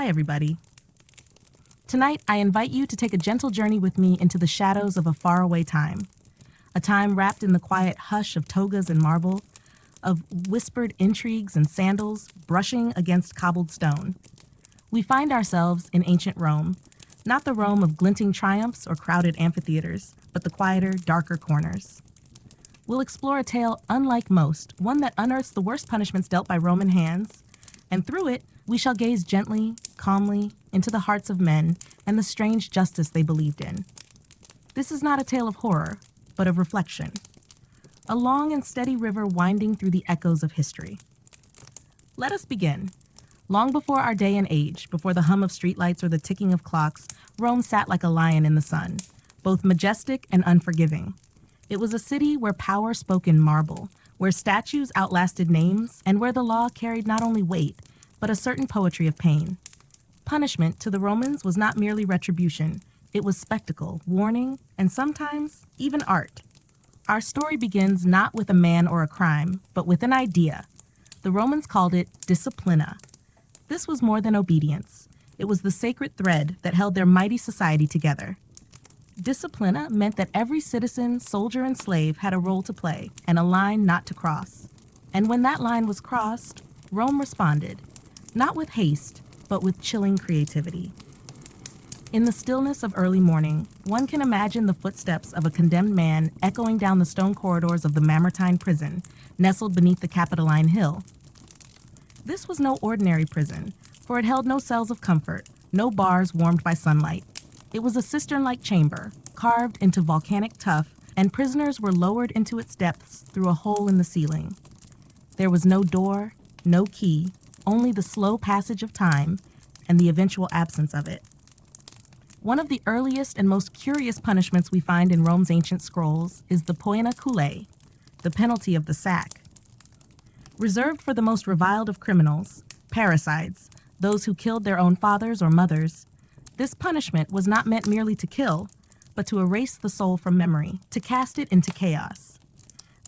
Hi, everybody. Tonight, I invite you to take a gentle journey with me into the shadows of a faraway time. A time wrapped in the quiet hush of togas and marble, of whispered intrigues and sandals brushing against cobbled stone. We find ourselves in ancient Rome, not the Rome of glinting triumphs or crowded amphitheaters, but the quieter, darker corners. We'll explore a tale unlike most, one that unearths the worst punishments dealt by Roman hands, and through it, we shall gaze gently, calmly, into the hearts of men and the strange justice they believed in. This is not a tale of horror, but of reflection. A long and steady river winding through the echoes of history. Let us begin. Long before our day and age, before the hum of streetlights or the ticking of clocks, Rome sat like a lion in the sun, both majestic and unforgiving. It was a city where power spoke in marble, where statues outlasted names, and where the law carried not only weight, but a certain poetry of pain. Punishment to the Romans was not merely retribution. It was spectacle, warning, and sometimes even art. Our story begins not with a man or a crime, but with an idea. The Romans called it disciplina. This was more than obedience. It was the sacred thread that held their mighty society together. Disciplina meant that every citizen, soldier, and slave had a role to play and a line not to cross. And when that line was crossed, Rome responded, not with haste, but with chilling creativity. In the stillness of early morning, one can imagine the footsteps of a condemned man echoing down the stone corridors of the Mamertine prison, nestled beneath the Capitoline Hill. This was no ordinary prison, for it held no cells of comfort, no bars warmed by sunlight. It was a cistern-like chamber, carved into volcanic tuff, and prisoners were lowered into its depths through a hole in the ceiling. There was no door, no key, only the slow passage of time and the eventual absence of it. One of the earliest and most curious punishments we find in Rome's ancient scrolls is the poetic, the penalty of the sack. Reserved for the most reviled of criminals, parricides, those who killed their own fathers or mothers, this punishment was not meant merely to kill, but to erase the soul from memory, to cast it into chaos.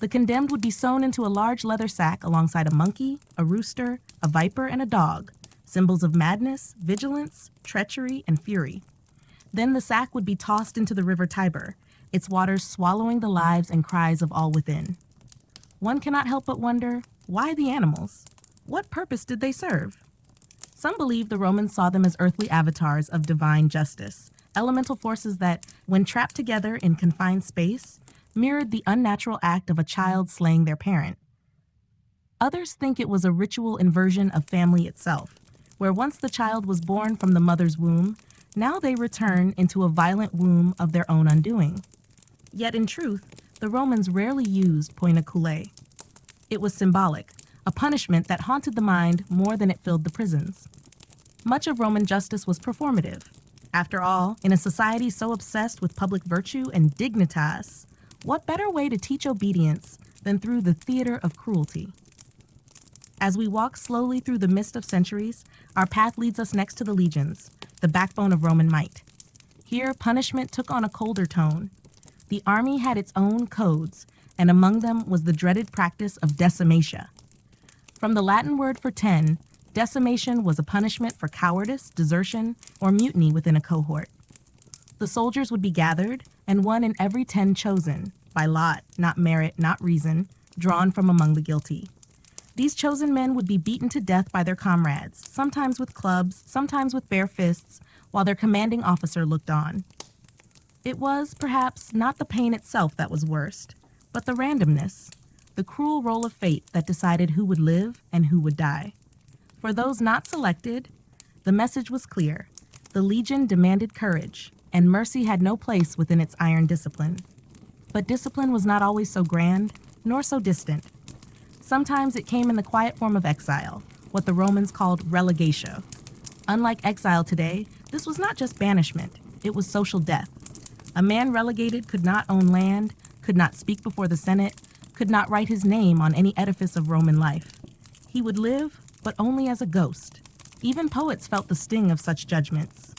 The condemned would be sewn into a large leather sack alongside a monkey, a rooster, a viper, and a dog, symbols of madness, vigilance, treachery, and fury. Then the sack would be tossed into the river Tiber, its waters swallowing the lives and cries of all within. One cannot help but wonder, why the animals? What purpose did they serve? Some believe the Romans saw them as earthly avatars of divine justice, elemental forces that, when trapped together in confined space, mirrored the unnatural act of a child slaying their parent. Others think it was a ritual inversion of family itself, where once the child was born from the mother's womb, now they return into a violent womb of their own undoing. Yet in truth, the Romans rarely used poenaculae. It was symbolic, a punishment that haunted the mind more than it filled the prisons. Much of Roman justice was performative. After all, in a society so obsessed with public virtue and dignitas, what better way to teach obedience than through the theater of cruelty? As we walk slowly through the mist of centuries, our path leads us next to the legions, the backbone of Roman might. Here, punishment took on a colder tone. The army had its own codes, and among them was the dreaded practice of decimatia. From the Latin word for 10, decimation was a punishment for cowardice, desertion, or mutiny within a cohort. The soldiers would be gathered, and one in every 10 chosen, by lot, not merit, not reason, drawn from among the guilty. These chosen men would be beaten to death by their comrades, sometimes with clubs, sometimes with bare fists, while their commanding officer looked on. It was, perhaps, not the pain itself that was worst, but the randomness, the cruel roll of fate that decided who would live and who would die. For those not selected, the message was clear. The legion demanded courage, and mercy had no place within its iron discipline. But discipline was not always so grand, nor so distant. Sometimes it came in the quiet form of exile, what the Romans called relegatio. Unlike exile today, this was not just banishment, it was social death. A man relegated could not own land, could not speak before the Senate, could not write his name on any edifice of Roman life. He would live, but only as a ghost. Even poets felt the sting of such judgments.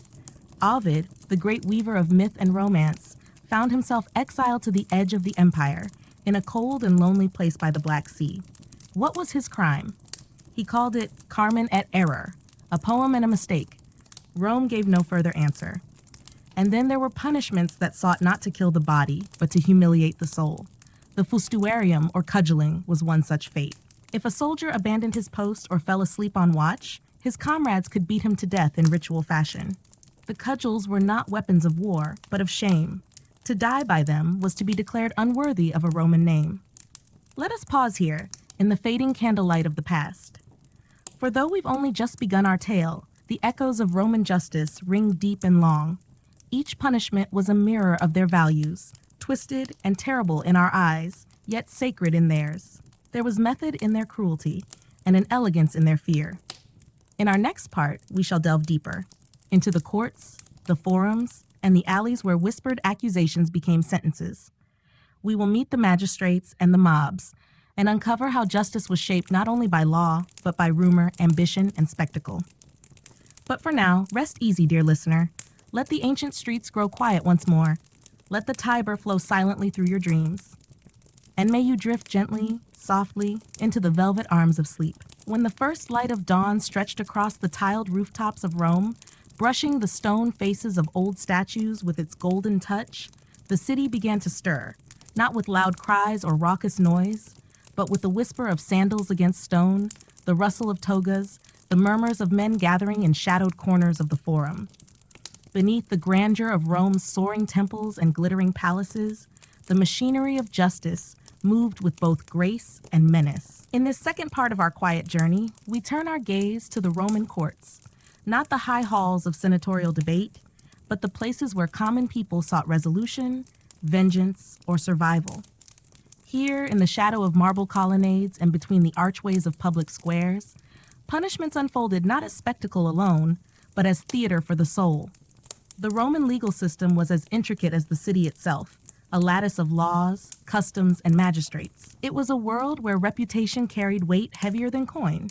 Ovid, the great weaver of myth and romance, found himself exiled to the edge of the empire, in a cold and lonely place by the Black Sea. What was his crime? He called it Carmen et Error, a poem and a mistake, Rome gave no further answer. And then there were punishments that sought not to kill the body, but to humiliate the soul. The fustuarium, or cudgeling, was one such fate. If a soldier abandoned his post or fell asleep on watch, his comrades could beat him to death in ritual fashion. The cudgels were not weapons of war, but of shame. To die by them was to be declared unworthy of a Roman name. Let us pause here, in the fading candlelight of the past. For though we've only just begun our tale, the echoes of Roman justice ring deep and long. Each punishment was a mirror of their values, twisted and terrible in our eyes, yet sacred in theirs. There was method in their cruelty, and an elegance in their fear. In our next part, we shall delve deeper, into the courts, the forums, and the alleys where whispered accusations became sentences. We will meet the magistrates and the mobs, and uncover how justice was shaped not only by law, but by rumor, ambition, and spectacle. But for now, rest easy, dear listener. Let the ancient streets grow quiet once more. Let the Tiber flow silently through your dreams. And may you drift gently, softly, into the velvet arms of sleep. When the first light of dawn stretched across the tiled rooftops of Rome, brushing the stone faces of old statues with its golden touch, the city began to stir, not with loud cries or raucous noise, but with the whisper of sandals against stone, the rustle of togas, the murmurs of men gathering in shadowed corners of the forum. Beneath the grandeur of Rome's soaring temples and glittering palaces, the machinery of justice moved with both grace and menace. In this second part of our quiet journey, we turn our gaze to the Roman courts, not the high halls of senatorial debate, but the places where common people sought resolution, vengeance, or survival. Here, in the shadow of marble colonnades and between the archways of public squares, punishments unfolded not as spectacle alone, but as theater for the soul. The Roman legal system was as intricate as the city itself, a lattice of laws, customs, and magistrates. It was a world where reputation carried weight heavier than coin,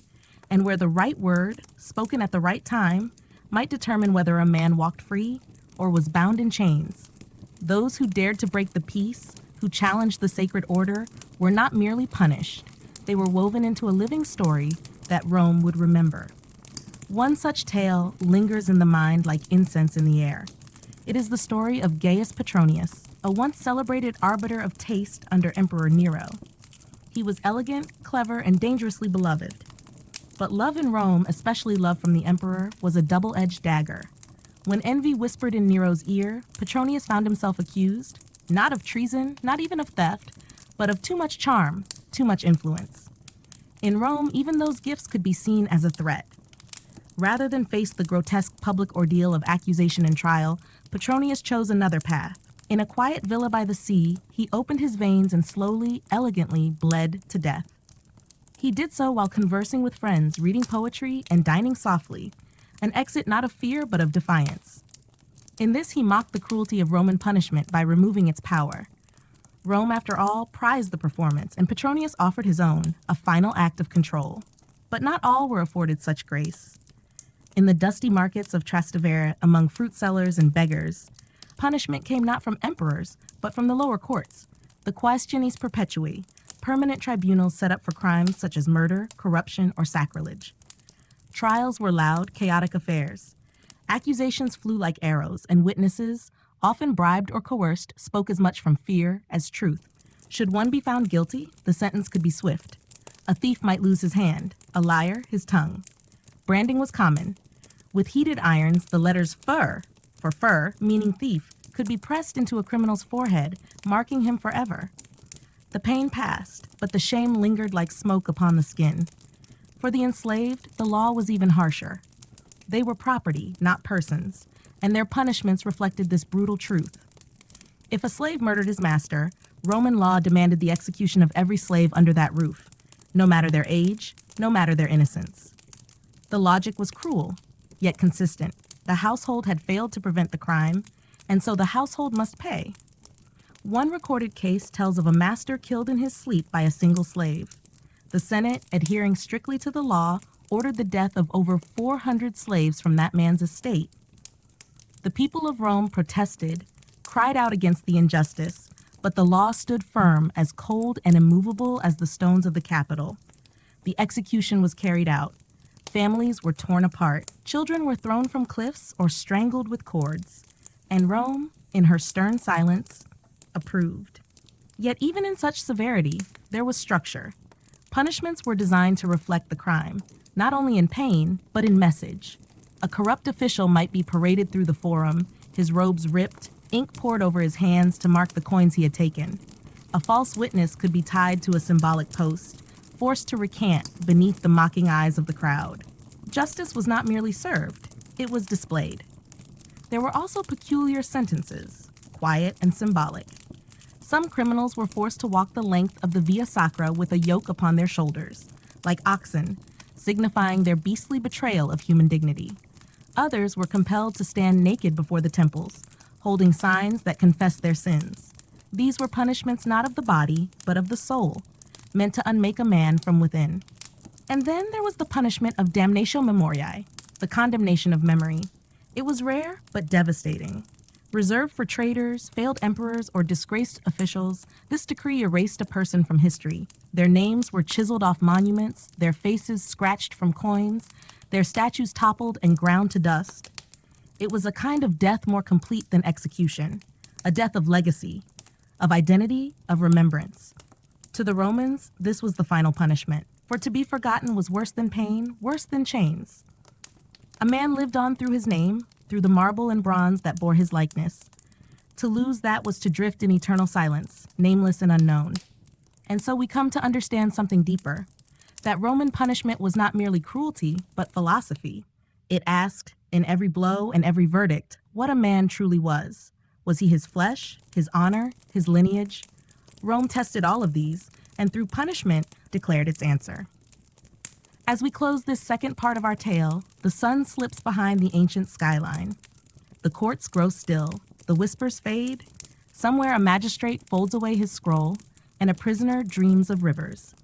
and where the right word, spoken at the right time, might determine whether a man walked free or was bound in chains. Those who dared to break the peace, who challenged the sacred order, were not merely punished. They were woven into a living story that Rome would remember. One such tale lingers in the mind like incense in the air. It is the story of Gaius Petronius, a once celebrated arbiter of taste under Emperor Nero. He was elegant, clever, and dangerously beloved. But love in Rome, especially love from the emperor, was a double-edged dagger. When envy whispered in Nero's ear, Petronius found himself accused, not of treason, not even of theft, but of too much charm, too much influence. In Rome, even those gifts could be seen as a threat. Rather than face the grotesque public ordeal of accusation and trial, Petronius chose another path. In a quiet villa by the sea, he opened his veins and slowly, elegantly bled to death. He did so while conversing with friends, reading poetry, and dining softly, an exit not of fear but of defiance. In this, he mocked the cruelty of Roman punishment by removing its power. Rome, after all, prized the performance, and Petronius offered his own, a final act of control. But not all were afforded such grace. In the dusty markets of Trastevere, among fruit sellers and beggars, punishment came not from emperors, but from the lower courts, the quaestiones perpetui, permanent tribunals set up for crimes such as murder, corruption, or sacrilege. Trials were loud, chaotic affairs. Accusations flew like arrows, and witnesses, often bribed or coerced, spoke as much from fear as truth. Should one be found guilty, the sentence could be swift. A thief might lose his hand, a liar his tongue. Branding was common. With heated irons, the letters fur, for fur, meaning thief, could be pressed into a criminal's forehead, marking him forever. The pain passed, but the shame lingered like smoke upon the skin. For the enslaved, the law was even harsher. They were property, not persons, and their punishments reflected this brutal truth. If a slave murdered his master, Roman law demanded the execution of every slave under that roof, no matter their age, no matter their innocence. The logic was cruel, yet consistent. The household had failed to prevent the crime, and so the household must pay. One recorded case tells of a master killed in his sleep by a single slave. The Senate, adhering strictly to the law, ordered the death of over 400 slaves from that man's estate. The people of Rome protested, cried out against the injustice, but the law stood firm, as cold and immovable as the stones of the Capitol. The execution was carried out. Families were torn apart, children were thrown from cliffs or strangled with cords, and Rome, in her stern silence, approved. Yet even in such severity, there was structure. Punishments were designed to reflect the crime, not only in pain, but in message. A corrupt official might be paraded through the forum, his robes ripped, ink poured over his hands to mark the coins he had taken. A false witness could be tied to a symbolic post, forced to recant beneath the mocking eyes of the crowd. Justice was not merely served, it was displayed. There were also peculiar sentences, quiet and symbolic. Some criminals were forced to walk the length of the Via Sacra with a yoke upon their shoulders, like oxen, signifying their beastly betrayal of human dignity. Others were compelled to stand naked before the temples, holding signs that confessed their sins. These were punishments not of the body, but of the soul, meant to unmake a man from within. And then there was the punishment of damnatio memoriae, the condemnation of memory. It was rare, but devastating. Reserved for traitors, failed emperors, or disgraced officials, this decree erased a person from history. Their names were chiseled off monuments, their faces scratched from coins, their statues toppled and ground to dust. It was a kind of death more complete than execution, a death of legacy, of identity, of remembrance. To the Romans, this was the final punishment, for to be forgotten was worse than pain, worse than chains. A man lived on through his name, through the marble and bronze that bore his likeness. To lose that was to drift in eternal silence, nameless and unknown. And so we come to understand something deeper, that Roman punishment was not merely cruelty, but philosophy. It asked, in every blow and every verdict, what a man truly was. Was he his flesh, his honor, his lineage? Rome tested all of these, and through punishment declared its answer. As we close this second part of our tale, the sun slips behind the ancient skyline. The courts grow still, the whispers fade. Somewhere a magistrate folds away his scroll, and a prisoner dreams of rivers.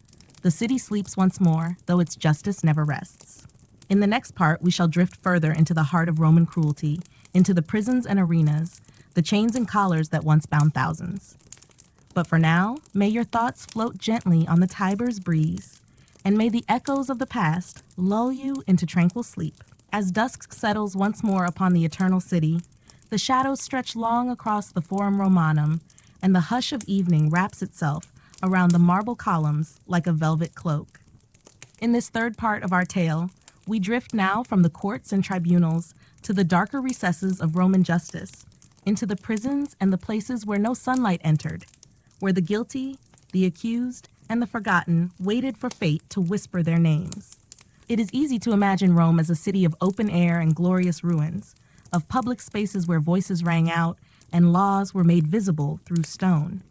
The city sleeps once more, though its justice never rests. In the next part, we shall drift further into the heart of Roman cruelty, into the prisons and arenas, the chains and collars that once bound thousands. But for now, may your thoughts float gently on the Tiber's breeze, and may the echoes of the past lull you into tranquil sleep. As dusk settles once more upon the eternal city, the shadows stretch long across the Forum Romanum, and the hush of evening wraps itself around the marble columns like a velvet cloak. In this third part of our tale, we drift now from the courts and tribunals to the darker recesses of Roman justice, into the prisons and the places where no sunlight entered, where the guilty, the accused, and the forgotten waited for fate to whisper their names. It is easy to imagine Rome as a city of open air and glorious ruins, of public spaces where voices rang out and laws were made visible through stone.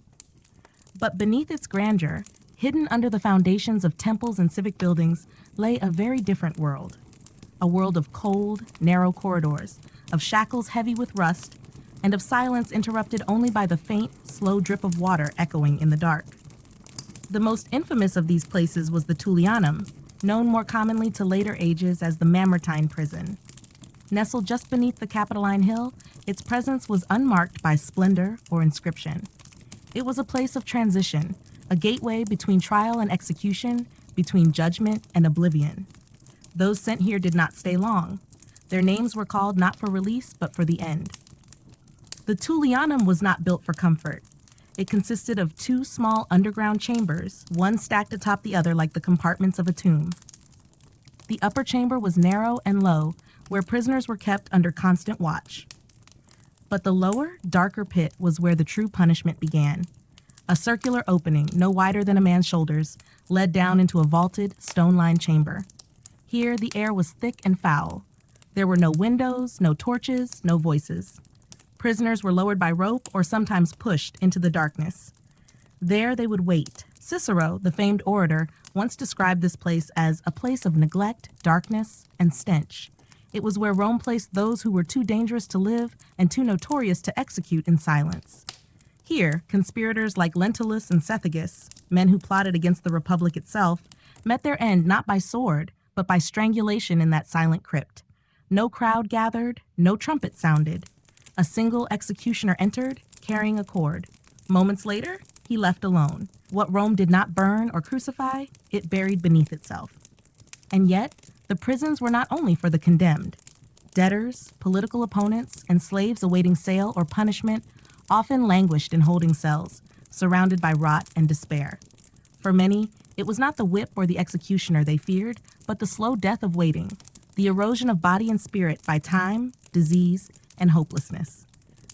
But beneath its grandeur, hidden under the foundations of temples and civic buildings, lay a very different world. A world of cold, narrow corridors, of shackles heavy with rust, and of silence interrupted only by the faint, slow drip of water echoing in the dark. The most infamous of these places was the Tullianum, known more commonly to later ages as the Mamertine prison. Nestled just beneath the Capitoline Hill, its presence was unmarked by splendor or inscription. It was a place of transition, a gateway between trial and execution, between judgment and oblivion. Those sent here did not stay long. Their names were called not for release, but for the end. The Tullianum was not built for comfort. It consisted of two small underground chambers, one stacked atop the other like the compartments of a tomb. The upper chamber was narrow and low, where prisoners were kept under constant watch. But the lower, darker pit was where the true punishment began. A circular opening, no wider than a man's shoulders, led down into a vaulted, stone-lined chamber. Here, the air was thick and foul. There were no windows, no torches, no voices. Prisoners were lowered by rope or sometimes pushed into the darkness. There they would wait. Cicero, the famed orator, once described this place as a place of neglect, darkness, and stench. It was where Rome placed those who were too dangerous to live and too notorious to execute in silence. Here, conspirators like Lentulus and Cethegus, men who plotted against the Republic itself, met their end not by sword, but by strangulation in that silent crypt. No crowd gathered, no trumpet sounded. A single executioner entered, carrying a cord. Moments later, he left alone. What Rome did not burn or crucify, it buried beneath itself. And yet, The prisons were not only for the condemned. Debtors, political opponents, and slaves awaiting sale or punishment often languished in holding cells, surrounded by rot and despair. For many, it was not the whip or the executioner they feared, but the slow death of waiting, the erosion of body and spirit by time, disease, and hopelessness.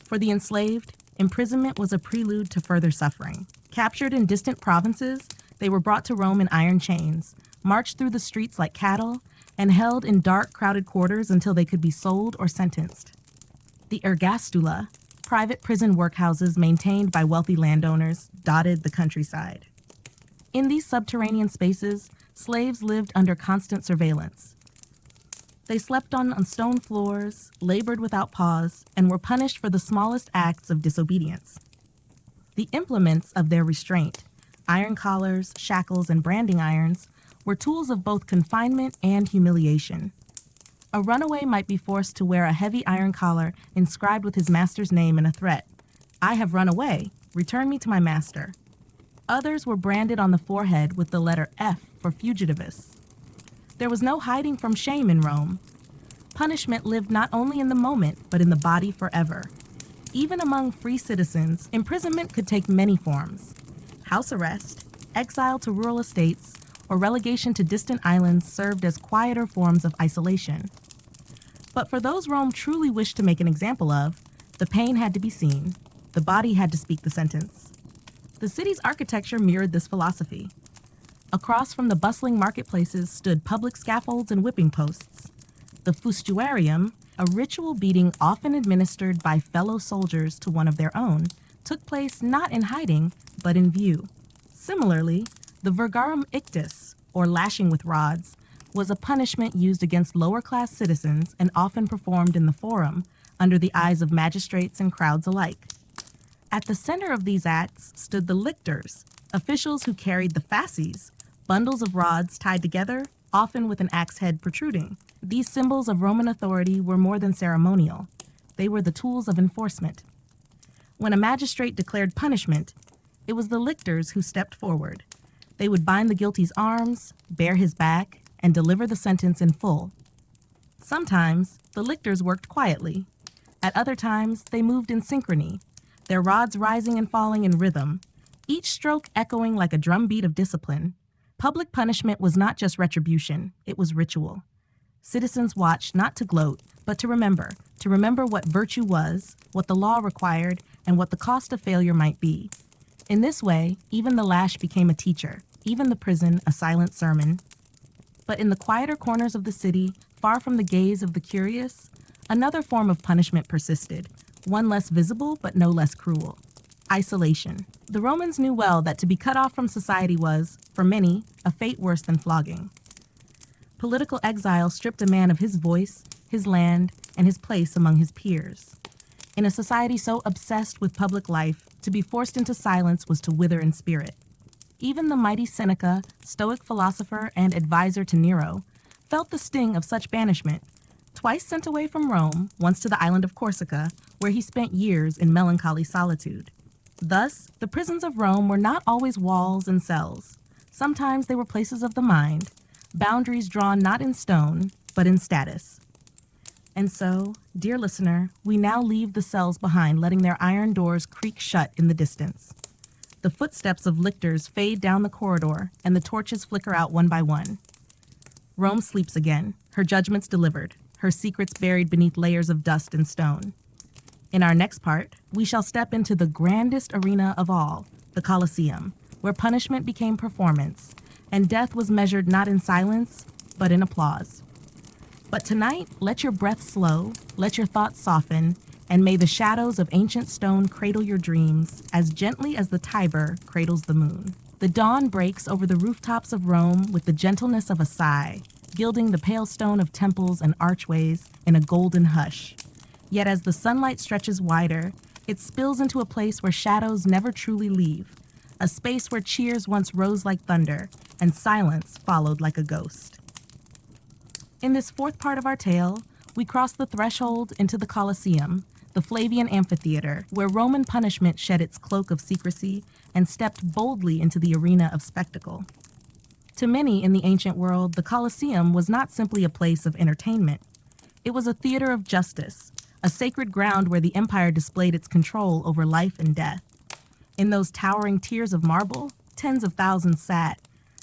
For the enslaved, imprisonment was a prelude to further suffering. Captured in distant provinces, they were brought to Rome in iron chains, marched through the streets like cattle, and held in dark, crowded quarters until they could be sold or sentenced. The ergastula, private prison workhouses maintained by wealthy landowners, dotted the countryside. In these subterranean spaces, slaves lived under constant surveillance. They slept on stone floors, labored without pause, and were punished for the smallest acts of disobedience. The implements of their restraint, iron collars, shackles, and branding irons, were tools of both confinement and humiliation. A runaway might be forced to wear a heavy iron collar inscribed with his master's name and a threat. "I have run away. Return me to my master." Others were branded on the forehead with the letter F for fugitivus. There was no hiding from shame in Rome. Punishment lived not only in the moment, but in the body forever. Even among free citizens, imprisonment could take many forms: house arrest, exile to rural estates, or relegation to distant islands served as quieter forms of isolation. But for those Rome truly wished to make an example of, the pain had to be seen. The body had to speak the sentence. The city's architecture mirrored this philosophy. Across from the bustling marketplaces stood public scaffolds and whipping posts. The fustuarium, a ritual beating often administered by fellow soldiers to one of their own, took place not in hiding, but in view. Similarly, the virgarum ictus, or lashing with rods, was a punishment used against lower-class citizens and often performed in the forum, under the eyes of magistrates and crowds alike. At the center of these acts stood the lictors, officials who carried the fasces, bundles of rods tied together, often with an axe head protruding. These symbols of Roman authority were more than ceremonial. They were the tools of enforcement. When a magistrate declared punishment, it was the lictors who stepped forward. They would bind the guilty's arms, bare his back, and deliver the sentence in full. Sometimes, the lictors worked quietly. At other times, they moved in synchrony, their rods rising and falling in rhythm, each stroke echoing like a drumbeat of discipline. Public punishment was not just retribution, it was ritual. Citizens watched not to gloat, but to remember what virtue was, what the law required, and what the cost of failure might be. In this way, even the lash became a teacher, even the prison a silent sermon. But in the quieter corners of the city, far from the gaze of the curious, another form of punishment persisted, one less visible but no less cruel: isolation. The Romans knew well that to be cut off from society was, for many, a fate worse than flogging. Political exile stripped a man of his voice, his land, and his place among his peers. In a society so obsessed with public life, to be forced into silence was to wither in spirit. Even the mighty Seneca, Stoic philosopher and advisor to Nero, felt the sting of such banishment. Twice sent away from Rome, once to the island of Corsica, where he spent years in melancholy solitude. Thus, the prisons of Rome were not always walls and cells. Sometimes they were places of the mind, boundaries drawn not in stone, but in status. And so, dear listener, we now leave the cells behind, letting their iron doors creak shut in the distance. The footsteps of lictors fade down the corridor, and the torches flicker out one by one. Rome sleeps again, her judgments delivered, her secrets buried beneath layers of dust and stone. In our next part, we shall step into the grandest arena of all, the Colosseum, where punishment became performance, and death was measured not in silence, but in applause. But tonight, let your breath slow, let your thoughts soften, and may the shadows of ancient stone cradle your dreams as gently as the Tiber cradles the moon. The dawn breaks over the rooftops of Rome with the gentleness of a sigh, gilding the pale stone of temples and archways in a golden hush. Yet as the sunlight stretches wider, it spills into a place where shadows never truly leave, a space where cheers once rose like thunder and silence followed like a ghost. In this fourth part of our tale, we cross the threshold into the Colosseum, the Flavian amphitheater, where Roman punishment shed its cloak of secrecy and stepped boldly into the arena of spectacle. To many in the ancient world, the Colosseum was not simply a place of entertainment. It was a theater of justice, a sacred ground where the empire displayed its control over life and death. In those towering tiers of marble, tens of thousands sat,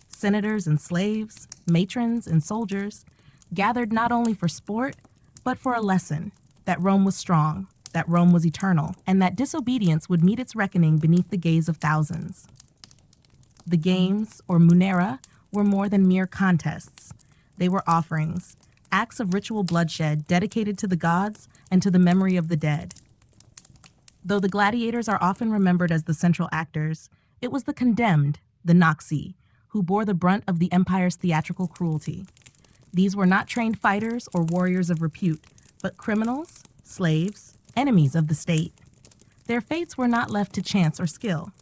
senators and slaves, matrons and soldiers, gathered not only for sport, but for a lesson that Rome was strong, that Rome was eternal, and that disobedience would meet its reckoning beneath the gaze of thousands. The games, or munera, were more than mere contests. They were offerings, acts of ritual bloodshed dedicated to the gods and to the memory of the dead. Though the gladiators are often remembered as the central actors, it was the condemned, the Naxi, who bore the brunt of the empire's theatrical cruelty. These were not trained fighters or warriors of repute, but criminals, slaves, enemies of the state. Their fates were not left to chance or skill.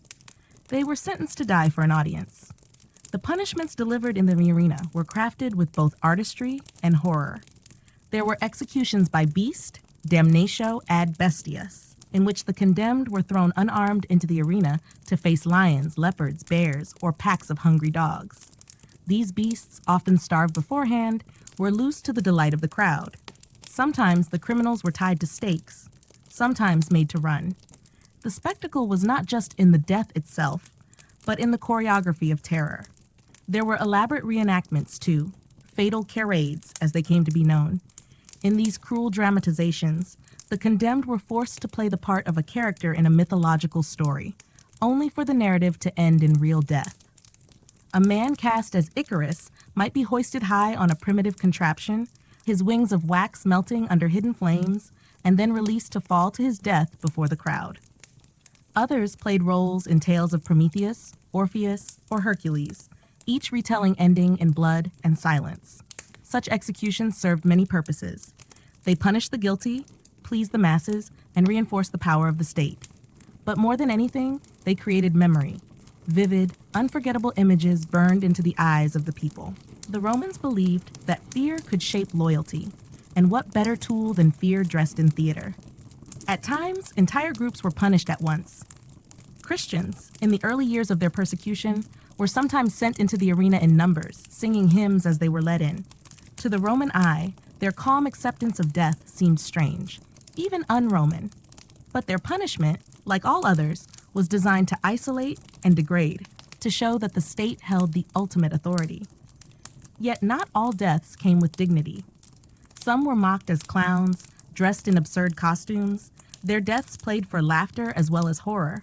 They were sentenced to die for an audience. The punishments delivered in the arena were crafted with both artistry and horror. There were executions by beast, damnatio ad bestias, in which the condemned were thrown unarmed into the arena to face lions, leopards, bears, or packs of hungry dogs. These beasts, often starved beforehand, were loosed to the delight of the crowd. Sometimes the criminals were tied to stakes, sometimes made to run. The spectacle was not just in the death itself, but in the choreography of terror. There were elaborate reenactments, too, fatal charades, as they came to be known. In these cruel dramatizations, the condemned were forced to play the part of a character in a mythological story, only for the narrative to end in real death. A man cast as Icarus might be hoisted high on a primitive contraption, his wings of wax melting under hidden flames, and then released to fall to his death before the crowd. Others played roles in tales of Prometheus, Orpheus, or Hercules, each retelling ending in blood and silence. Such executions served many purposes. They punished the guilty, pleased the masses, and reinforced the power of the state. But more than anything, they created memory. Vivid, unforgettable images burned into the eyes of the people. The Romans believed that fear could shape loyalty, and what better tool than fear dressed in theater? At times, entire groups were punished at once. Christians, in the early years of their persecution, were sometimes sent into the arena in numbers, singing hymns as they were led in. To the Roman eye, their calm acceptance of death seemed strange, even un-Roman. But their punishment, like all others, was designed to isolate and degrade, to show that the state held the ultimate authority. Yet not all deaths came with dignity. Some were mocked as clowns, dressed in absurd costumes. Their deaths played for laughter as well as horror.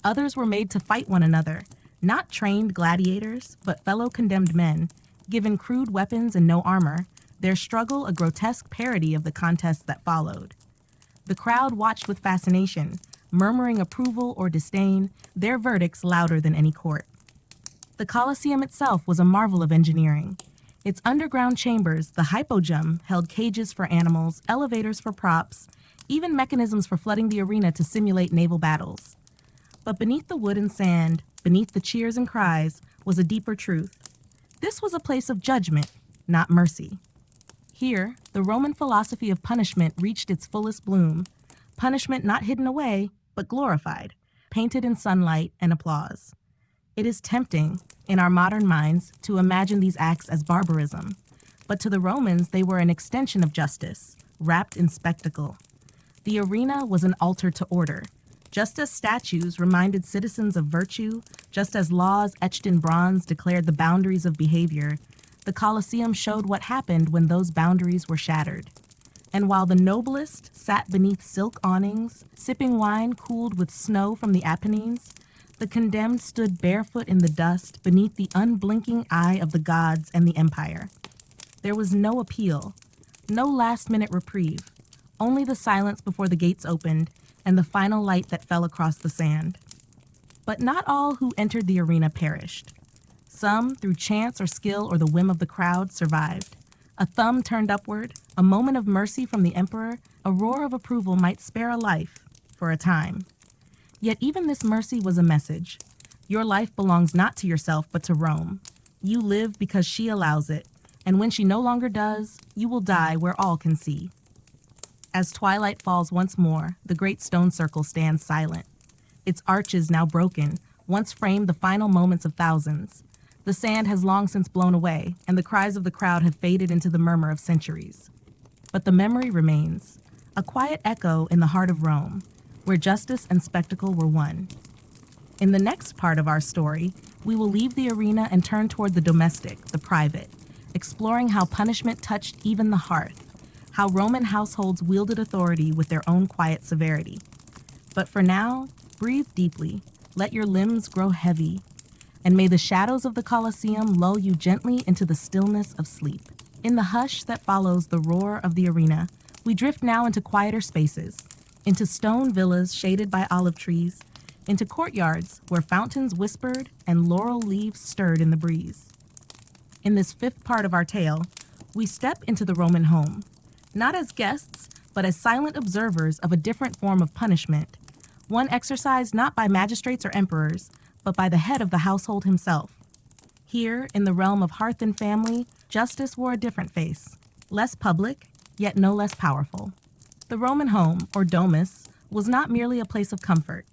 Others were made to fight one another, not trained gladiators, but fellow condemned men, given crude weapons and no armor, their struggle a grotesque parody of the contests that followed. The crowd watched with fascination, murmuring approval or disdain, their verdicts louder than any court. The Colosseum itself was a marvel of engineering. Its underground chambers, the hypogem, held cages for animals, elevators for props, even mechanisms for flooding the arena to simulate naval battles. But beneath the wood and sand, beneath the cheers and cries, was a deeper truth. This was a place of judgment, not mercy. Here, the Roman philosophy of punishment reached its fullest bloom, punishment not hidden away, but glorified, painted in sunlight and applause. It is tempting, in our modern minds, to imagine these acts as barbarism, but to the Romans they were an extension of justice, wrapped in spectacle. The arena was an altar to order. Just as statues reminded citizens of virtue, just as laws etched in bronze declared the boundaries of behavior, the Colosseum showed what happened when those boundaries were shattered. And while the noblest sat beneath silk awnings, sipping wine cooled with snow from the Apennines, the condemned stood barefoot in the dust beneath the unblinking eye of the gods and the empire. There was no appeal, no last-minute reprieve, only the silence before the gates opened and the final light that fell across the sand. But not all who entered the arena perished. Some, through chance or skill or the whim of the crowd, survived. A thumb turned upward, a moment of mercy from the emperor, a roar of approval might spare a life, for a time. Yet even this mercy was a message. Your life belongs not to yourself, but to Rome. You live because she allows it, and when she no longer does, you will die where all can see. As twilight falls once more, the great stone circle stands silent. Its arches now broken, once framed the final moments of thousands. The sand has long since blown away, and the cries of the crowd have faded into the murmur of centuries. But the memory remains, a quiet echo in the heart of Rome, where justice and spectacle were one. In the next part of our story, we will leave the arena and turn toward the domestic, the private, exploring how punishment touched even the hearth, how Roman households wielded authority with their own quiet severity. But for now, breathe deeply, let your limbs grow heavy, and may the shadows of the Colosseum lull you gently into the stillness of sleep. In the hush that follows the roar of the arena, we drift now into quieter spaces, into stone villas shaded by olive trees, into courtyards where fountains whispered and laurel leaves stirred in the breeze. In this fifth part of our tale, we step into the Roman home, not as guests, but as silent observers of a different form of punishment, one exercised not by magistrates or emperors, but by the head of the household himself. Here, in the realm of hearth and family, justice wore a different face, less public, yet no less powerful. The Roman home, or domus, was not merely a place of comfort.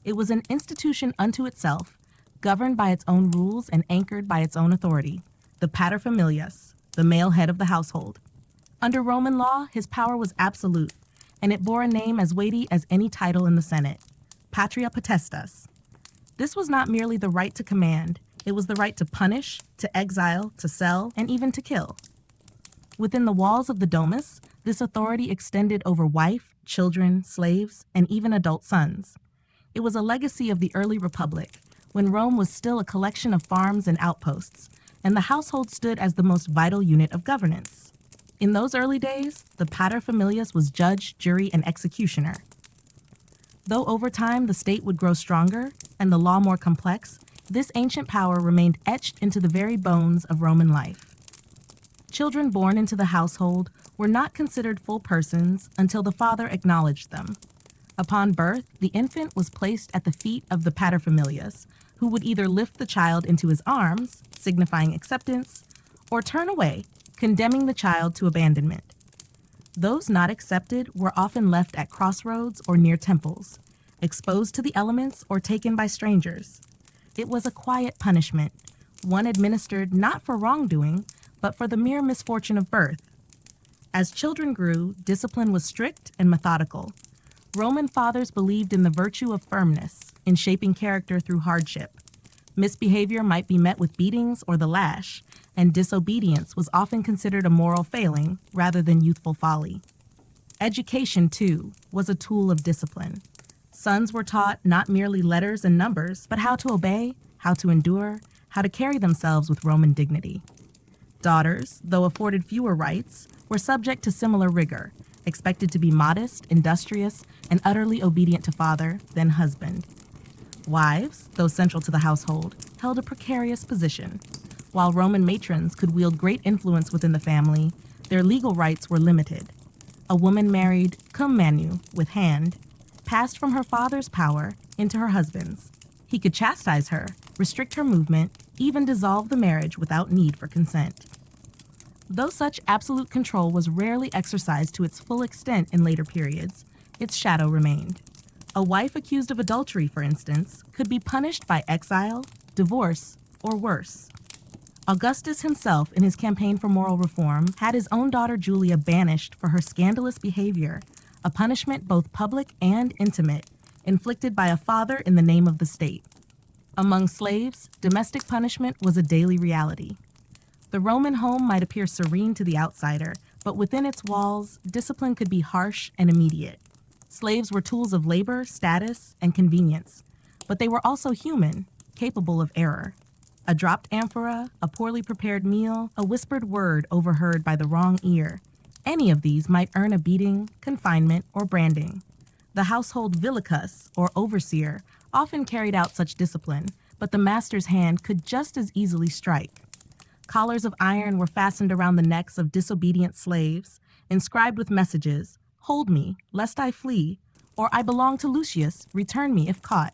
It was an institution unto itself, governed by its own rules and anchored by its own authority, the paterfamilias, the male head of the household. Under Roman law, his power was absolute, and it bore a name as weighty as any title in the Senate, patria potestas. This was not merely the right to command, it was the right to punish, to exile, to sell, and even to kill. Within the walls of the domus, this authority extended over wife, children, slaves, and even adult sons. It was a legacy of the early republic, when Rome was still a collection of farms and outposts, and the household stood as the most vital unit of governance. In those early days, the paterfamilias was judge, jury, and executioner. Though over time the state would grow stronger and the law more complex, this ancient power remained etched into the very bones of Roman life. Children born into the household were not considered full persons until the father acknowledged them. Upon birth, the infant was placed at the feet of the paterfamilias, who would either lift the child into his arms, signifying acceptance, or turn away, condemning the child to abandonment. Those not accepted were often left at crossroads or near temples, exposed to the elements or taken by strangers. It was a quiet punishment, one administered not for wrongdoing, but for the mere misfortune of birth. As children grew, discipline was strict and methodical. Roman fathers believed in the virtue of firmness, in shaping character through hardship. Misbehavior might be met with beatings or the lash, and disobedience was often considered a moral failing rather than youthful folly. Education, too, was a tool of discipline. Sons were taught not merely letters and numbers, but how to obey, how to endure, how to carry themselves with Roman dignity. Daughters, though afforded fewer rights, were subject to similar rigor, expected to be modest, industrious, and utterly obedient to father, then husband. Wives, though central to the household, held a precarious position. While Roman matrons could wield great influence within the family, their legal rights were limited. A woman married cum manu, with hand, passed from her father's power into her husband's. He could chastise her, restrict her movement, even dissolve the marriage without need for consent. Though such absolute control was rarely exercised to its full extent in later periods, its shadow remained. A wife accused of adultery, for instance, could be punished by exile, divorce, or worse. Augustus himself, in his campaign for moral reform, had his own daughter Julia banished for her scandalous behavior, a punishment both public and intimate, inflicted by a father in the name of the state. Among slaves, domestic punishment was a daily reality. The Roman home might appear serene to the outsider, but within its walls, discipline could be harsh and immediate. Slaves were tools of labor, status, and convenience, but they were also human, capable of error. A dropped amphora, a poorly prepared meal, a whispered word overheard by the wrong ear. Any of these might earn a beating, confinement, or branding. The household villicus, or overseer, often carried out such discipline, but the master's hand could just as easily strike. Collars of iron were fastened around the necks of disobedient slaves, inscribed with messages, "Hold me, lest I flee," or "I belong to Lucius, return me if caught."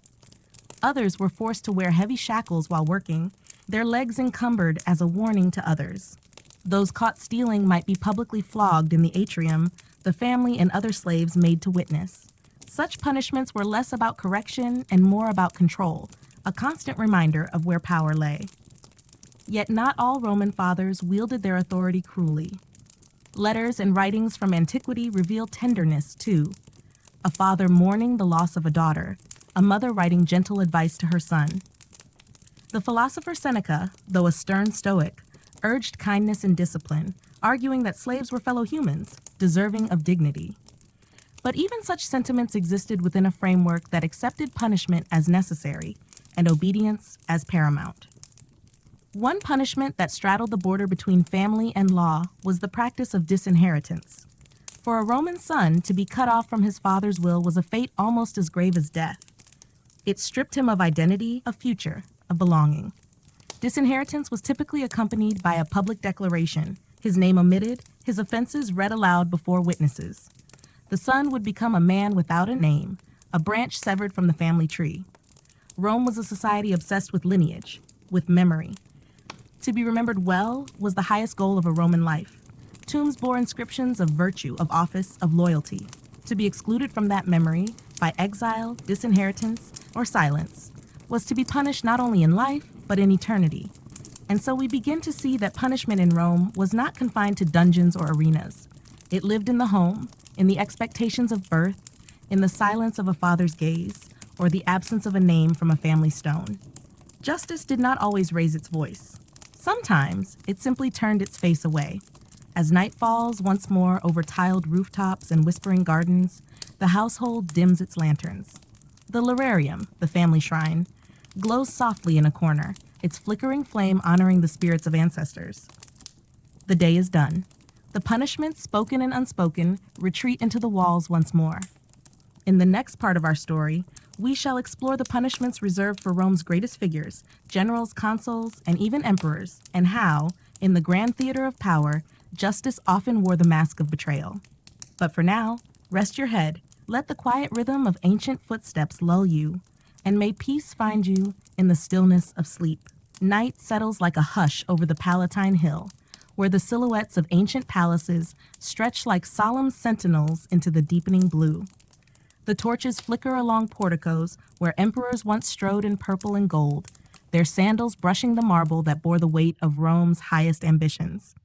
Others were forced to wear heavy shackles while working, their legs encumbered as a warning to others. Those caught stealing might be publicly flogged in the atrium, the family and other slaves made to witness. Such punishments were less about correction and more about control, a constant reminder of where power lay. Yet not all Roman fathers wielded their authority cruelly. Letters and writings from antiquity reveal tenderness, too. A father mourning the loss of a daughter, a mother writing gentle advice to her son. The philosopher Seneca, though a stern Stoic, urged kindness and discipline, arguing that slaves were fellow humans, deserving of dignity. But even such sentiments existed within a framework that accepted punishment as necessary and obedience as paramount. One punishment that straddled the border between family and law was the practice of disinheritance. For a Roman son, to be cut off from his father's will was a fate almost as grave as death. It stripped him of identity, of future, of belonging. Disinheritance was typically accompanied by a public declaration, his name omitted, his offenses read aloud before witnesses. The son would become a man without a name, a branch severed from the family tree. Rome was a society obsessed with lineage, with memory. To be remembered well was the highest goal of a Roman life. Tombs bore inscriptions of virtue, of office, of loyalty. To be excluded from that memory by exile, disinheritance, or silence was to be punished not only in life, but in eternity. And so we begin to see that punishment in Rome was not confined to dungeons or arenas. It lived in the home, in the expectations of birth, in the silence of a father's gaze, or the absence of a name from a family stone. Justice did not always raise its voice. Sometimes it simply turned its face away. As night falls once more over tiled rooftops and whispering gardens, the household dims its lanterns. The lararium, the family shrine, glows softly in a corner, its flickering flame honoring the spirits of ancestors. The day is done. The punishments, spoken and unspoken, retreat into the walls once more. In the next part of our story, we shall explore the punishments reserved for Rome's greatest figures, generals, consuls, and even emperors, and how, in the grand theater of power, justice often wore the mask of betrayal. But for now, rest your head, let the quiet rhythm of ancient footsteps lull you, and may peace find you in the stillness of sleep. Night settles like a hush over the Palatine Hill, where the silhouettes of ancient palaces stretch like solemn sentinels into the deepening blue. The torches flicker along porticos where emperors once strode in purple and gold, their sandals brushing the marble that bore the weight of Rome's highest ambitions.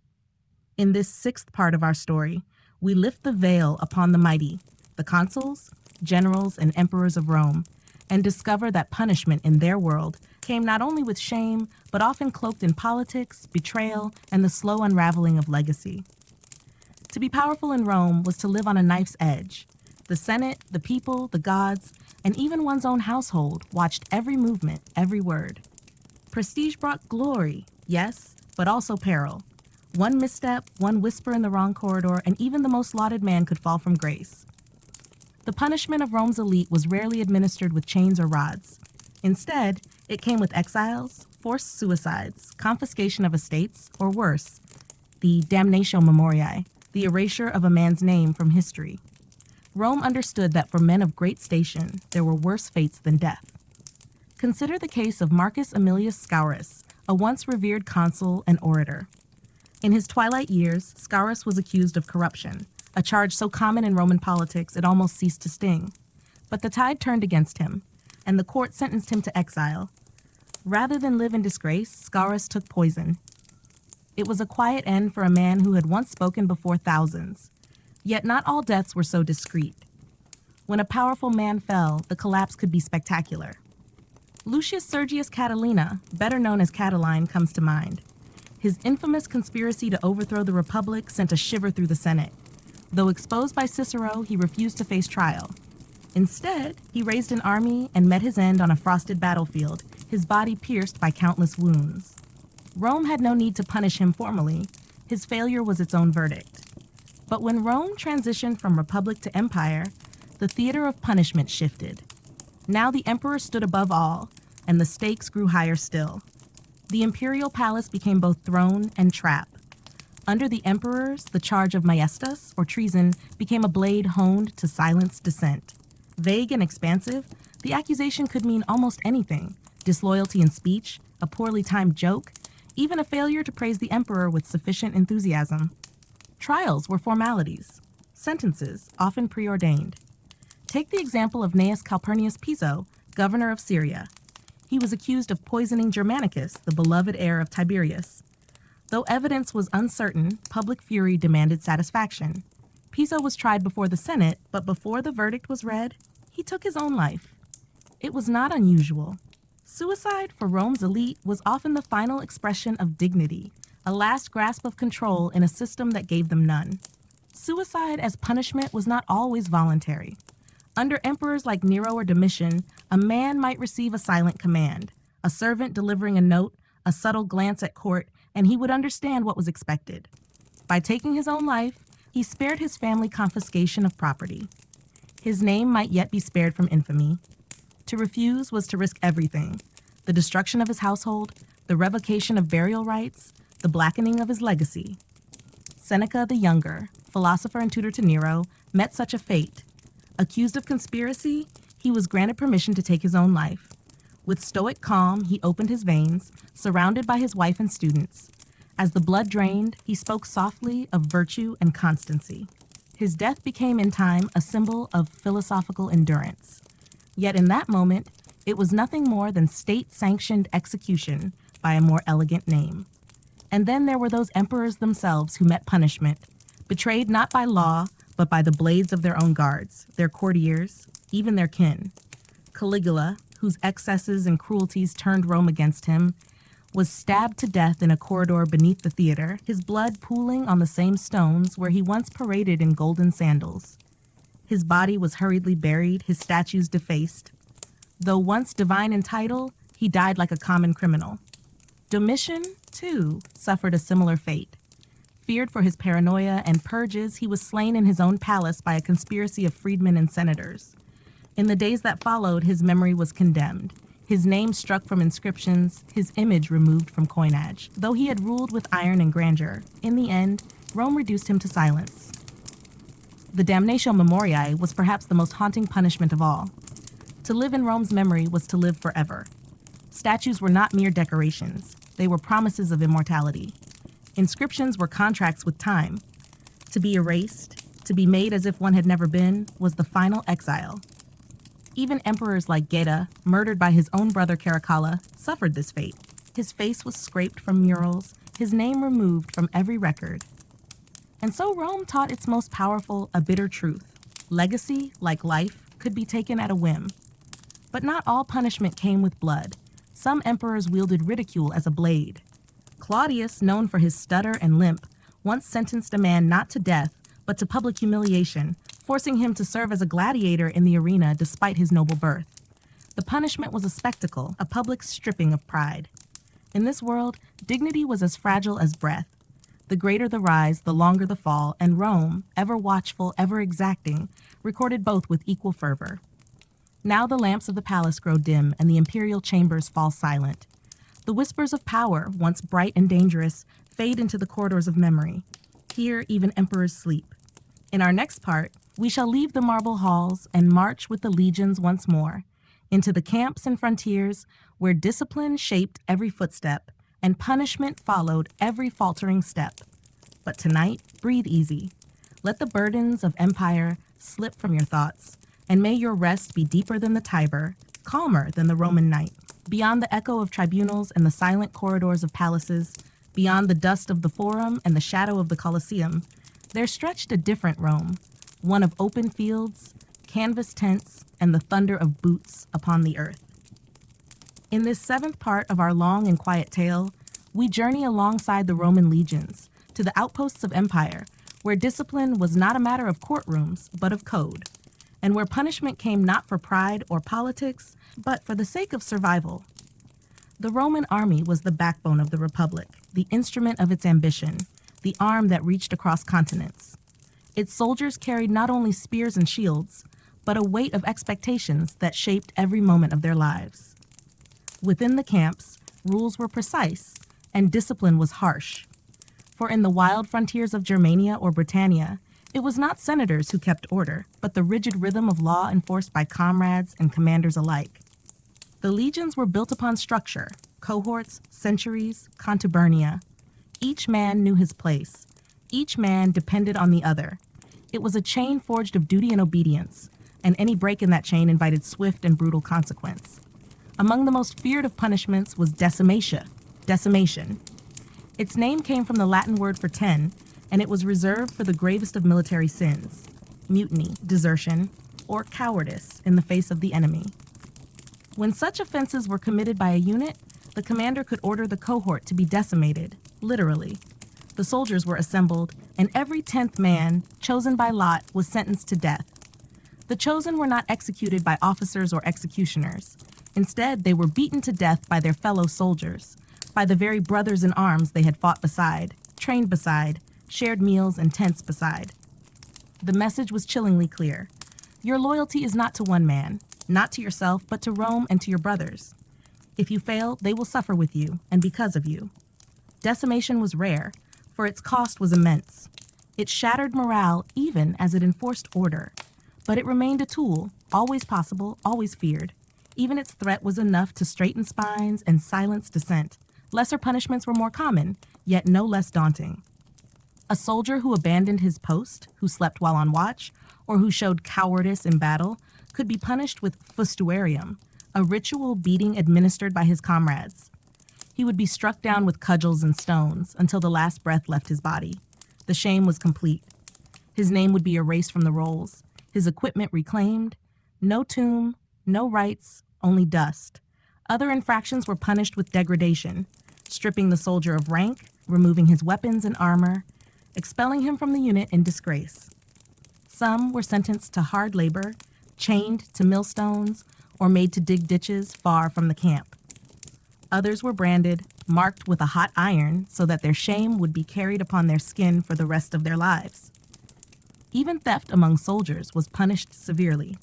In this sixth part of our story, we lift the veil upon the mighty, the consuls, generals, and emperors of Rome, and discover that punishment in their world came not only with shame, but often cloaked in politics, betrayal, and the slow unraveling of legacy. To be powerful in Rome was to live on a knife's edge. The Senate, the people, the gods, and even one's own household watched every movement, every word. Prestige brought glory, yes, but also peril. One misstep, one whisper in the wrong corridor, and even the most lauded man could fall from grace. The punishment of Rome's elite was rarely administered with chains or rods. Instead, it came with exiles, forced suicides, confiscation of estates, or worse, the damnatio memoriae, the erasure of a man's name from history. Rome understood that for men of great station, there were worse fates than death. Consider the case of Marcus Aemilius Scaurus, a once revered consul and orator. In his twilight years, Scaurus was accused of corruption, a charge so common in Roman politics it almost ceased to sting. But the tide turned against him, and the court sentenced him to exile. Rather than live in disgrace, Scaurus took poison. It was a quiet end for a man who had once spoken before thousands. Yet not all deaths were so discreet. When a powerful man fell, the collapse could be spectacular. Lucius Sergius Catilina, better known as Catiline, comes to mind. His infamous conspiracy to overthrow the Republic sent a shiver through the Senate. Though exposed by Cicero, he refused to face trial. Instead, he raised an army and met his end on a frosted battlefield, his body pierced by countless wounds. Rome had no need to punish him formally. His failure was its own verdict. But when Rome transitioned from republic to empire, the theater of punishment shifted. Now the emperor stood above all, and the stakes grew higher still. The imperial palace became both throne and trap. Under the emperors, the charge of maestas, or treason, became a blade honed to silence dissent. Vague and expansive, the accusation could mean almost anything: disloyalty in speech, a poorly timed joke, even a failure to praise the emperor with sufficient enthusiasm. Trials were formalities, sentences often preordained. Take the example of Gnaeus Calpurnius Piso, governor of Syria. He was accused of poisoning Germanicus, the beloved heir of Tiberius. Though evidence was uncertain, public fury demanded satisfaction. Piso was tried before the Senate, but before the verdict was read, he took his own life. It was not unusual. Suicide for Rome's elite was often the final expression of dignity, a last grasp of control in a system that gave them none. Suicide as punishment was not always voluntary. Under emperors like Nero or Domitian, a man might receive a silent command, a servant delivering a note, a subtle glance at court, and he would understand what was expected. By taking his own life, he spared his family confiscation of property. His name might yet be spared from infamy. To refuse was to risk everything: the destruction of his household, the revocation of burial rights, the blackening of his legacy. Seneca the Younger, philosopher and tutor to Nero, met such a fate. Accused of conspiracy, he was granted permission to take his own life. With stoic calm, he opened his veins, surrounded by his wife and students. As the blood drained, he spoke softly of virtue and constancy. His death became in time a symbol of philosophical endurance. Yet in that moment, it was nothing more than state-sanctioned execution by a more elegant name. And then there were those emperors themselves who met punishment, betrayed not by law, but by the blades of their own guards, their courtiers, even their kin. Caligula, whose excesses and cruelties turned Rome against him, was stabbed to death in a corridor beneath the theater, his blood pooling on the same stones where he once paraded in golden sandals. His body was hurriedly buried, his statues defaced. Though once divine in title, he died like a common criminal. Domitian, too, suffered a similar fate. Feared for his paranoia and purges, he was slain in his own palace by a conspiracy of freedmen and senators. In the days that followed, his memory was condemned, his name struck from inscriptions, his image removed from coinage. Though he had ruled with iron and grandeur, in the end, Rome reduced him to silence. The damnatio memoriae was perhaps the most haunting punishment of all. To live in Rome's memory was to live forever. Statues were not mere decorations. They were promises of immortality. Inscriptions were contracts with time. To be erased, to be made as if one had never been, was the final exile. Even emperors like Geta, murdered by his own brother Caracalla, suffered this fate. His face was scraped from murals, his name removed from every record. And so Rome taught its most powerful a bitter truth. Legacy, like life, could be taken at a whim. But not all punishment came with blood. Some emperors wielded ridicule as a blade. Claudius, known for his stutter and limp, once sentenced a man not to death, but to public humiliation, forcing him to serve as a gladiator in the arena despite his noble birth. The punishment was a spectacle, a public stripping of pride. In this world, dignity was as fragile as breath. The greater the rise, the longer the fall, and Rome, ever watchful, ever exacting, recorded both with equal fervor. Now the lamps of the palace grow dim, and the imperial chambers fall silent. The whispers of power, once bright and dangerous, fade into the corridors of memory. Here, even emperors sleep. In our next part, we shall leave the marble halls and march with the legions once more, into the camps and frontiers where discipline shaped every footstep and punishment followed every faltering step. But tonight, breathe easy. Let the burdens of empire slip from your thoughts, and may your rest be deeper than the Tiber, calmer than the Roman night. Beyond the echo of tribunals and the silent corridors of palaces, beyond the dust of the Forum and the shadow of the Colosseum, there stretched a different Rome, one of open fields, canvas tents, and the thunder of boots upon the earth. In this seventh part of our long and quiet tale, we journey alongside the Roman legions to the outposts of empire, where discipline was not a matter of courtrooms, but of code, and where punishment came not for pride or politics, but for the sake of survival. The Roman army was the backbone of the Republic, the instrument of its ambition, the arm that reached across continents. Its soldiers carried not only spears and shields, but a weight of expectations that shaped every moment of their lives. Within the camps, rules were precise, and discipline was harsh. For in the wild frontiers of Germania or Britannia, it was not senators who kept order, but the rigid rhythm of law enforced by comrades and commanders alike. The legions were built upon structure, cohorts, centuries, contubernia. Each man knew his place. Each man depended on the other. It was a chain forged of duty and obedience, and any break in that chain invited swift and brutal consequence. Among the most feared of punishments was decimation. Its name came from the Latin word for 10, and it was reserved for the gravest of military sins: mutiny, desertion, or cowardice in the face of the enemy. When such offenses were committed by a unit, the commander could order the cohort to be decimated, literally. The soldiers were assembled, and every 10th man, chosen by lot, was sentenced to death. The chosen were not executed by officers or executioners. Instead, they were beaten to death by their fellow soldiers, by the very brothers in arms they had fought beside, trained beside, shared meals and tents beside. The message was chillingly clear. Your loyalty is not to one man, not to yourself, but to Rome and to your brothers. If you fail, they will suffer with you, and because of you. Decimation was rare, for its cost was immense. It shattered morale even as it enforced order. But it remained a tool, always possible, always feared. Even its threat was enough to straighten spines and silence dissent. Lesser punishments were more common, yet no less daunting. A soldier who abandoned his post, who slept while on watch, or who showed cowardice in battle, could be punished with fustuarium, a ritual beating administered by his comrades. He would be struck down with cudgels and stones until the last breath left his body. The shame was complete. His name would be erased from the rolls, his equipment reclaimed. No tomb, no rites, only dust. Other infractions were punished with degradation, stripping the soldier of rank, removing his weapons and armor, expelling him from the unit in disgrace. Some were sentenced to hard labor, chained to millstones, or made to dig ditches far from the camp. Others were branded, marked with a hot iron so that their shame would be carried upon their skin for the rest of their lives. Even theft among soldiers was punished severely,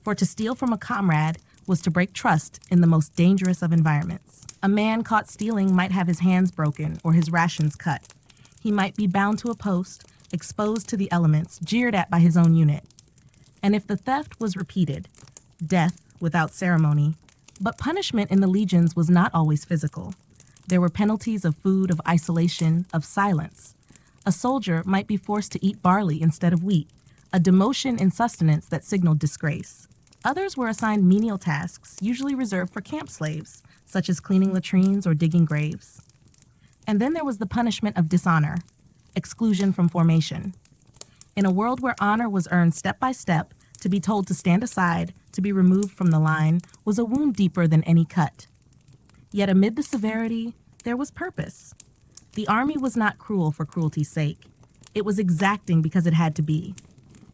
for to steal from a comrade was to break trust in the most dangerous of environments. A man caught stealing might have his hands broken or his rations cut. He might be bound to a post, exposed to the elements, jeered at by his own unit. And if the theft was repeated, death without ceremony. But punishment in the legions was not always physical. There were penalties of food, of isolation, of silence. A soldier might be forced to eat barley instead of wheat, a demotion in sustenance that signaled disgrace. Others were assigned menial tasks, usually reserved for camp slaves, such as cleaning latrines or digging graves. And then there was the punishment of dishonor, exclusion from formation. In a world where honor was earned step by step, to be told to stand aside, to be removed from the line, was a wound deeper than any cut. Yet amid the severity, there was purpose. The army was not cruel for cruelty's sake. It was exacting because it had to be.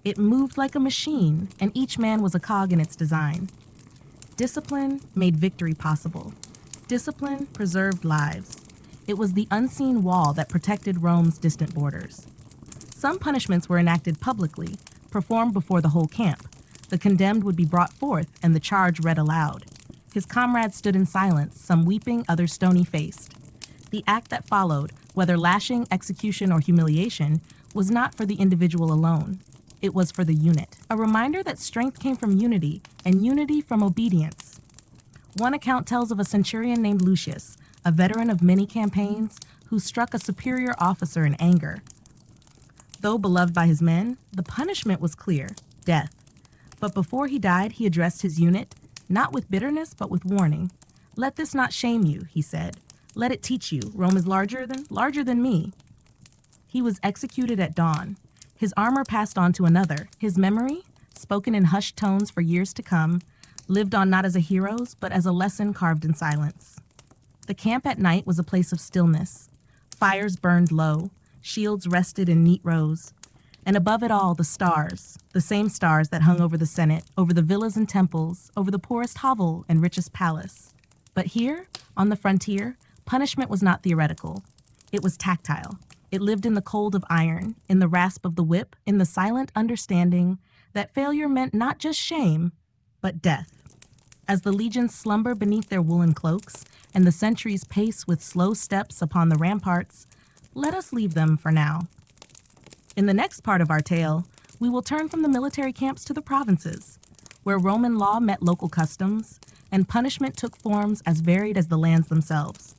It moved like a machine, and each man was a cog in its design. Discipline made victory possible. Discipline preserved lives. It was the unseen wall that protected Rome's distant borders. Some punishments were enacted publicly, performed before the whole camp. The condemned would be brought forth, and the charge read aloud. His comrades stood in silence, some weeping, others stony-faced. The act that followed, whether lashing, execution, or humiliation, was not for the individual alone. It was for the unit. A reminder that strength came from unity, and unity from obedience. One account tells of a centurion named Lucius, a veteran of many campaigns, who struck a superior officer in anger. Though beloved by his men, the punishment was clear: death. But before he died, he addressed his unit, not with bitterness, but with warning. "Let this not shame you," he said. "Let it teach you, Rome is larger than me." He was executed at dawn. His armor passed on to another. His memory, spoken in hushed tones for years to come, lived on not as a hero's, but as a lesson carved in silence. The camp at night was a place of stillness. Fires burned low. Shields rested in neat rows. And above it all, the stars, the same stars that hung over the Senate, over the villas and temples, over the poorest hovel and richest palace. But here, on the frontier, punishment was not theoretical. It was tactile. It lived in the cold of iron, in the rasp of the whip, in the silent understanding that failure meant not just shame, but death. As the legions slumber beneath their woolen cloaks, and the sentries pace with slow steps upon the ramparts, let us leave them for now. In the next part of our tale, we will turn from the military camps to the provinces, where Roman law met local customs, and punishment took forms as varied as the lands themselves.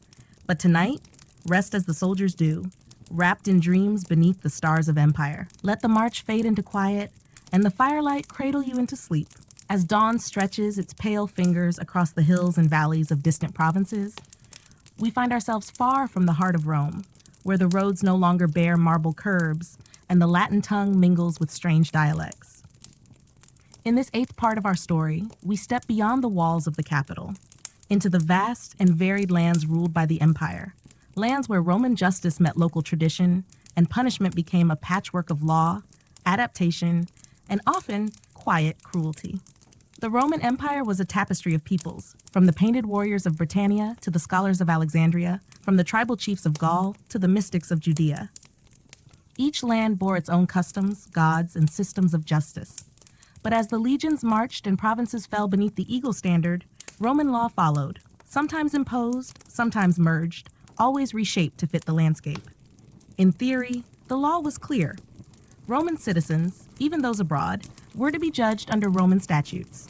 But tonight, rest as the soldiers do, wrapped in dreams beneath the stars of empire. Let the march fade into quiet, and the firelight cradle you into sleep. As dawn stretches its pale fingers across the hills and valleys of distant provinces, we find ourselves far from the heart of Rome, where the roads no longer bear marble curbs and the Latin tongue mingles with strange dialects. In this eighth part of our story, we step beyond the walls of the capital, into the vast and varied lands ruled by the empire, lands where Roman justice met local tradition and punishment became a patchwork of law, adaptation, and often quiet cruelty. The Roman Empire was a tapestry of peoples, from the painted warriors of Britannia to the scholars of Alexandria, from the tribal chiefs of Gaul to the mystics of Judea. Each land bore its own customs, gods, and systems of justice. But as the legions marched and provinces fell beneath the eagle standard, Roman law followed, sometimes imposed, sometimes merged, always reshaped to fit the landscape. In theory, the law was clear. Roman citizens, even those abroad, were to be judged under Roman statutes.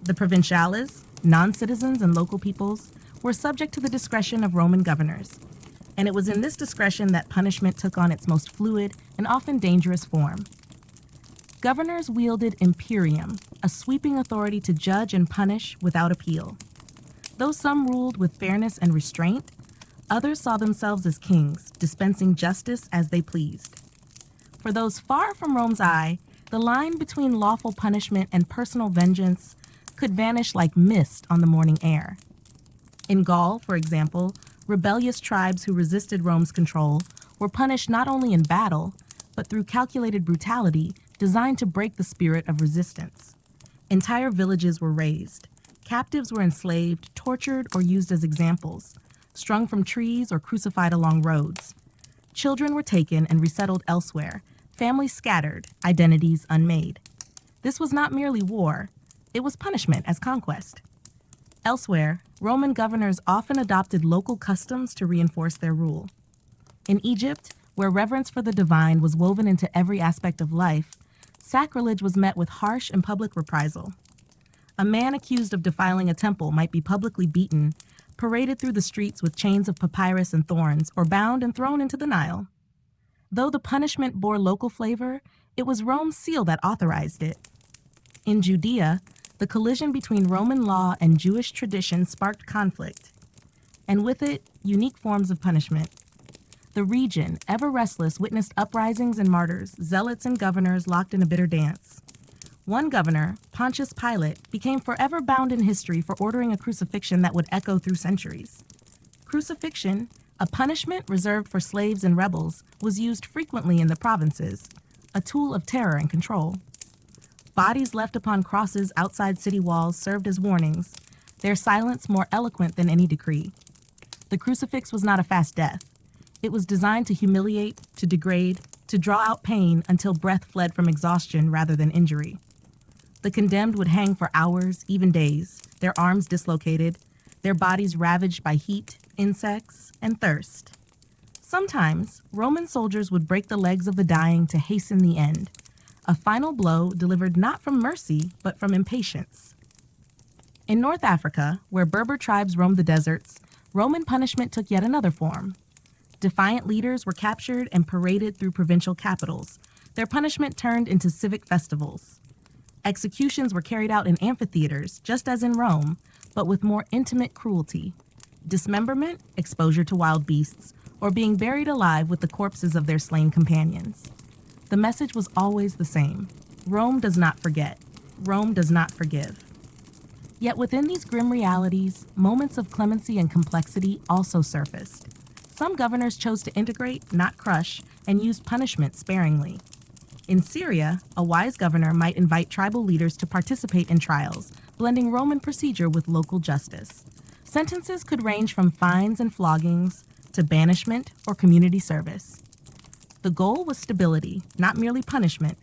The provinciales, non-citizens and local peoples, were subject to the discretion of Roman governors, and it was in this discretion that punishment took on its most fluid and often dangerous form. Governors wielded imperium, a sweeping authority to judge and punish without appeal. Though some ruled with fairness and restraint, others saw themselves as kings, dispensing justice as they pleased. For those far from Rome's eye, the line between lawful punishment and personal vengeance could vanish like mist on the morning air. In Gaul, for example, rebellious tribes who resisted Rome's control were punished not only in battle, but through calculated brutality designed to break the spirit of resistance. Entire villages were razed. Captives were enslaved, tortured, or used as examples, strung from trees or crucified along roads. Children were taken and resettled elsewhere, families scattered, identities unmade. This was not merely war, it was punishment as conquest. Elsewhere, Roman governors often adopted local customs to reinforce their rule. In Egypt, where reverence for the divine was woven into every aspect of life, sacrilege was met with harsh and public reprisal. A man accused of defiling a temple might be publicly beaten, paraded through the streets with chains of papyrus and thorns, or bound and thrown into the Nile. Though the punishment bore local flavor, it was Rome's seal that authorized it. In Judea, the collision between Roman law and Jewish tradition sparked conflict, and with it, unique forms of punishment. The region, ever restless, witnessed uprisings and martyrs, zealots and governors locked in a bitter dance. One governor, Pontius Pilate, became forever bound in history for ordering a crucifixion that would echo through centuries. Crucifixion, a punishment reserved for slaves and rebels, was used frequently in the provinces, a tool of terror and control. Bodies left upon crosses outside city walls served as warnings, their silence more eloquent than any decree. The crucifix was not a fast death. It was designed to humiliate, to degrade, to draw out pain until breath fled from exhaustion rather than injury. The condemned would hang for hours, even days, their arms dislocated, their bodies ravaged by heat, insects, and thirst. Sometimes, Roman soldiers would break the legs of the dying to hasten the end, a final blow delivered not from mercy, but from impatience. In North Africa, where Berber tribes roamed the deserts, Roman punishment took yet another form. Defiant leaders were captured and paraded through provincial capitals, their punishment turned into civic festivals. Executions were carried out in amphitheaters, just as in Rome, but with more intimate cruelty. Dismemberment, exposure to wild beasts, or being buried alive with the corpses of their slain companions. The message was always the same. Rome does not forget. Rome does not forgive. Yet within these grim realities, moments of clemency and complexity also surfaced. Some governors chose to integrate, not crush, and used punishment sparingly. In Syria, a wise governor might invite tribal leaders to participate in trials, blending Roman procedure with local justice. Sentences could range from fines and floggings to banishment or community service. The goal was stability, not merely punishment.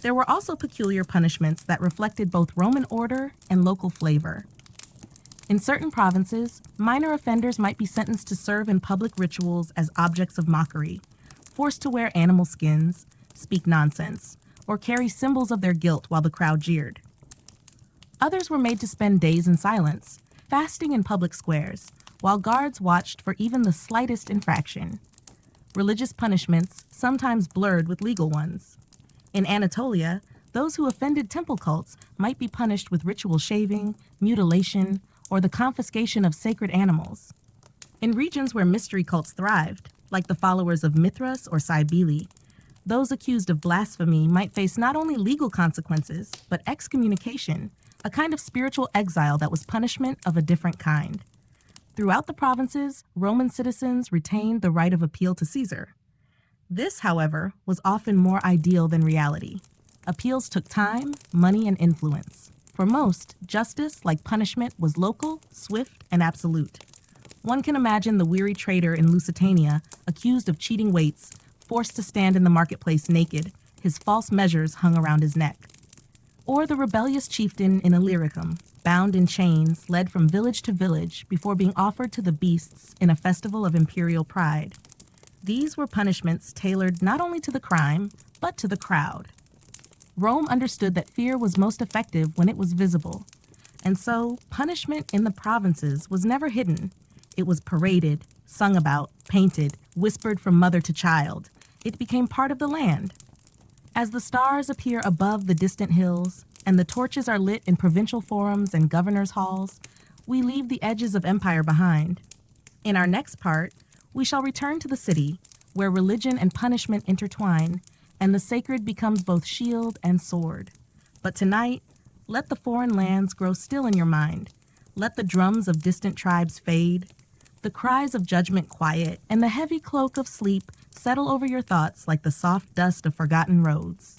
There were also peculiar punishments that reflected both Roman order and local flavor. In certain provinces, minor offenders might be sentenced to serve in public rituals as objects of mockery, forced to wear animal skins, speak nonsense, or carry symbols of their guilt while the crowd jeered. Others were made to spend days in silence, fasting in public squares, while guards watched for even the slightest infraction. Religious punishments sometimes blurred with legal ones. In Anatolia, those who offended temple cults might be punished with ritual shaving, mutilation, or the confiscation of sacred animals. In regions where mystery cults thrived, like the followers of Mithras or Cybele, those accused of blasphemy might face not only legal consequences, but excommunication, a kind of spiritual exile that was punishment of a different kind. Throughout the provinces, Roman citizens retained the right of appeal to Caesar. This, however, was often more ideal than reality. Appeals took time, money, and influence. For most, justice, like punishment, was local, swift, and absolute. One can imagine the weary trader in Lusitania, accused of cheating weights, forced to stand in the marketplace naked, his false measures hung around his neck. Or the rebellious chieftain in Illyricum, bound in chains, led from village to village before being offered to the beasts in a festival of imperial pride. These were punishments tailored not only to the crime, but to the crowd. Rome understood that fear was most effective when it was visible, and so punishment in the provinces was never hidden. It was paraded, sung about, painted, whispered from mother to child. It became part of the land. As the stars appear above the distant hills, and the torches are lit in provincial forums and governors' halls, we leave the edges of empire behind. In our next part, we shall return to the city, where religion and punishment intertwine, and the sacred becomes both shield and sword. But tonight, let the foreign lands grow still in your mind. Let the drums of distant tribes fade, the cries of judgment quiet, and the heavy cloak of sleep settle over your thoughts like the soft dust of forgotten roads.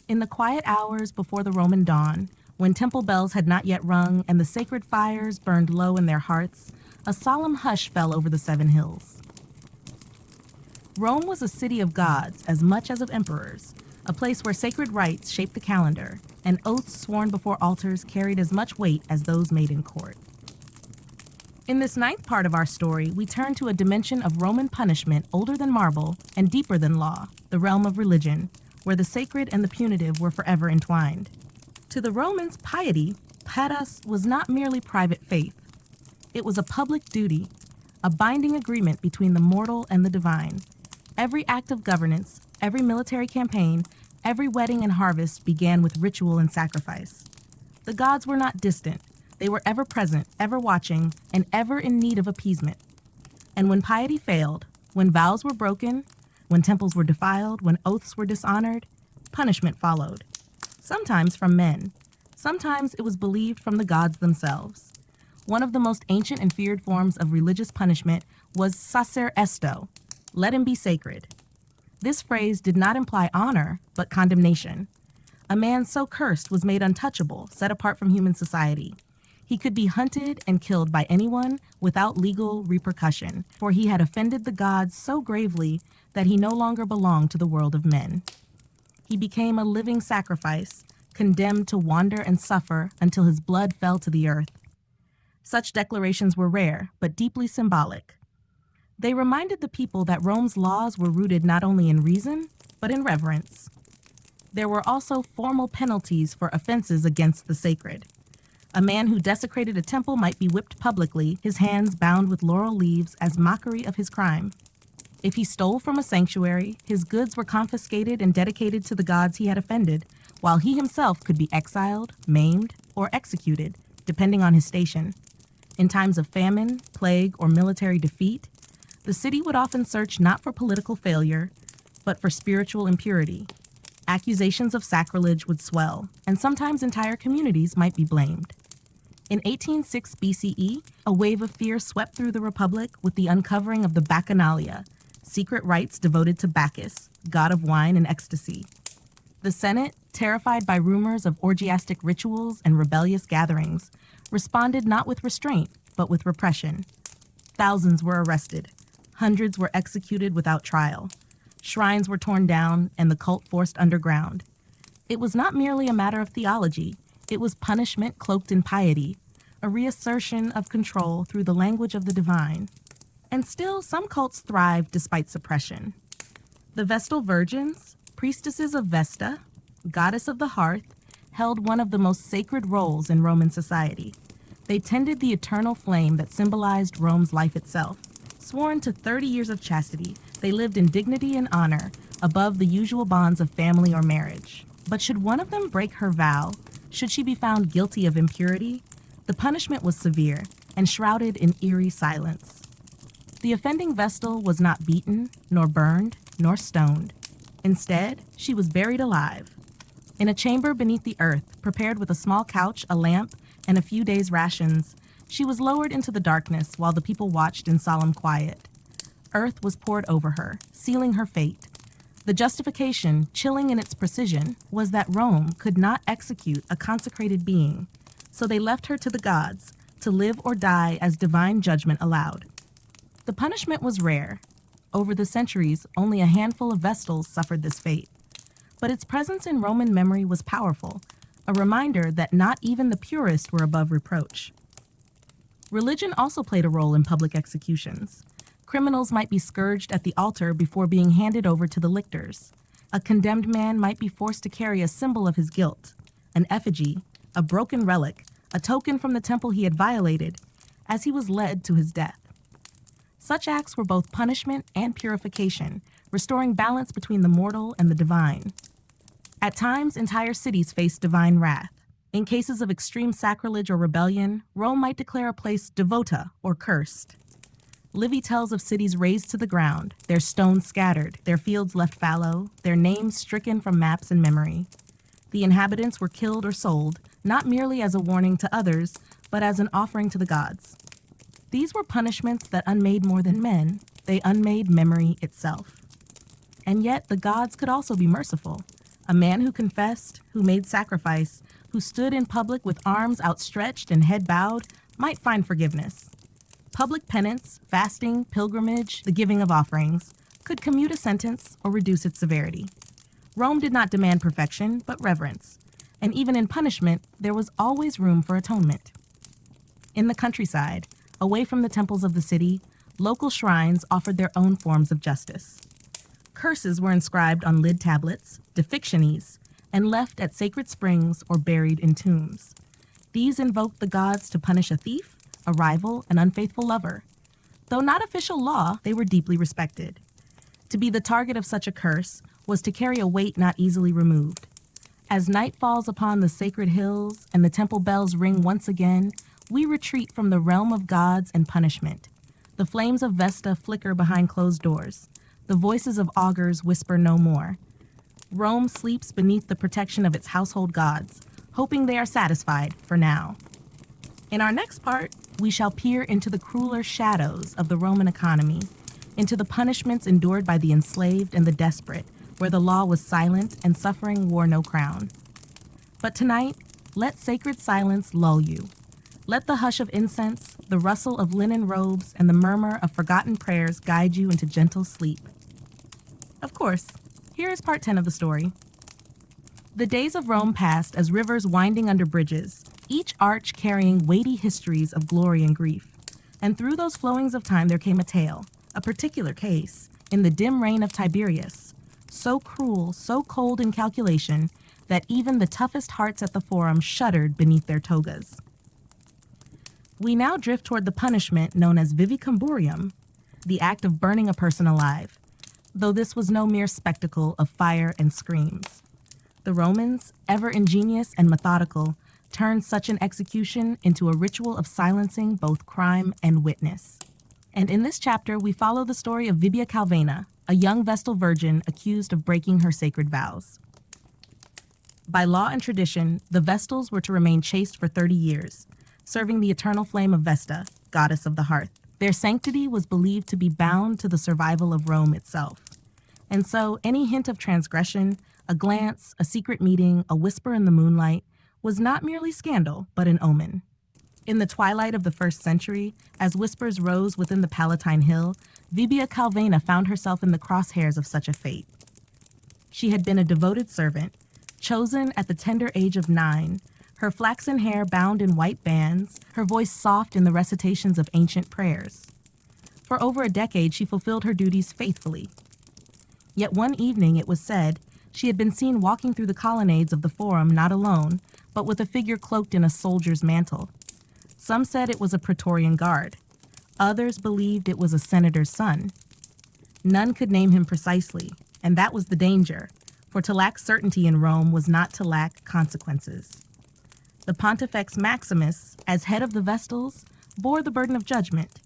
In the quiet hours before the Roman dawn, when temple bells had not yet rung and the sacred fires burned low in their hearts, a solemn hush fell over the 7 hills. Rome was a city of gods as much as of emperors, a place where sacred rites shaped the calendar, and oaths sworn before altars carried as much weight as those made in court. In this 9th part of our story, we turn to a dimension of Roman punishment older than marble and deeper than law, the realm of religion, where the sacred and the punitive were forever entwined. To the Romans, piety, pietas, was not merely private faith. It was a public duty, a binding agreement between the mortal and the divine. Every act of governance, every military campaign, every wedding and harvest began with ritual and sacrifice. The gods were not distant. They were ever present, ever watching, and ever in need of appeasement. And when piety failed, when vows were broken, when temples were defiled, when oaths were dishonored, punishment followed. Sometimes from men. Sometimes it was believed from the gods themselves. One of the most ancient and feared forms of religious punishment was sacer esto, let him be sacred. This phrase did not imply honor, but condemnation. A man so cursed was made untouchable, set apart from human society. He could be hunted and killed by anyone without legal repercussion, for he had offended the gods so gravely that he no longer belonged to the world of men. He became a living sacrifice, condemned to wander and suffer until his blood fell to the earth. Such declarations were rare, but deeply symbolic. They reminded the people that Rome's laws were rooted not only in reason, but in reverence. There were also formal penalties for offenses against the sacred. A man who desecrated a temple might be whipped publicly, his hands bound with laurel leaves as mockery of his crime. If he stole from a sanctuary, his goods were confiscated and dedicated to the gods he had offended, while he himself could be exiled, maimed, or executed, depending on his station. In times of famine, plague, or military defeat, the city would often search not for political failure, but for spiritual impurity. Accusations of sacrilege would swell, and sometimes entire communities might be blamed. In 1806 BCE, a wave of fear swept through the Republic with the uncovering of the Bacchanalia, secret rites devoted to Bacchus, god of wine and ecstasy. The Senate, terrified by rumors of orgiastic rituals and rebellious gatherings, responded not with restraint, but with repression. Thousands were arrested. Hundreds were executed without trial. Shrines were torn down and the cult forced underground. It was not merely a matter of theology. It was punishment cloaked in piety, a reassertion of control through the language of the divine. And still, some cults thrived despite suppression. The Vestal Virgins, priestesses of Vesta, goddess of the hearth, held one of the most sacred roles in Roman society. They tended the eternal flame that symbolized Rome's life itself. Sworn to 30 years of chastity, they lived in dignity and honor, above the usual bonds of family or marriage. But should one of them break her vow, should she be found guilty of impurity, the punishment was severe and shrouded in eerie silence. The offending Vestal was not beaten, nor burned, nor stoned. Instead, she was buried alive. In a chamber beneath the earth, prepared with a small couch, a lamp, and a few days' rations, she was lowered into the darkness while the people watched in solemn quiet. Earth was poured over her, sealing her fate. The justification, chilling in its precision, was that Rome could not execute a consecrated being, so they left her to the gods, to live or die as divine judgment allowed. The punishment was rare. Over the centuries, only a handful of Vestals suffered this fate. But its presence in Roman memory was powerful, a reminder that not even the purest were above reproach. Religion also played a role in public executions. Criminals might be scourged at the altar before being handed over to the lictors. A condemned man might be forced to carry a symbol of his guilt, an effigy, a broken relic, a token from the temple he had violated, as he was led to his death. Such acts were both punishment and purification, restoring balance between the mortal and the divine. At times, entire cities faced divine wrath. In cases of extreme sacrilege or rebellion, Rome might declare a place devota, or cursed. Livy tells of cities razed to the ground, their stones scattered, their fields left fallow, their names stricken from maps and memory. The inhabitants were killed or sold, not merely as a warning to others, but as an offering to the gods. These were punishments that unmade more than men. They unmade memory itself. And yet the gods could also be merciful. A man who confessed, who made sacrifice, who stood in public with arms outstretched and head bowed, might find forgiveness. Public penance, fasting, pilgrimage, the giving of offerings, could commute a sentence or reduce its severity. Rome did not demand perfection, but reverence. And even in punishment, there was always room for atonement. In the countryside, away from the temples of the city, local shrines offered their own forms of justice. Curses were inscribed on lid tablets, defictiones, and left at sacred springs or buried in tombs. These invoked the gods to punish a thief, a rival, an unfaithful lover. Though not official law, they were deeply respected. To be the target of such a curse was to carry a weight not easily removed. As night falls upon the sacred hills and the temple bells ring once again, we retreat from the realm of gods and punishment. The flames of Vesta flicker behind closed doors. The voices of augurs whisper no more. Rome sleeps beneath the protection of its household gods, hoping they are satisfied for now. In our next part, we shall peer into the crueler shadows of the Roman economy, into the punishments endured by the enslaved and the desperate, where the law was silent and suffering wore no crown. But tonight, let sacred silence lull you. Let the hush of incense, the rustle of linen robes, and the murmur of forgotten prayers guide you into gentle sleep. Of course, here is part 10 of the story. The days of Rome passed as rivers winding under bridges, each arch carrying weighty histories of glory and grief. And through those flowings of time there came a tale, a particular case, in the dim reign of Tiberius, so cruel, so cold in calculation, that even the toughest hearts at the Forum shuddered beneath their togas. We now drift toward the punishment known as vivicamburium, the act of burning a person alive, though this was no mere spectacle of fire and screams. The Romans, ever ingenious and methodical, turned such an execution into a ritual of silencing both crime and witness. And in this chapter, we follow the story of Vibia Calvena, a young Vestal Virgin accused of breaking her sacred vows. By law and tradition, the Vestals were to remain chaste for 30 years, serving the eternal flame of Vesta, goddess of the hearth. Their sanctity was believed to be bound to the survival of Rome itself. And so any hint of transgression, a glance, a secret meeting, a whisper in the moonlight, was not merely scandal, but an omen. In the twilight of the 1st century, as whispers rose within the Palatine Hill, Vibia Calvena found herself in the crosshairs of such a fate. She had been a devoted servant, chosen at the tender age of 9, her flaxen hair bound in white bands, her voice soft in the recitations of ancient prayers. For over a decade, she fulfilled her duties faithfully. Yet one evening, it was said, she had been seen walking through the colonnades of the Forum not alone, but with a figure cloaked in a soldier's mantle. Some said it was a Praetorian guard. Others believed it was a senator's son. None could name him precisely, and that was the danger. for to lack certainty in Rome was not to lack consequences. The Pontifex Maximus, as head of the Vestals, bore the burden of judgment,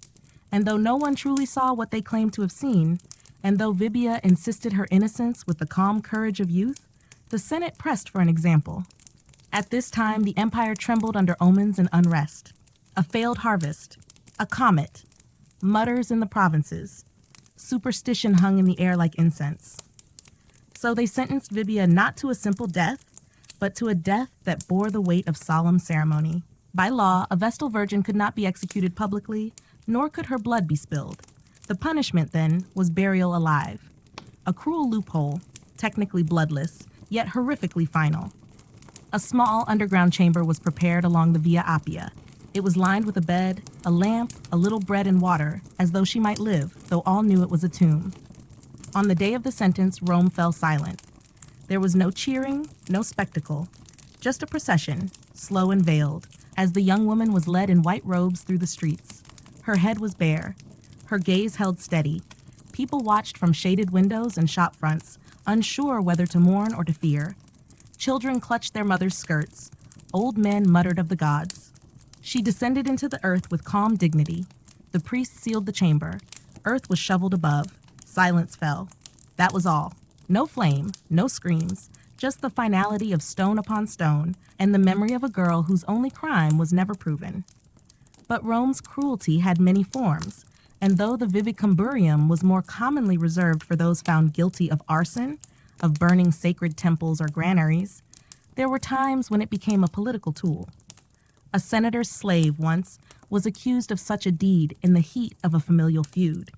and though no one truly saw what they claimed to have seen, and though Vibia insisted her innocence with the calm courage of youth, the Senate pressed for an example. At this time, the empire trembled under omens and unrest. A failed harvest, a comet, mutters in the provinces. Superstition hung in the air like incense. So they sentenced Vibia not to a simple death, but to a death that bore the weight of solemn ceremony. By law, a Vestal Virgin could not be executed publicly, nor could her blood be spilled. The punishment, then, was burial alive. A cruel loophole, technically bloodless, yet horrifically final. A small underground chamber was prepared along the Via Appia. It was lined with a bed, a lamp, a little bread and water, as though she might live, though all knew it was a tomb. On the day of the sentence, Rome fell silent. There was no cheering, no spectacle, just a procession, slow and veiled, as the young woman was led in white robes through the streets. Her head was bare, her gaze held steady. People watched from shaded windows and shop fronts, unsure whether to mourn or to fear. Children clutched their mothers' skirts. Old men muttered of the gods. She descended into the earth with calm dignity. The priest sealed the chamber. Earth was shoveled above. Silence fell. That was all. No flame, no screams, just the finality of stone upon stone and the memory of a girl whose only crime was never proven. But Rome's cruelty had many forms, and though the vivicamburium was more commonly reserved for those found guilty of arson, of burning sacred temples or granaries, there were times when it became a political tool. A senator's slave once was accused of such a deed in the heat of a familial feud.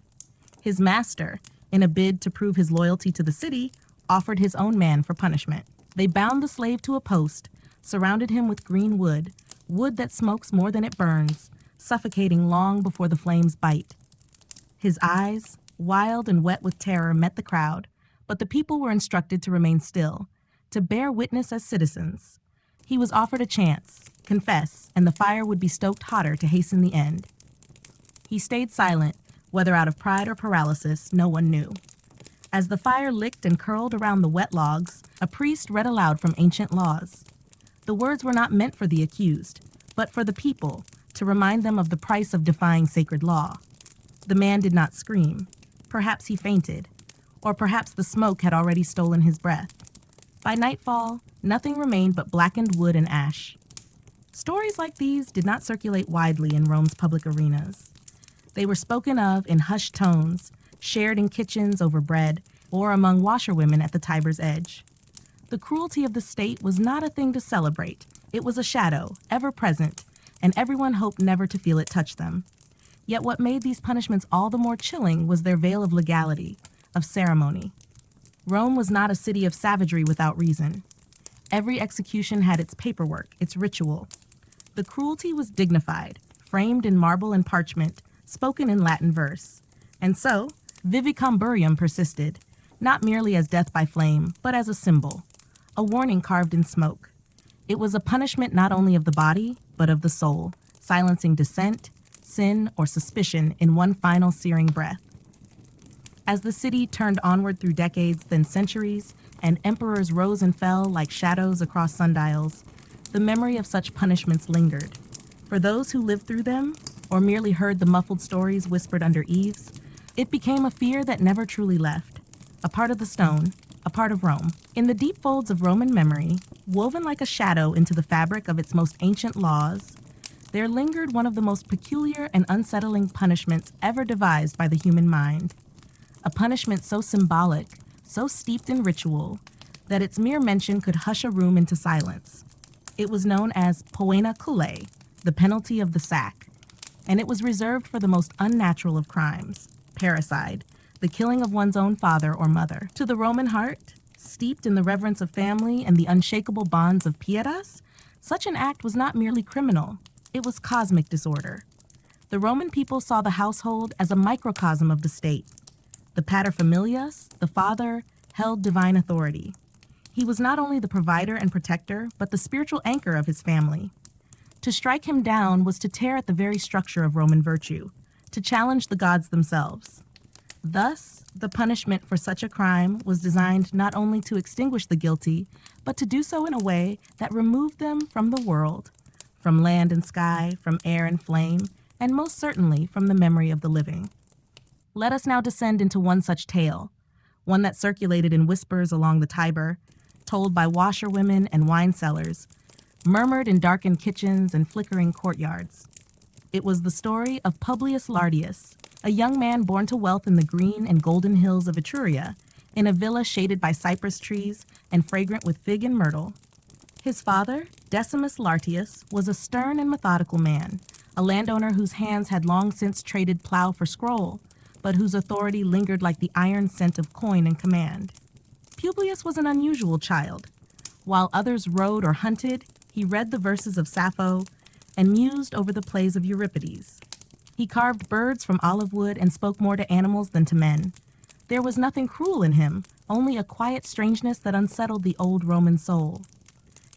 His master, in a bid to prove his loyalty to the city, offered his own man for punishment. They bound the slave to a post, surrounded him with green wood, wood that smokes more than it burns, suffocating long before the flames bite. His eyes, wild and wet with terror, met the crowd, but the people were instructed to remain still, to bear witness as citizens. He was offered a chance, confess, and the fire would be stoked hotter to hasten the end. He stayed silent, whether out of pride or paralysis, no one knew. As the fire licked and curled around the wet logs, a priest read aloud from ancient laws. The words were not meant for the accused, but for the people, to remind them of the price of defying sacred law. The man did not scream. Perhaps he fainted, or perhaps the smoke had already stolen his breath. By nightfall, nothing remained but blackened wood and ash. Stories like these did not circulate widely in Rome's public arenas. They were spoken of in hushed tones, shared in kitchens over bread, or among washerwomen at the Tiber's edge. The cruelty of the state was not a thing to celebrate. It was a shadow, ever present, and everyone hoped never to feel it touch them. Yet what made these punishments all the more chilling was their veil of legality, of ceremony. Rome was not a city of savagery without reason. Every execution had its paperwork, its ritual. The cruelty was dignified, framed in marble and parchment, spoken in Latin verse. And so, vivicamburium persisted, not merely as death by flame, but as a symbol, a warning carved in smoke. It was a punishment not only of the body, but of the soul, silencing dissent, sin, or suspicion in one final searing breath. As the city turned onward through decades, then centuries, and emperors rose and fell like shadows across sundials, the memory of such punishments lingered. For those who lived through them, or merely heard the muffled stories whispered under eaves, it became a fear that never truly left, a part of the stone, a part of Rome. In the deep folds of Roman memory, woven like a shadow into the fabric of its most ancient laws, there lingered one of the most peculiar and unsettling punishments ever devised by the human mind. A punishment so symbolic, so steeped in ritual, that its mere mention could hush a room into silence. It was known as poena culae, the penalty of the sack, and it was reserved for the most unnatural of crimes, parricide, the killing of one's own father or mother. To the Roman heart, steeped in the reverence of family and the unshakable bonds of pietas, such an act was not merely criminal, it was cosmic disorder. The Roman people saw the household as a microcosm of the state. The paterfamilias, the father, held divine authority. He was not only the provider and protector, but the spiritual anchor of his family. To strike him down was to tear at the very structure of Roman virtue, to challenge the gods themselves. Thus, the punishment for such a crime was designed not only to extinguish the guilty, but to do so in a way that removed them from the world, from land and sky, from air and flame, and most certainly from the memory of the living. Let us now descend into one such tale, one that circulated in whispers along the Tiber, told by washerwomen and wine cellars, murmured in darkened kitchens and flickering courtyards. It was the story of Publius Lartius, a young man born to wealth in the green and golden hills of Etruria, in a villa shaded by cypress trees and fragrant with fig and myrtle. His father, Decimus Lartius, was a stern and methodical man, a landowner whose hands had long since traded plow for scroll, but whose authority lingered like the iron scent of coin and command. Publius was an unusual child. While others rode or hunted, he read the verses of Sappho and mused over the plays of Euripides. He carved birds from olive wood and spoke more to animals than to men. There was nothing cruel in him, only a quiet strangeness that unsettled the old Roman soul.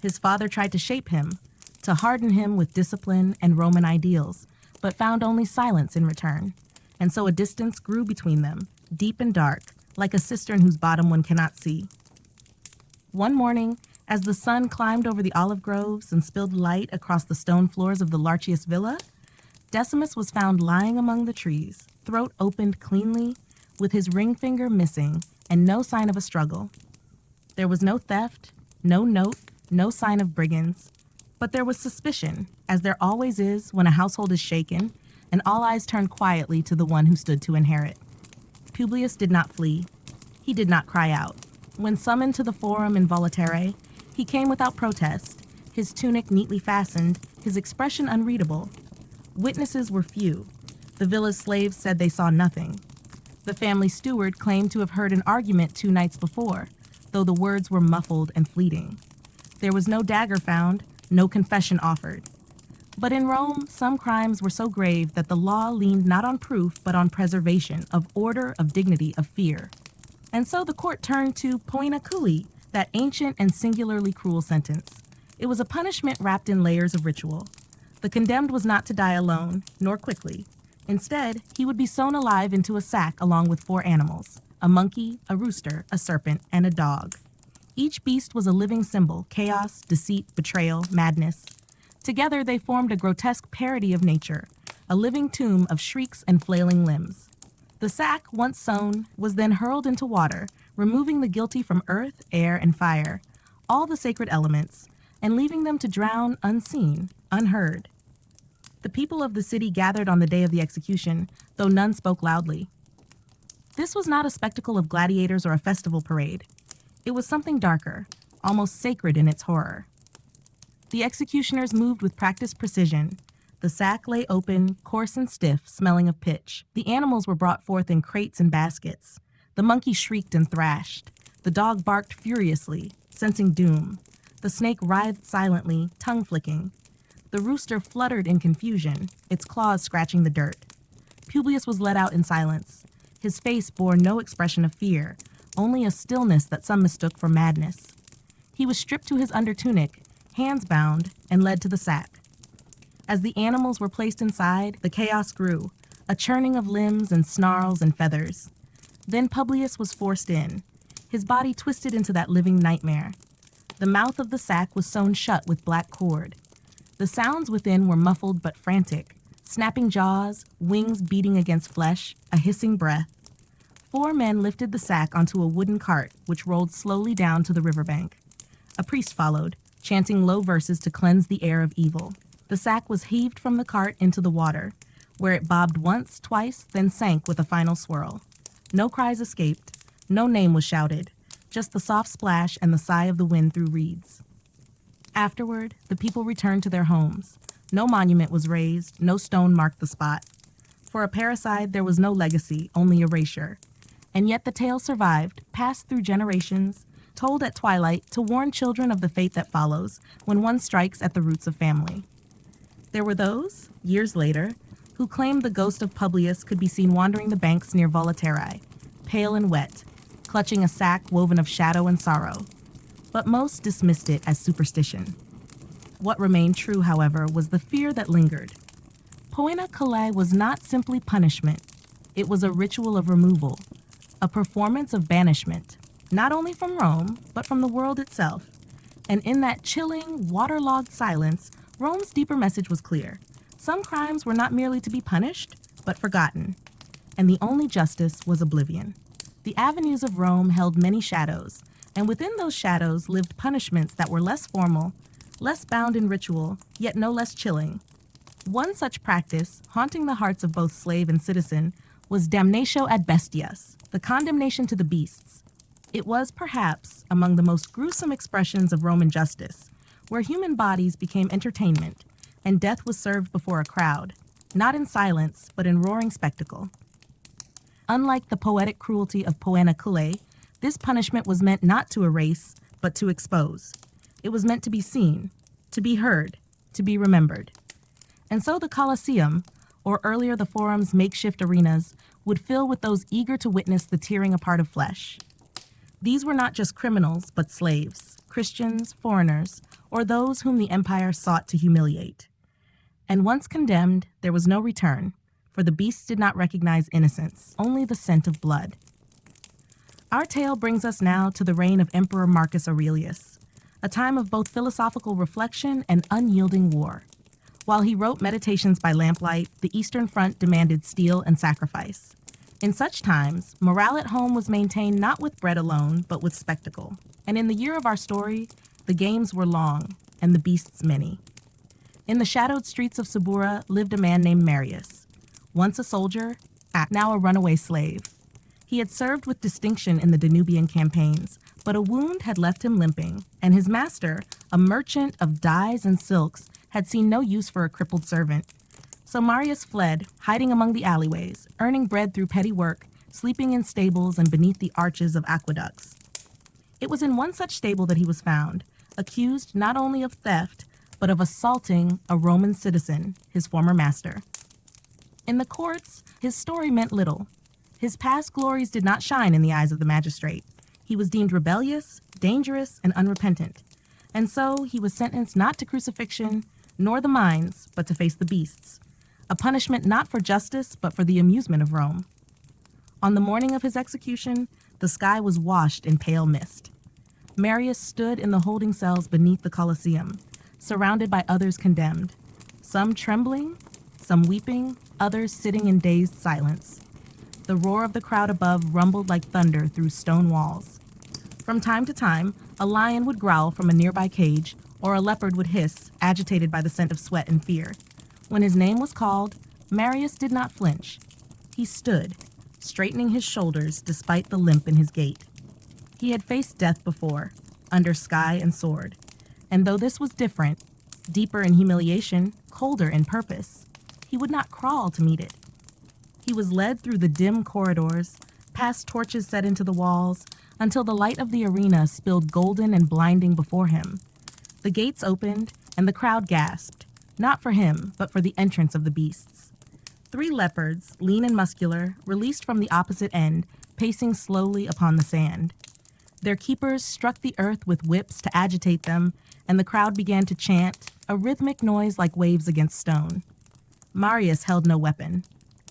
His father tried to shape him, to harden him with discipline and Roman ideals, but found only silence in return. And so a distance grew between them, deep and dark, like a cistern whose bottom one cannot see. One morning, as the sun climbed over the olive groves and spilled light across the stone floors of the Lartius villa, Decimus was found lying among the trees, throat opened cleanly, with his ring finger missing and no sign of a struggle. There was no theft, no note, no sign of brigands, but there was suspicion, as there always is when a household is shaken, and all eyes turned quietly to the one who stood to inherit. Publius did not flee. He did not cry out. When summoned to the forum in Volaterrae, he came without protest, his tunic neatly fastened, his expression unreadable. Witnesses were few. The villa's slaves said they saw nothing. The family steward claimed to have heard an argument 2 nights before, though the words were muffled and fleeting. There was no dagger found, no confession offered. But in Rome, some crimes were so grave that the law leaned not on proof, but on preservation of order, of dignity, of fear. And so the court turned to poena cui, that ancient and singularly cruel sentence. It was a punishment wrapped in layers of ritual. The condemned was not to die alone, nor quickly. Instead, he would be sewn alive into a sack along with 4 animals, a monkey, a rooster, a serpent, and a dog. Each beast was a living symbol: chaos, deceit, betrayal, madness. Together they formed a grotesque parody of nature, a living tomb of shrieks and flailing limbs. The sack, once sewn, was then hurled into water, removing the guilty from earth, air, and fire, all the sacred elements, and leaving them to drown unseen, unheard. The people of the city gathered on the day of the execution, though none spoke loudly. This was not a spectacle of gladiators or a festival parade. It was something darker, almost sacred in its horror. The executioners moved with practiced precision. The sack lay open, coarse and stiff, smelling of pitch. The animals were brought forth in crates and baskets. The monkey shrieked and thrashed. The dog barked furiously, sensing doom. The snake writhed silently, tongue flicking. The rooster fluttered in confusion, its claws scratching the dirt. Publius was led out in silence. His face bore no expression of fear, only a stillness that some mistook for madness. He was stripped to his undertunic, hands bound, and led to the sack. As the animals were placed inside, the chaos grew, a churning of limbs and snarls and feathers. Then Publius was forced in, his body twisted into that living nightmare. The mouth of the sack was sewn shut with black cord. The sounds within were muffled but frantic, snapping jaws, wings beating against flesh, a hissing breath. 4 men lifted the sack onto a wooden cart, which rolled slowly down to the riverbank. A priest followed, chanting low verses to cleanse the air of evil. The sack was heaved from the cart into the water, where it bobbed once, twice, then sank with a final swirl. No cries escaped, no name was shouted, just the soft splash and the sigh of the wind through reeds. Afterward, the people returned to their homes. No monument was raised, no stone marked the spot. For a parricide, there was no legacy, only erasure. And yet the tale survived, passed through generations, told at twilight to warn children of the fate that follows when one strikes at the roots of family. There were those, years later, who claimed the ghost of Publius could be seen wandering the banks near Volaterrae, pale and wet, clutching a sack woven of shadow and sorrow. But most dismissed it as superstition. What remained true, however, was the fear that lingered. Poena cui was not simply punishment. It was a ritual of removal, a performance of banishment, not only from Rome, but from the world itself. And in that chilling, waterlogged silence, Rome's deeper message was clear. Some crimes were not merely to be punished, but forgotten. And the only justice was oblivion. The avenues of Rome held many shadows, and within those shadows lived punishments that were less formal, less bound in ritual, yet no less chilling. One such practice, haunting the hearts of both slave and citizen, was damnatio ad bestias, the condemnation to the beasts. It was, perhaps, among the most gruesome expressions of Roman justice, where human bodies became entertainment, and death was served before a crowd, not in silence, but in roaring spectacle. Unlike the poetic cruelty of poena cullae, this punishment was meant not to erase, but to expose. It was meant to be seen, to be heard, to be remembered. And so the Colosseum, or earlier the Forum's makeshift arenas, would fill with those eager to witness the tearing apart of flesh. These were not just criminals, but slaves, Christians, foreigners, or those whom the empire sought to humiliate. And once condemned, there was no return, for the beasts did not recognize innocence, only the scent of blood. Our tale brings us now to the reign of Emperor Marcus Aurelius, a time of both philosophical reflection and unyielding war. While he wrote Meditations by lamplight, the Eastern Front demanded steel and sacrifice. In such times, morale at home was maintained not with bread alone, but with spectacle. And in the year of our story, the games were long, and the beasts many. In the shadowed streets of Subura lived a man named Marius, once a soldier, now a runaway slave. He had served with distinction in the Danubian campaigns, but a wound had left him limping, and his master, a merchant of dyes and silks, had seen no use for a crippled servant. So Marius fled, hiding among the alleyways, earning bread through petty work, sleeping in stables and beneath the arches of aqueducts. It was in one such stable that he was found, accused not only of theft, but of assaulting a Roman citizen, his former master. In the courts, his story meant little. His past glories did not shine in the eyes of the magistrate. He was deemed rebellious, dangerous, and unrepentant. And so he was sentenced not to crucifixion, nor the mines, but to face the beasts. A punishment not for justice, but for the amusement of Rome. On the morning of his execution, the sky was washed in pale mist. Marius stood in the holding cells beneath the Colosseum, surrounded by others condemned, some trembling, some weeping, others sitting in dazed silence. The roar of the crowd above rumbled like thunder through stone walls. From time to time, a lion would growl from a nearby cage, or a leopard would hiss, agitated by the scent of sweat and fear. When his name was called, Marius did not flinch. He stood, straightening his shoulders despite the limp in his gait. He had faced death before, under sky and sword. And though this was different, deeper in humiliation, colder in purpose, he would not crawl to meet it. He was led through the dim corridors, past torches set into the walls, until the light of the arena spilled golden and blinding before him. The gates opened, and the crowd gasped, not for him, but for the entrance of the beasts. 3 leopards, lean and muscular, released from the opposite end, pacing slowly upon the sand. Their keepers struck the earth with whips to agitate them, and the crowd began to chant, a rhythmic noise like waves against stone. Marius held no weapon.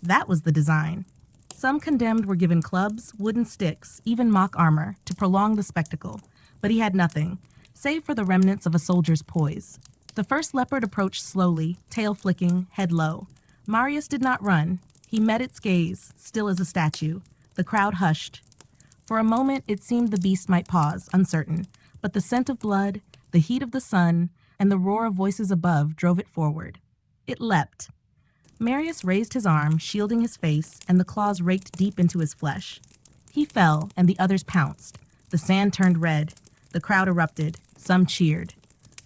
That was the design. Some condemned were given clubs, wooden sticks, even mock armor, to prolong the spectacle, but he had nothing, save for the remnants of a soldier's poise. The first leopard approached slowly, tail flicking, head low. Marius did not run. He met its gaze, still as a statue. The crowd hushed. For a moment, it seemed the beast might pause, uncertain, but the scent of blood, the heat of the sun, and the roar of voices above drove it forward. It leapt. Marius raised his arm, shielding his face, and the claws raked deep into his flesh. He fell, and the others pounced. The sand turned red. The crowd erupted. Some cheered.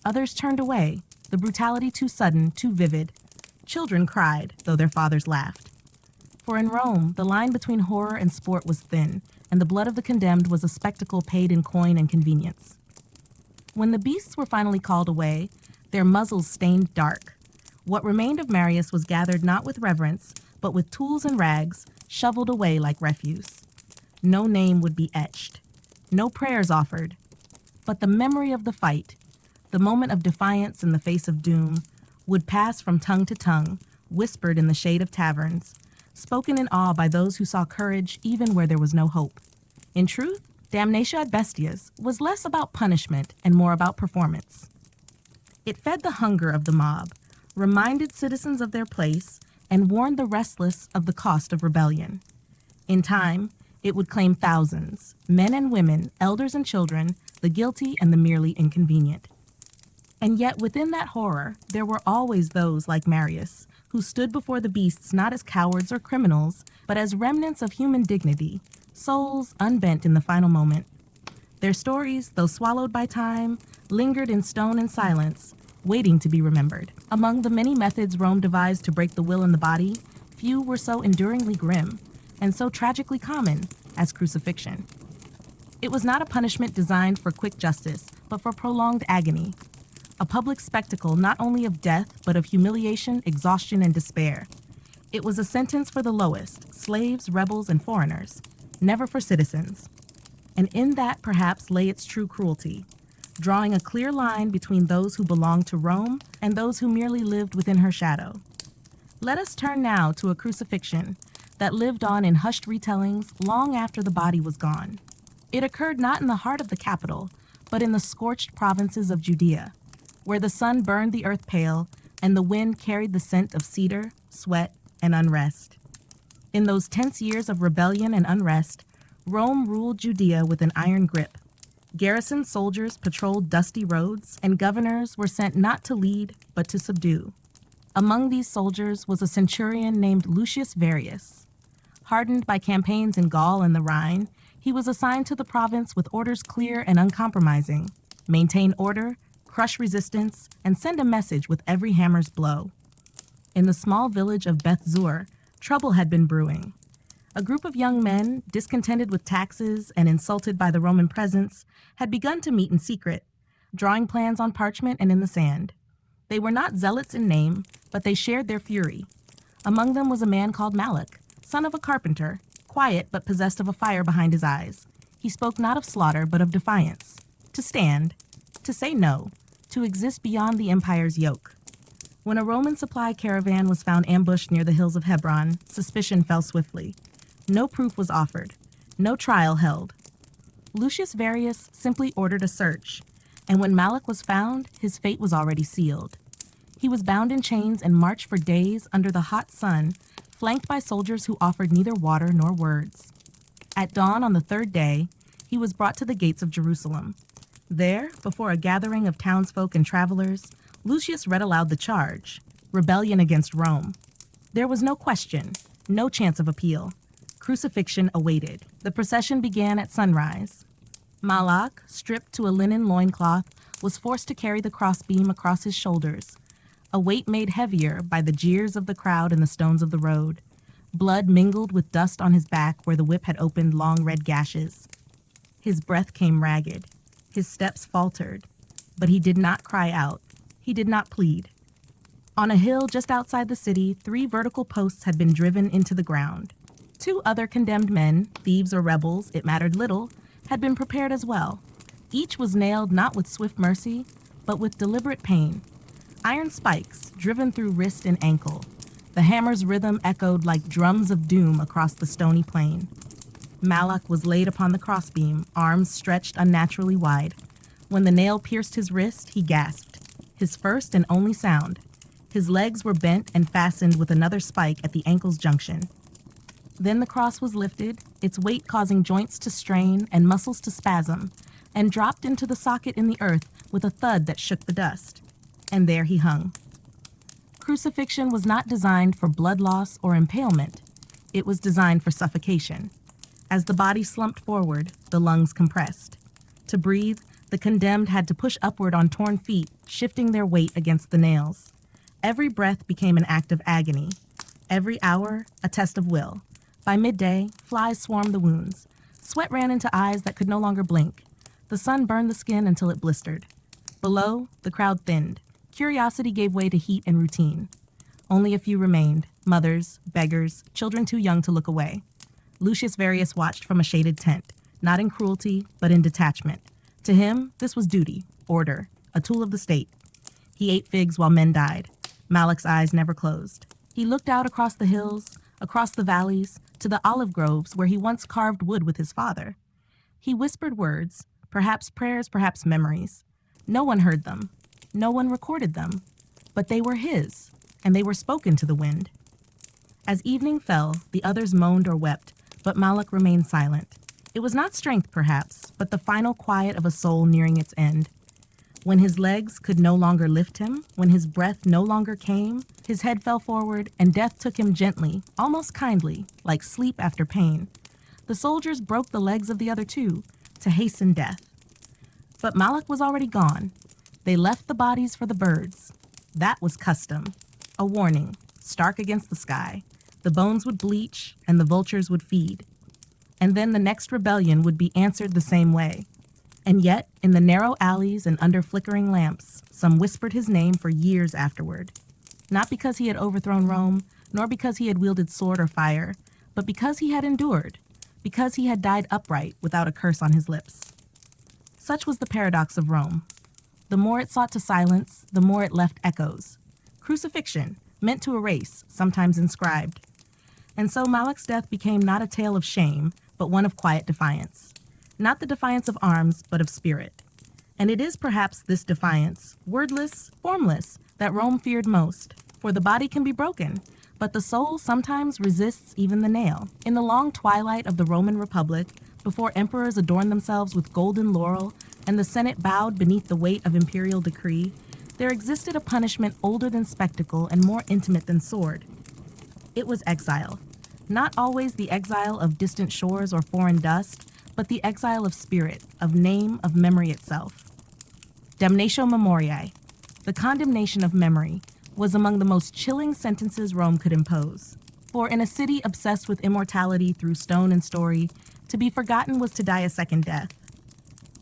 Others turned away, the brutality too sudden, too vivid. Children cried, though their fathers laughed. For in Rome, the line between horror and sport was thin, and the blood of the condemned was a spectacle paid in coin and convenience. When the beasts were finally called away, their muzzles stained dark. What remained of Marius was gathered not with reverence, but with tools and rags, shoveled away like refuse. No name would be etched, no prayers offered, but the memory of the fight, the moment of defiance in the face of doom, would pass from tongue to tongue, whispered in the shade of taverns, spoken in awe by those who saw courage even where there was no hope. In truth, damnatio ad bestias was less about punishment and more about performance. It fed the hunger of the mob, reminded citizens of their place, and warned the restless of the cost of rebellion. In time, it would claim thousands, men and women, elders and children, the guilty and the merely inconvenient. And yet within that horror, there were always those like Marius, who stood before the beasts not as cowards or criminals, but as remnants of human dignity, souls unbent in the final moment. Their stories, though swallowed by time, lingered in stone and silence, waiting to be remembered. Among the many methods Rome devised to break the will in the body, few were so enduringly grim and so tragically common as crucifixion. It was not a punishment designed for quick justice, but for prolonged agony, a public spectacle not only of death, but of humiliation, exhaustion, and despair. It was a sentence for the lowest, slaves, rebels, and foreigners, never for citizens. And in that perhaps lay its true cruelty, drawing a clear line between those who belonged to Rome and those who merely lived within her shadow. Let us turn now to a crucifixion that lived on in hushed retellings long after the body was gone. It occurred not in the heart of the capital, but in the scorched provinces of Judea, where the sun burned the earth pale and the wind carried the scent of cedar, sweat, and unrest. In those tense years of rebellion and unrest, Rome ruled Judea with an iron grip. Garrison soldiers patrolled dusty roads, and governors were sent not to lead, but to subdue. Among these soldiers was a centurion named Lucius Verus. Hardened by campaigns in Gaul and the Rhine, he was assigned to the province with orders clear and uncompromising: maintain order, crush resistance, and send a message with every hammer's blow. In the small village of Beth Zur, trouble had been brewing. A group of young men, discontented with taxes and insulted by the Roman presence, had begun to meet in secret, drawing plans on parchment and in the sand. They were not zealots in name, but they shared their fury. Among them was a man called Malak, son of a carpenter, quiet but possessed of a fire behind his eyes. He spoke not of slaughter, but of defiance. To stand, to say no, to exist beyond the empire's yoke. When a Roman supply caravan was found ambushed near the hills of Hebron, suspicion fell swiftly. No proof was offered, no trial held. Lucius Verus simply ordered a search, and when Malak was found, his fate was already sealed. He was bound in chains and marched for days under the hot sun, flanked by soldiers who offered neither water nor words. At dawn on the third day, he was brought to the gates of Jerusalem. There, before a gathering of townsfolk and travelers, Lucius read aloud the charge: rebellion against Rome. There was no question, no chance of appeal. Crucifixion awaited. The procession began at sunrise. Malak, stripped to a linen loincloth, was forced to carry the crossbeam across his shoulders, a weight made heavier by the jeers of the crowd and the stones of the road. Blood mingled with dust on his back where the whip had opened long red gashes. His breath came ragged. His steps faltered. But he did not cry out. He did not plead. On a hill just outside the city, 3 vertical posts had been driven into the ground. 2 other condemned men, thieves or rebels, it mattered little, had been prepared as well. Each was nailed not with swift mercy, but with deliberate pain. Iron spikes driven through wrist and ankle. The hammer's rhythm echoed like drums of doom across the stony plain. Malak was laid upon the crossbeam, arms stretched unnaturally wide. When the nail pierced his wrist, he gasped, his first and only sound. His legs were bent and fastened with another spike at the ankle's junction. Then the cross was lifted, its weight causing joints to strain and muscles to spasm, and dropped into the socket in the earth with a thud that shook the dust. And there he hung. Crucifixion was not designed for blood loss or impalement. It was designed for suffocation. As the body slumped forward, the lungs compressed. To breathe, the condemned had to push upward on torn feet, shifting their weight against the nails. Every breath became an act of agony. Every hour, a test of will. By midday, flies swarmed the wounds. Sweat ran into eyes that could no longer blink. The sun burned the skin until it blistered. Below, the crowd thinned. Curiosity gave way to heat and routine. Only a few remained: mothers, beggars, children too young to look away. Lucius Verus watched from a shaded tent, not in cruelty, but in detachment. To him, this was duty, order, a tool of the state. He ate figs while men died. Malak's eyes never closed. He looked out across the hills, across the valleys, to the olive groves where he once carved wood with his father. He whispered words, perhaps prayers, perhaps memories. No one heard them. No one recorded them. But they were his, and they were spoken to the wind. As evening fell, the others moaned or wept, but Malak remained silent. It was not strength, perhaps, but the final quiet of a soul nearing its end. When his legs could no longer lift him, when his breath no longer came, his head fell forward, and death took him gently, almost kindly, like sleep after pain. The soldiers broke the legs of the other two, to hasten death. But Malak was already gone. They left the bodies for the birds. That was custom. A warning, stark against the sky. The bones would bleach, and the vultures would feed. And then the next rebellion would be answered the same way. And yet, in the narrow alleys and under flickering lamps, some whispered his name for years afterward. Not because he had overthrown Rome, nor because he had wielded sword or fire, but because he had endured, because he had died upright without a curse on his lips. Such was the paradox of Rome. The more it sought to silence, the more it left echoes. Crucifixion, meant to erase, sometimes inscribed. And so Malak's death became not a tale of shame, but one of quiet defiance. Not the defiance of arms, but of spirit. And it is perhaps this defiance, wordless, formless, that Rome feared most. For the body can be broken, but the soul sometimes resists even the nail. In the long twilight of the Roman Republic, before emperors adorned themselves with golden laurel and the Senate bowed beneath the weight of imperial decree, there existed a punishment older than spectacle and more intimate than sword. It was exile. Not always the exile of distant shores or foreign dust, but the exile of spirit, of name, of memory itself. Damnatio memoriae, the condemnation of memory, was among the most chilling sentences Rome could impose. For in a city obsessed with immortality through stone and story, to be forgotten was to die a second death.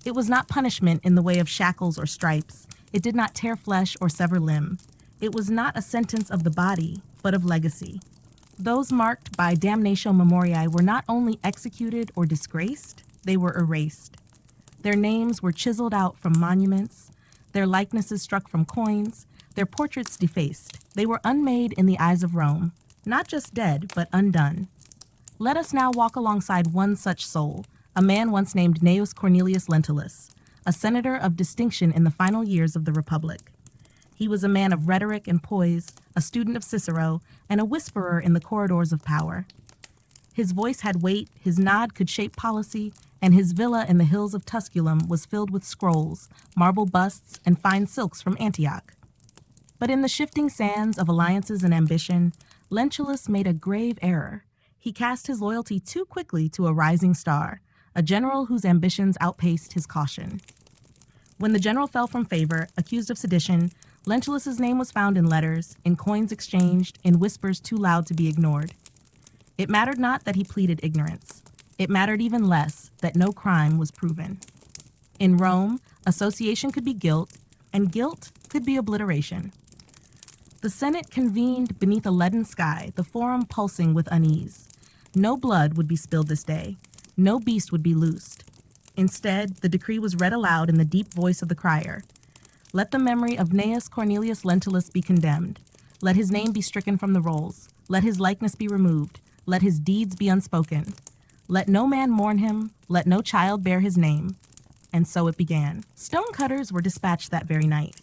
It was not punishment in the way of shackles or stripes. It did not tear flesh or sever limb. It was not a sentence of the body, but of legacy. Those marked by damnatio memoriae were not only executed or disgraced, they were erased. Their names were chiseled out from monuments, their likenesses struck from coins, their portraits defaced. They were unmade in the eyes of Rome, not just dead, but undone. Let us now walk alongside one such soul, a man once named Gnaeus Cornelius Lentulus, a senator of distinction in the final years of the Republic. He was a man of rhetoric and poise, a student of Cicero, and a whisperer in the corridors of power. His voice had weight, his nod could shape policy, and his villa in the hills of Tusculum was filled with scrolls, marble busts, and fine silks from Antioch. But in the shifting sands of alliances and ambition, Lentulus made a grave error. He cast his loyalty too quickly to a rising star, a general whose ambitions outpaced his caution. When the general fell from favor, accused of sedition, Lentulus's name was found in letters, in coins exchanged, in whispers too loud to be ignored. It mattered not that he pleaded ignorance. It mattered even less that no crime was proven. In Rome, association could be guilt, and guilt could be obliteration. The Senate convened beneath a leaden sky, the forum pulsing with unease. No blood would be spilled this day. No beast would be loosed. Instead, the decree was read aloud in the deep voice of the crier. Let the memory of Gnaeus Cornelius Lentulus be condemned. Let his name be stricken from the rolls. Let his likeness be removed. Let his deeds be unspoken. Let no man mourn him. Let no child bear his name. And so it began. Stonecutters were dispatched that very night.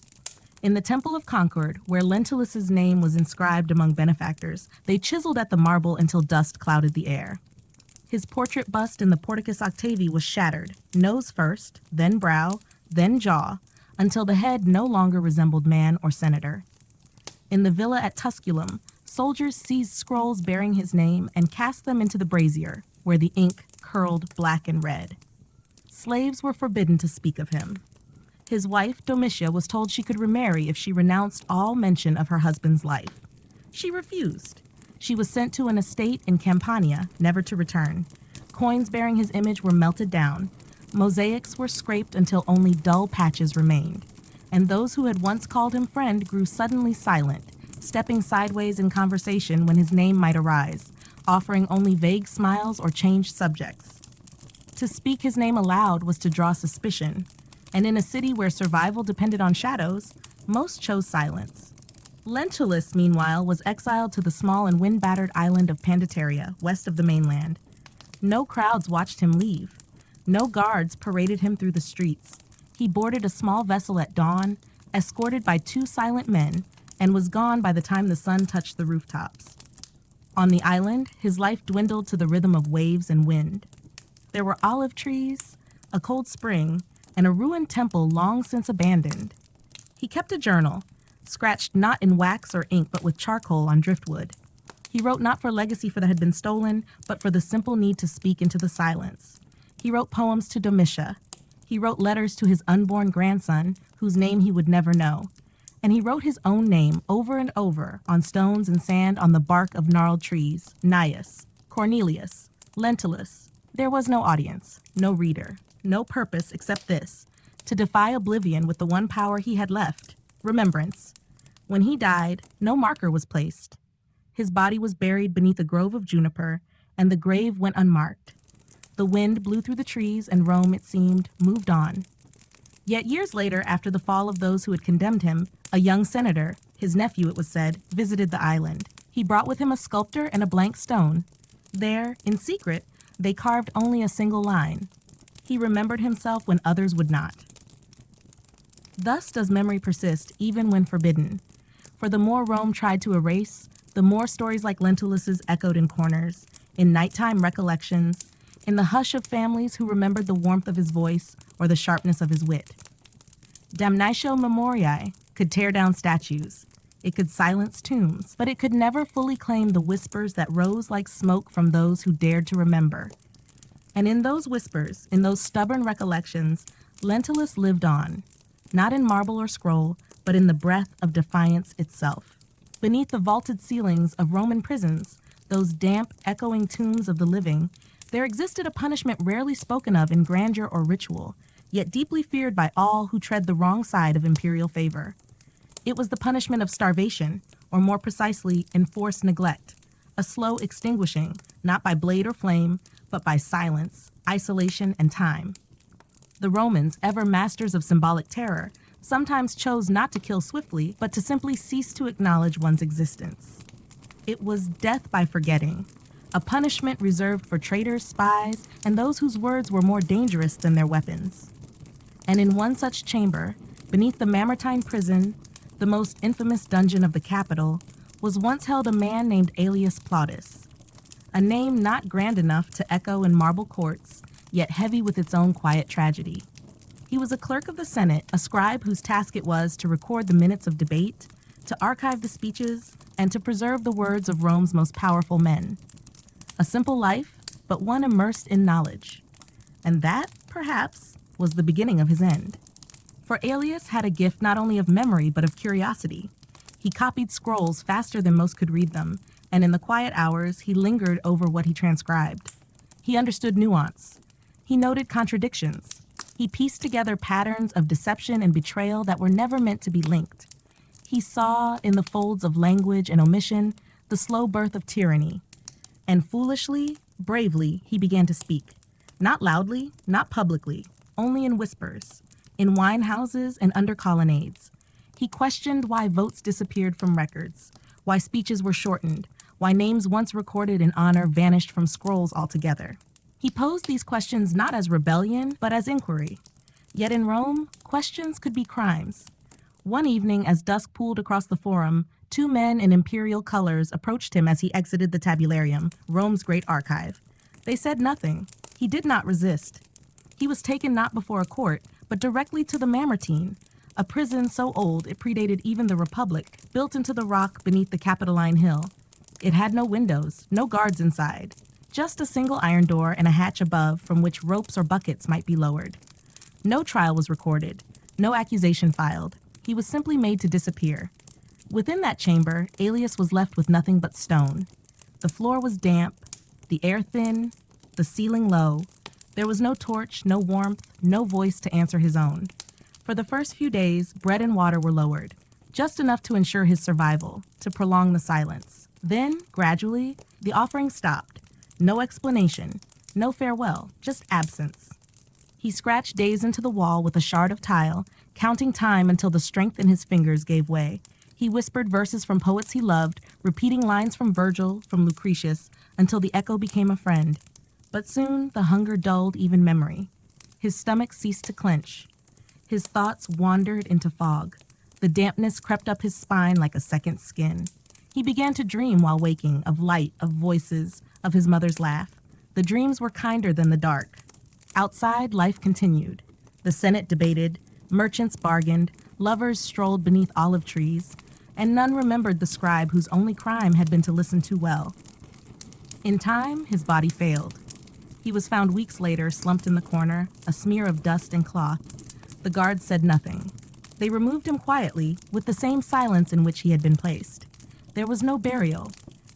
In the Temple of Concord, where Lentulus's name was inscribed among benefactors, they chiseled at the marble until dust clouded the air. His portrait bust in the Porticus Octavi was shattered, nose first, then brow, then jaw, until the head no longer resembled man or senator. In the villa at Tusculum, soldiers seized scrolls bearing his name and cast them into the brazier, where the ink curled black and red. Slaves were forbidden to speak of him. His wife, Domitia, was told she could remarry if she renounced all mention of her husband's life. She refused. She was sent to an estate in Campania, never to return. Coins bearing his image were melted down. Mosaics were scraped until only dull patches remained. And those who had once called him friend grew suddenly silent, stepping sideways in conversation when his name might arise, offering only vague smiles or changed subjects. To speak his name aloud was to draw suspicion, and in a city where survival depended on shadows, most chose silence. Lentulus, meanwhile, was exiled to the small and wind-battered island of Pandataria, west of the mainland. No crowds watched him leave. No guards paraded him through the streets. He boarded a small vessel at dawn, escorted by 2 silent men, and was gone by the time the sun touched the rooftops. On the island, his life dwindled to the rhythm of waves and wind. There were olive trees, a cold spring, and a ruined temple long since abandoned. He kept a journal, scratched not in wax or ink but with charcoal on driftwood. He wrote not for legacy that had been stolen, but for the simple need to speak into the silence. He wrote poems to Domitia. He wrote letters to his unborn grandson, whose name he would never know. And he wrote his own name over and over on stones and sand on the bark of gnarled trees: Gnaeus, Cornelius, Lentulus. There was no audience, no reader, no purpose except this: to defy oblivion with the one power he had left: remembrance. When he died, no marker was placed. His body was buried beneath a grove of juniper, and the grave went unmarked. The wind blew through the trees, and Rome, it seemed, moved on. Yet years later, after the fall of those who had condemned him, a young senator, his nephew it was said, visited the island. He brought with him a sculptor and a blank stone. There, in secret, they carved only a single line: he remembered himself when others would not. Thus does memory persist even when forbidden. For the more Rome tried to erase, the more stories like Lentulus's echoed in corners, in nighttime recollections, in the hush of families who remembered the warmth of his voice or the sharpness of his wit. Damnatio memoriae could tear down statues. It could silence tombs, but it could never fully claim the whispers that rose like smoke from those who dared to remember. And in those whispers, in those stubborn recollections, Lentulus lived on, not in marble or scroll, but in the breath of defiance itself. Beneath the vaulted ceilings of Roman prisons, those damp, echoing tombs of the living, there existed a punishment rarely spoken of in grandeur or ritual, yet deeply feared by all who tread the wrong side of imperial favor. It was the punishment of starvation, or more precisely, enforced neglect, a slow extinguishing, not by blade or flame, but by silence, isolation, and time. The Romans, ever masters of symbolic terror, sometimes chose not to kill swiftly, but to simply cease to acknowledge one's existence. It was death by forgetting, a punishment reserved for traitors, spies, and those whose words were more dangerous than their weapons. And in one such chamber, beneath the Mamertine prison, the most infamous dungeon of the capital, was once held a man named Aelius Plautus, a name not grand enough to echo in marble courts, yet heavy with its own quiet tragedy. He was a clerk of the Senate, a scribe whose task it was to record the minutes of debate, to archive the speeches, and to preserve the words of Rome's most powerful men. A simple life, but one immersed in knowledge. And that, perhaps, was the beginning of his end. For Aelius had a gift not only of memory, but of curiosity. He copied scrolls faster than most could read them, and in the quiet hours, he lingered over what he transcribed. He understood nuance. He noted contradictions. He pieced together patterns of deception and betrayal that were never meant to be linked. He saw, in the folds of language and omission, the slow birth of tyranny. And foolishly, bravely, he began to speak. Not loudly, not publicly, only in whispers, in wine houses and under colonnades. He questioned why votes disappeared from records, why speeches were shortened, why names once recorded in honor vanished from scrolls altogether. He posed these questions not as rebellion, but as inquiry. Yet in Rome, questions could be crimes. One evening, as dusk pooled across the forum, 2 men in imperial colors approached him as he exited the tabularium, Rome's great archive. They said nothing. He did not resist. He was taken not before a court, but directly to the Mamertine, a prison so old it predated even the Republic, built into the rock beneath the Capitoline Hill. It had no windows, no guards inside, just a single iron door and a hatch above from which ropes or buckets might be lowered. No trial was recorded, no accusation filed. He was simply made to disappear. Within that chamber, Aelius was left with nothing but stone. The floor was damp, the air thin, the ceiling low. There was no torch, no warmth, no voice to answer his own. For the first few days, bread and water were lowered, just enough to ensure his survival, to prolong the silence. Then, gradually, the offering stopped. No explanation, no farewell, just absence. He scratched days into the wall with a shard of tile, counting time until the strength in his fingers gave way. He whispered verses from poets he loved, repeating lines from Virgil, from Lucretius, until the echo became a friend. But soon the hunger dulled even memory. His stomach ceased to clench. His thoughts wandered into fog. The dampness crept up his spine like a second skin. He began to dream while waking, of light, of voices, of his mother's laugh. The dreams were kinder than the dark. Outside, life continued. The Senate debated, merchants bargained, lovers strolled beneath olive trees, and none remembered the scribe whose only crime had been to listen too well. In time, his body failed. He was found weeks later, slumped in the corner, a smear of dust and cloth. The guards said nothing. They removed him quietly, with the same silence in which he had been placed. There was no burial,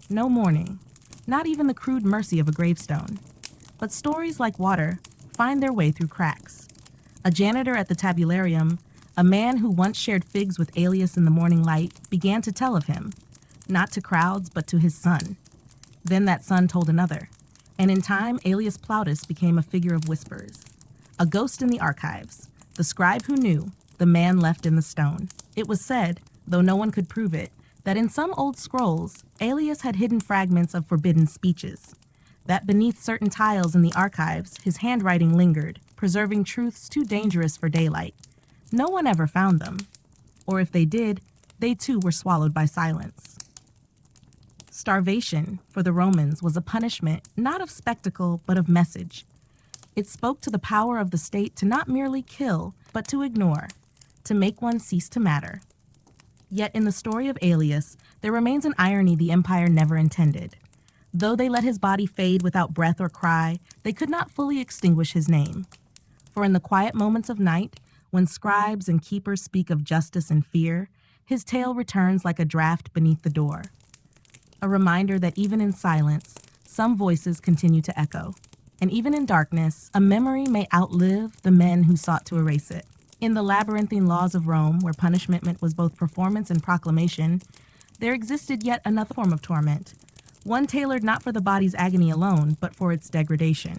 no mourning, not even the crude mercy of a gravestone. But stories like water find their way through cracks. A janitor at the tabularium, a man who once shared figs with Aelius in the morning light, began to tell of him, not to crowds, but to his son. Then that son told another, and in time Aelius Plautus became a figure of whispers, a ghost in the archives, the scribe who knew, the man left in the stone. It was said, though no one could prove it, that in some old scrolls, Aelius had hidden fragments of forbidden speeches, that beneath certain tiles in the archives, his handwriting lingered, preserving truths too dangerous for daylight. No one ever found them, or if they did, they too were swallowed by silence. Starvation, for the Romans, was a punishment not of spectacle, but of message. It spoke to the power of the state to not merely kill, but to ignore, to make one cease to matter. Yet in the story of Aelius, there remains an irony the empire never intended. Though they let his body fade without breath or cry, they could not fully extinguish his name. For in the quiet moments of night, when scribes and keepers speak of justice and fear, his tale returns like a draft beneath the door. A reminder that even in silence, some voices continue to echo. And even in darkness, a memory may outlive the men who sought to erase it. In the labyrinthine laws of Rome, where punishment was both performance and proclamation, there existed yet another form of torment, one tailored not for the body's agony alone, but for its degradation.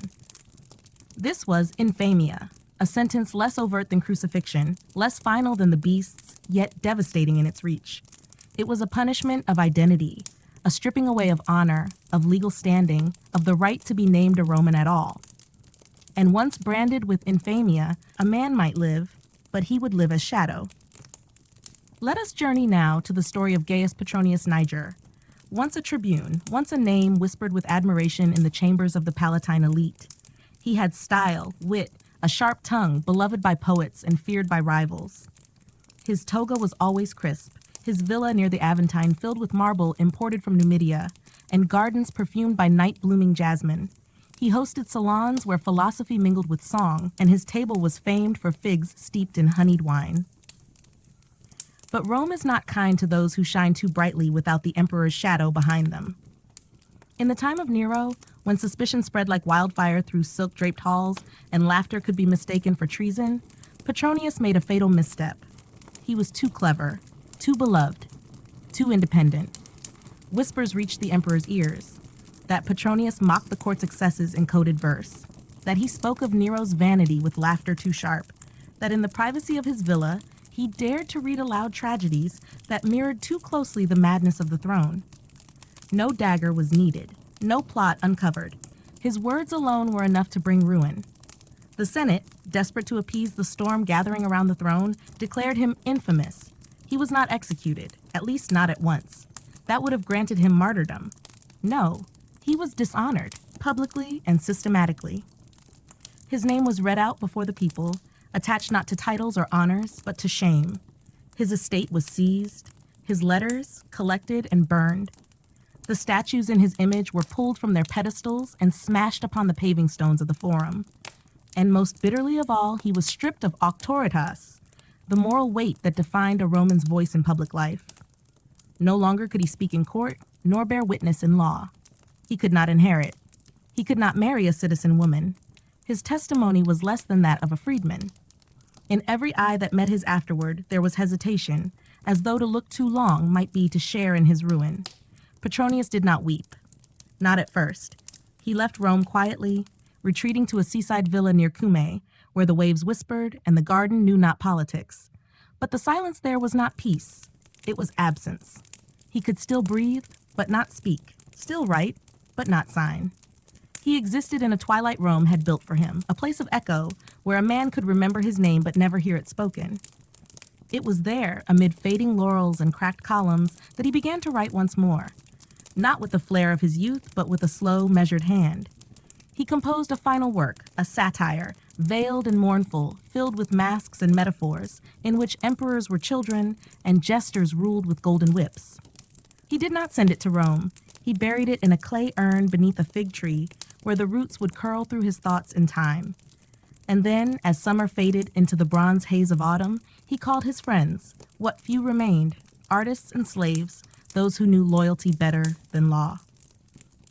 This was infamia, a sentence less overt than crucifixion, less final than the beasts, yet devastating in its reach. It was a punishment of identity, a stripping away of honor, of legal standing, of the right to be named a Roman at all. And once branded with infamia, a man might live, but he would live as shadow. Let us journey now to the story of Gaius Petronius Niger, once a tribune, once a name whispered with admiration in the chambers of the Palatine elite. He had style, wit, a sharp tongue, beloved by poets and feared by rivals. His toga was always crisp, his villa near the Aventine filled with marble imported from Numidia, and gardens perfumed by night-blooming jasmine. He hosted salons where philosophy mingled with song, and his table was famed for figs steeped in honeyed wine. But Rome is not kind to those who shine too brightly without the emperor's shadow behind them. In the time of Nero, when suspicion spread like wildfire through silk-draped halls and laughter could be mistaken for treason, Petronius made a fatal misstep. He was too clever, too beloved, too independent. Whispers reached the emperor's ears, that Petronius mocked the court's excesses in coded verse, that he spoke of Nero's vanity with laughter too sharp, that in the privacy of his villa, he dared to read aloud tragedies that mirrored too closely the madness of the throne. No dagger was needed, no plot uncovered. His words alone were enough to bring ruin. The Senate, desperate to appease the storm gathering around the throne, declared him infamous. He was not executed, at least not at once. That would have granted him martyrdom. No, he was dishonored, publicly and systematically. His name was read out before the people, attached not to titles or honors, but to shame. His estate was seized, his letters collected and burned. The statues in his image were pulled from their pedestals and smashed upon the paving stones of the Forum. And most bitterly of all, he was stripped of auctoritas, the moral weight that defined a Roman's voice in public life. No longer could he speak in court, nor bear witness in law. He could not inherit. He could not marry a citizen woman. His testimony was less than that of a freedman. In every eye that met his afterward, there was hesitation, as though to look too long might be to share in his ruin. Petronius did not weep. Not at first. He left Rome quietly, retreating to a seaside villa near Cumae, where the waves whispered and the garden knew not politics. But the silence there was not peace. It was absence. He could still breathe, but not speak, still write, but not sign. He existed in a twilight Rome had built for him, a place of echo where a man could remember his name but never hear it spoken. It was there, amid fading laurels and cracked columns, that he began to write once more, not with the flair of his youth, but with a slow, measured hand. He composed a final work, a satire, veiled and mournful, filled with masks and metaphors, in which emperors were children and jesters ruled with golden whips. He did not send it to Rome. He buried it in a clay urn beneath a fig tree, where the roots would curl through his thoughts in time. And then, as summer faded into the bronze haze of autumn, he called his friends, what few remained, artists and slaves, those who knew loyalty better than law.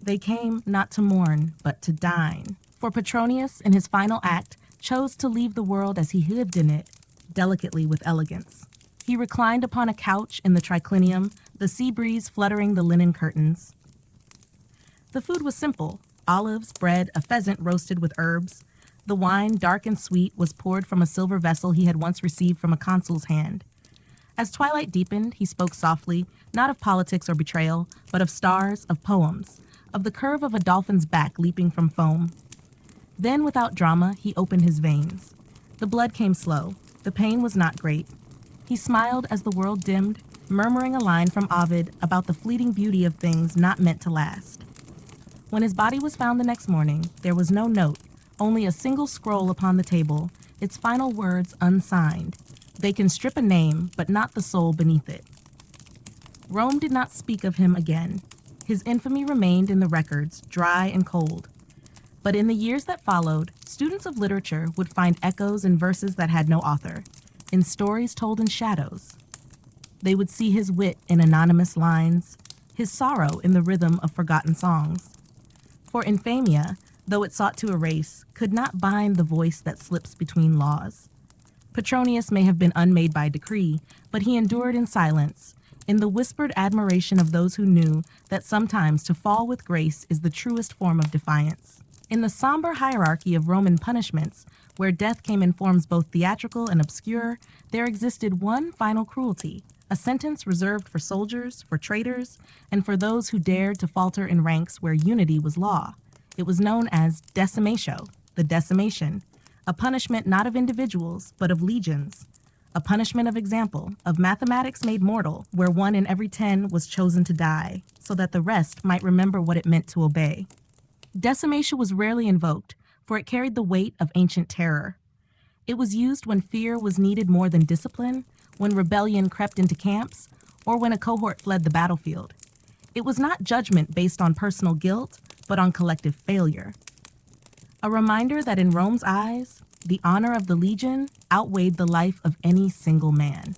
They came not to mourn, but to dine. For Petronius, in his final act, chose to leave the world as he lived in it, delicately with elegance. He reclined upon a couch in the triclinium, the sea breeze fluttering the linen curtains. The food was simple: olives, bread, a pheasant roasted with herbs. The wine, dark and sweet, was poured from a silver vessel he had once received from a consul's hand. As twilight deepened, he spoke softly, not of politics or betrayal, but of stars, of poems, of the curve of a dolphin's back leaping from foam. Then, without drama, he opened his veins. The blood came slow. The pain was not great. He smiled as the world dimmed, murmuring a line from Ovid about the fleeting beauty of things not meant to last. When his body was found the next morning, there was no note, only a single scroll upon the table, its final words unsigned. They can strip a name, but not the soul beneath it. Rome did not speak of him again. His infamy remained in the records, dry and cold. But in the years that followed, students of literature would find echoes in verses that had no author, in stories told in shadows. They would see his wit in anonymous lines, his sorrow in the rhythm of forgotten songs. For infamia, though it sought to erase, could not bind the voice that slips between laws. Petronius may have been unmade by decree, but he endured in silence, in the whispered admiration of those who knew that sometimes to fall with grace is the truest form of defiance. In the somber hierarchy of Roman punishments, where death came in forms both theatrical and obscure, there existed one final cruelty, a sentence reserved for soldiers, for traitors, and for those who dared to falter in ranks where unity was law. It was known as decimatio, the decimation, a punishment not of individuals, but of legions, a punishment of example, of mathematics made mortal, where 1 in every 10 was chosen to die, so that the rest might remember what it meant to obey. Decimation was rarely invoked, for it carried the weight of ancient terror. It was used when fear was needed more than discipline, when rebellion crept into camps, or when a cohort fled the battlefield. It was not judgment based on personal guilt, but on collective failure. A reminder that in Rome's eyes, the honor of the legion outweighed the life of any single man.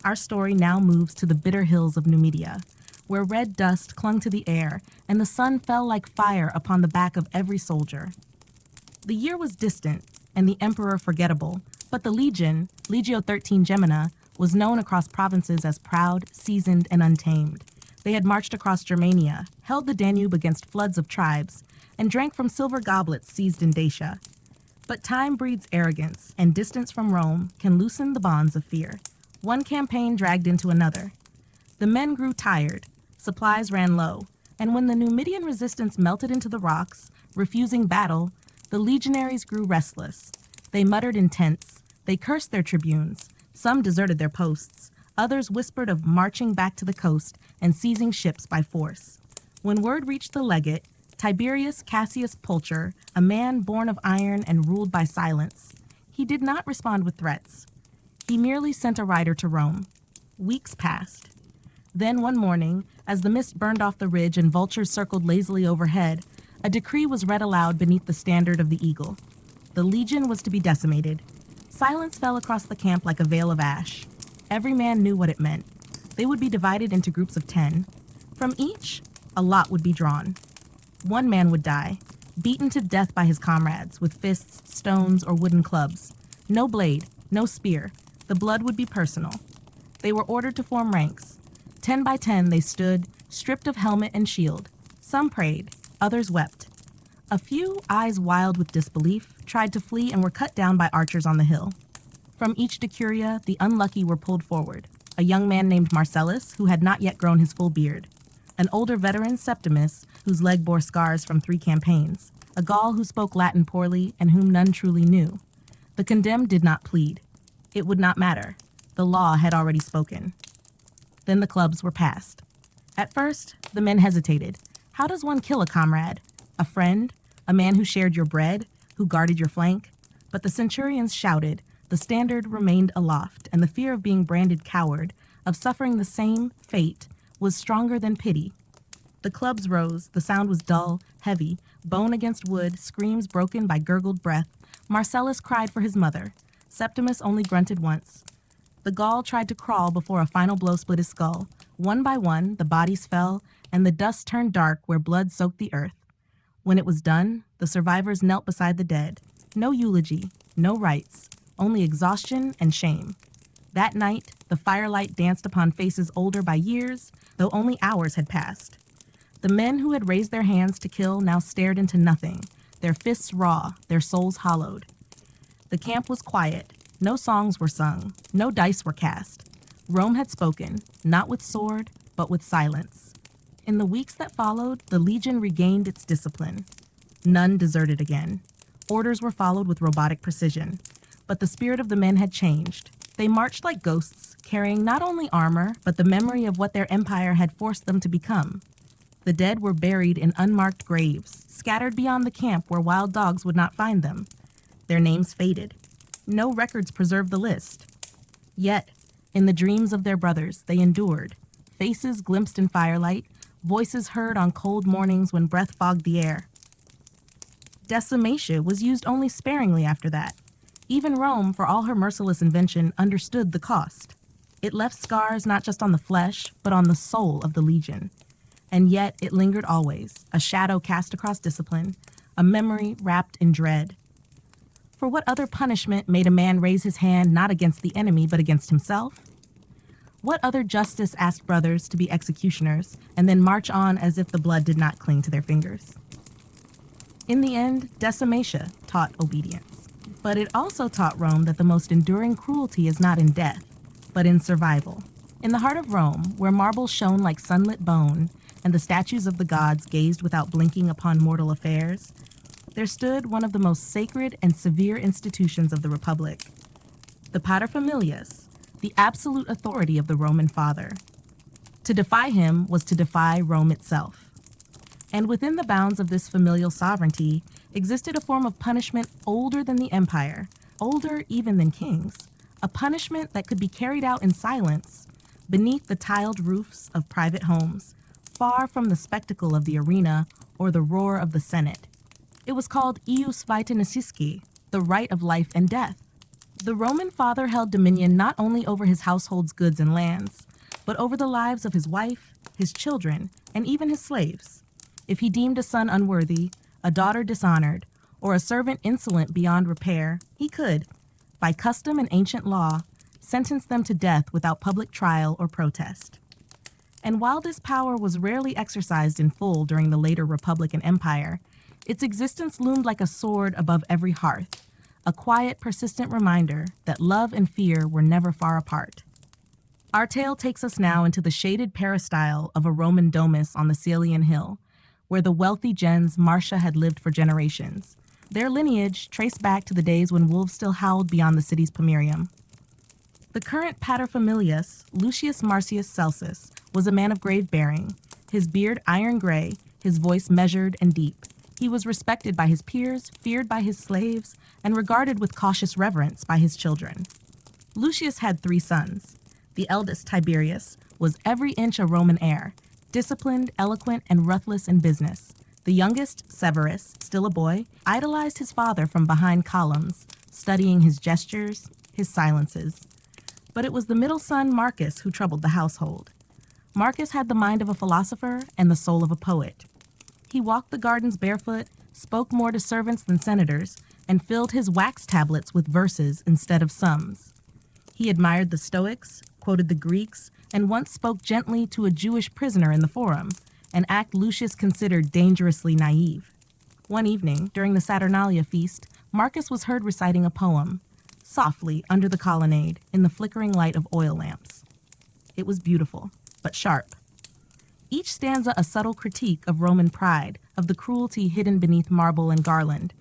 Our story now moves to the bitter hills of Numidia, where red dust clung to the air and the sun fell like fire upon the back of every soldier. The year was distant and the emperor forgettable, but the legion, Legio 13 Gemina, was known across provinces as proud, seasoned, and untamed. They had marched across Germania, held the Danube against floods of tribes, and drank from silver goblets seized in Dacia. But time breeds arrogance, and distance from Rome can loosen the bonds of fear. One campaign dragged into another. The men grew tired, supplies ran low, and when the Numidian resistance melted into the rocks, refusing battle, the legionaries grew restless. They muttered in tents, they cursed their tribunes, some deserted their posts, others whispered of marching back to the coast and seizing ships by force. When word reached the legate, Tiberius Cassius Pulcher, a man born of iron and ruled by silence, he did not respond with threats. He merely sent a rider to Rome. Weeks passed. Then one morning, as the mist burned off the ridge and vultures circled lazily overhead, a decree was read aloud beneath the standard of the eagle. The legion was to be decimated. Silence fell across the camp like a veil of ash. Every man knew what it meant. They would be divided into groups of 10. From each, a lot would be drawn. One man would die, beaten to death by his comrades with fists, stones, or wooden clubs. No blade, no spear. The blood would be personal. They were ordered to form ranks. 10 by 10 they stood, stripped of helmet and shield. Some prayed, others wept. A few, eyes wild with disbelief, tried to flee and were cut down by archers on the hill. From each decuria, the unlucky were pulled forward. a young man named Marcellus, who had not yet grown his full beard, an older veteran, Septimus, whose leg bore scars from 3 campaigns, a Gaul who spoke Latin poorly and whom none truly knew. The condemned did not plead. It would not matter. The law had already spoken. Then the clubs were passed. At first, the men hesitated. How does one kill a comrade? A friend? A man who shared your bread? Who guarded your flank? But the centurions shouted. The standard remained aloft, and the fear of being branded coward, of suffering the same fate, was stronger than pity. The clubs rose. The sound was dull, heavy, bone against wood, screams broken by gurgled breath. Marcellus cried for his mother. Septimus only grunted once. The Gaul tried to crawl before a final blow split his skull. One by one, the bodies fell, and the dust turned dark where blood soaked the earth. When it was done, the survivors knelt beside the dead. No eulogy, no rites, only exhaustion and shame. That night, the firelight danced upon faces older by years, though only hours had passed. The men who had raised their hands to kill now stared into nothing, their fists raw, their souls hollowed. The camp was quiet. No songs were sung. No dice were cast. Rome had spoken, not with sword, but with silence. In the weeks that followed, the legion regained its discipline. None deserted again. Orders were followed with robotic precision. But the spirit of the men had changed. They marched like ghosts, carrying not only armor, but the memory of what their empire had forced them to become. The dead were buried in unmarked graves, scattered beyond the camp where wild dogs would not find them. Their names faded. No records preserved the list. Yet, in the dreams of their brothers, they endured. Faces glimpsed in firelight, voices heard on cold mornings when breath fogged the air. Decimation was used only sparingly after that. Even Rome, for all her merciless invention, understood the cost. It left scars not just on the flesh, but on the soul of the legion. And yet it lingered always, a shadow cast across discipline, a memory wrapped in dread. For what other punishment made a man raise his hand not against the enemy, but against himself? What other justice asked brothers to be executioners and then march on as if the blood did not cling to their fingers? In the end, decimation taught obedience. But it also taught Rome that the most enduring cruelty is not in death, but in survival. In the heart of Rome, where marble shone like sunlit bone and the statues of the gods gazed without blinking upon mortal affairs, there stood one of the most sacred and severe institutions of the Republic, the paterfamilias, the absolute authority of the Roman father. To defy him was to defy Rome itself. And within the bounds of this familial sovereignty existed a form of punishment older than the empire, older even than kings, a punishment that could be carried out in silence, beneath the tiled roofs of private homes, far from the spectacle of the arena or the roar of the Senate. It was called ius vitae nisici, the right of life and death. The Roman father held dominion not only over his household's goods and lands, but over the lives of his wife, his children, and even his slaves. If he deemed a son unworthy, a daughter dishonored, or a servant insolent beyond repair, he could, by custom and ancient law, sentence them to death without public trial or protest. And while this power was rarely exercised in full during the later Republic and Empire, its existence loomed like a sword above every hearth, a quiet, persistent reminder that love and fear were never far apart. Our tale takes us now into the shaded peristyle of a Roman domus on the Caelian hill, where the wealthy gens Marcia had lived for generations, their lineage traced back to the days when wolves still howled beyond the city's pomerium. The current paterfamilias, Lucius Marcius Celsus, was a man of grave bearing, his beard iron gray, his voice measured and deep. He was respected by his peers, feared by his slaves, and regarded with cautious reverence by his children. Lucius had 3 sons. The eldest, Tiberius, was every inch a Roman heir, disciplined, eloquent, and ruthless in business. The youngest, Severus, still a boy, idolized his father from behind columns, studying his gestures, his silences. But it was the middle son, Marcus, who troubled the household. Marcus had the mind of a philosopher and the soul of a poet. He walked the gardens barefoot, spoke more to servants than senators, and filled his wax tablets with verses instead of sums. He admired the Stoics, quoted the Greeks, and once spoke gently to a Jewish prisoner in the Forum, an act Lucius considered dangerously naive. One evening, during the Saturnalia feast, Marcus was heard reciting a poem, softly under the colonnade, in the flickering light of oil lamps. It was beautiful, but sharp. Each stanza a subtle critique of Roman pride, of the cruelty hidden beneath marble and garland.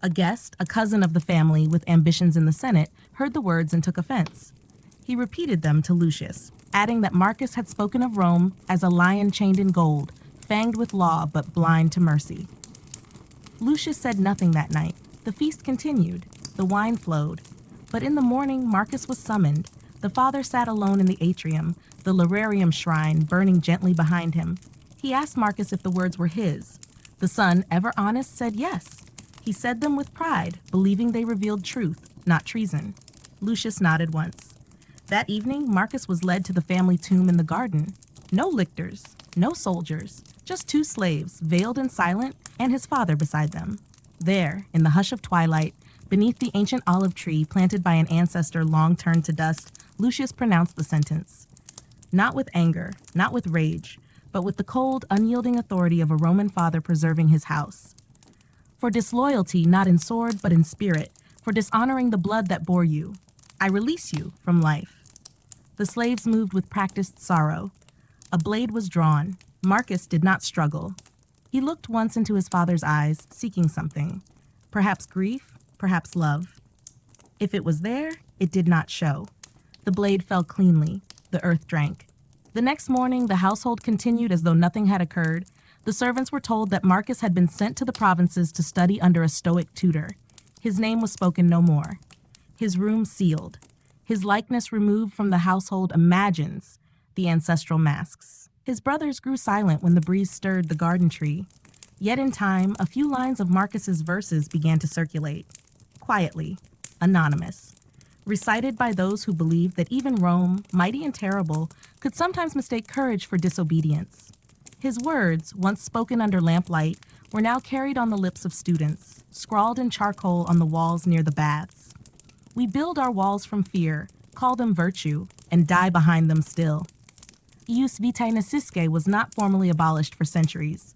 A guest, a cousin of the family with ambitions in the Senate, heard the words and took offense. He repeated them to Lucius, adding that Marcus had spoken of Rome as a lion chained in gold, fanged with law but blind to mercy. Lucius said nothing that night. The feast continued. The wine flowed. But in the morning, Marcus was summoned. The father sat alone in the atrium, the lararium shrine burning gently behind him. He asked Marcus if the words were his. The son, ever honest, said yes. He said them with pride, believing they revealed truth, not treason. Lucius nodded once. That evening, Marcus was led to the family tomb in the garden. No lictors, no soldiers, just two slaves, veiled and silent, and his father beside them. There, in the hush of twilight, beneath the ancient olive tree planted by an ancestor long turned to dust, Lucius pronounced the sentence. Not with anger, not with rage, but with the cold, unyielding authority of a Roman father preserving his house. For disloyalty, not in sword, but in spirit, for dishonoring the blood that bore you, I release you from life. The slaves moved with practiced sorrow. A blade was drawn. Marcus did not struggle. He looked once into his father's eyes, seeking something. Perhaps grief, perhaps love. If it was there, it did not show. The blade fell cleanly. The earth drank. The next morning, the household continued as though nothing had occurred. The servants were told that Marcus had been sent to the provinces to study under a Stoic tutor. His name was spoken no more. His room sealed. His likeness removed from the household imagines the ancestral masks. His brothers grew silent when the breeze stirred the garden tree. Yet in time, a few lines of Marcus's verses began to circulate. Quietly, anonymous. Recited by those who believed that even Rome, mighty and terrible, could sometimes mistake courage for disobedience. His words, once spoken under lamplight, were now carried on the lips of students, scrawled in charcoal on the walls near the baths. We build our walls from fear, call them virtue, and die behind them still. Ius vitae necisque was not formally abolished for centuries,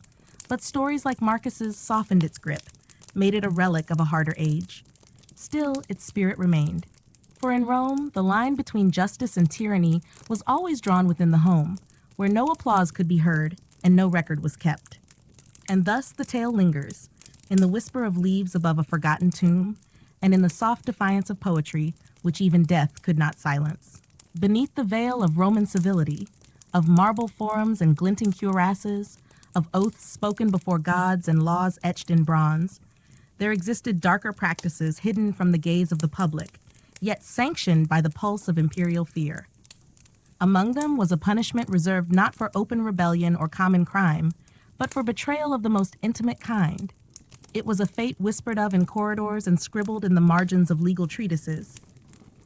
but stories like Marcus's softened its grip, made it a relic of a harder age. Still, its spirit remained. For in Rome, the line between justice and tyranny was always drawn within the home, where no applause could be heard and no record was kept. And thus the tale lingers, in the whisper of leaves above a forgotten tomb, and in the soft defiance of poetry, which even death could not silence. Beneath the veil of Roman civility, of marble forums and glinting cuirasses, of oaths spoken before gods and laws etched in bronze, there existed darker practices hidden from the gaze of the public, yet sanctioned by the pulse of imperial fear. Among them was a punishment reserved not for open rebellion or common crime, but for betrayal of the most intimate kind. It was a fate whispered of in corridors and scribbled in the margins of legal treatises.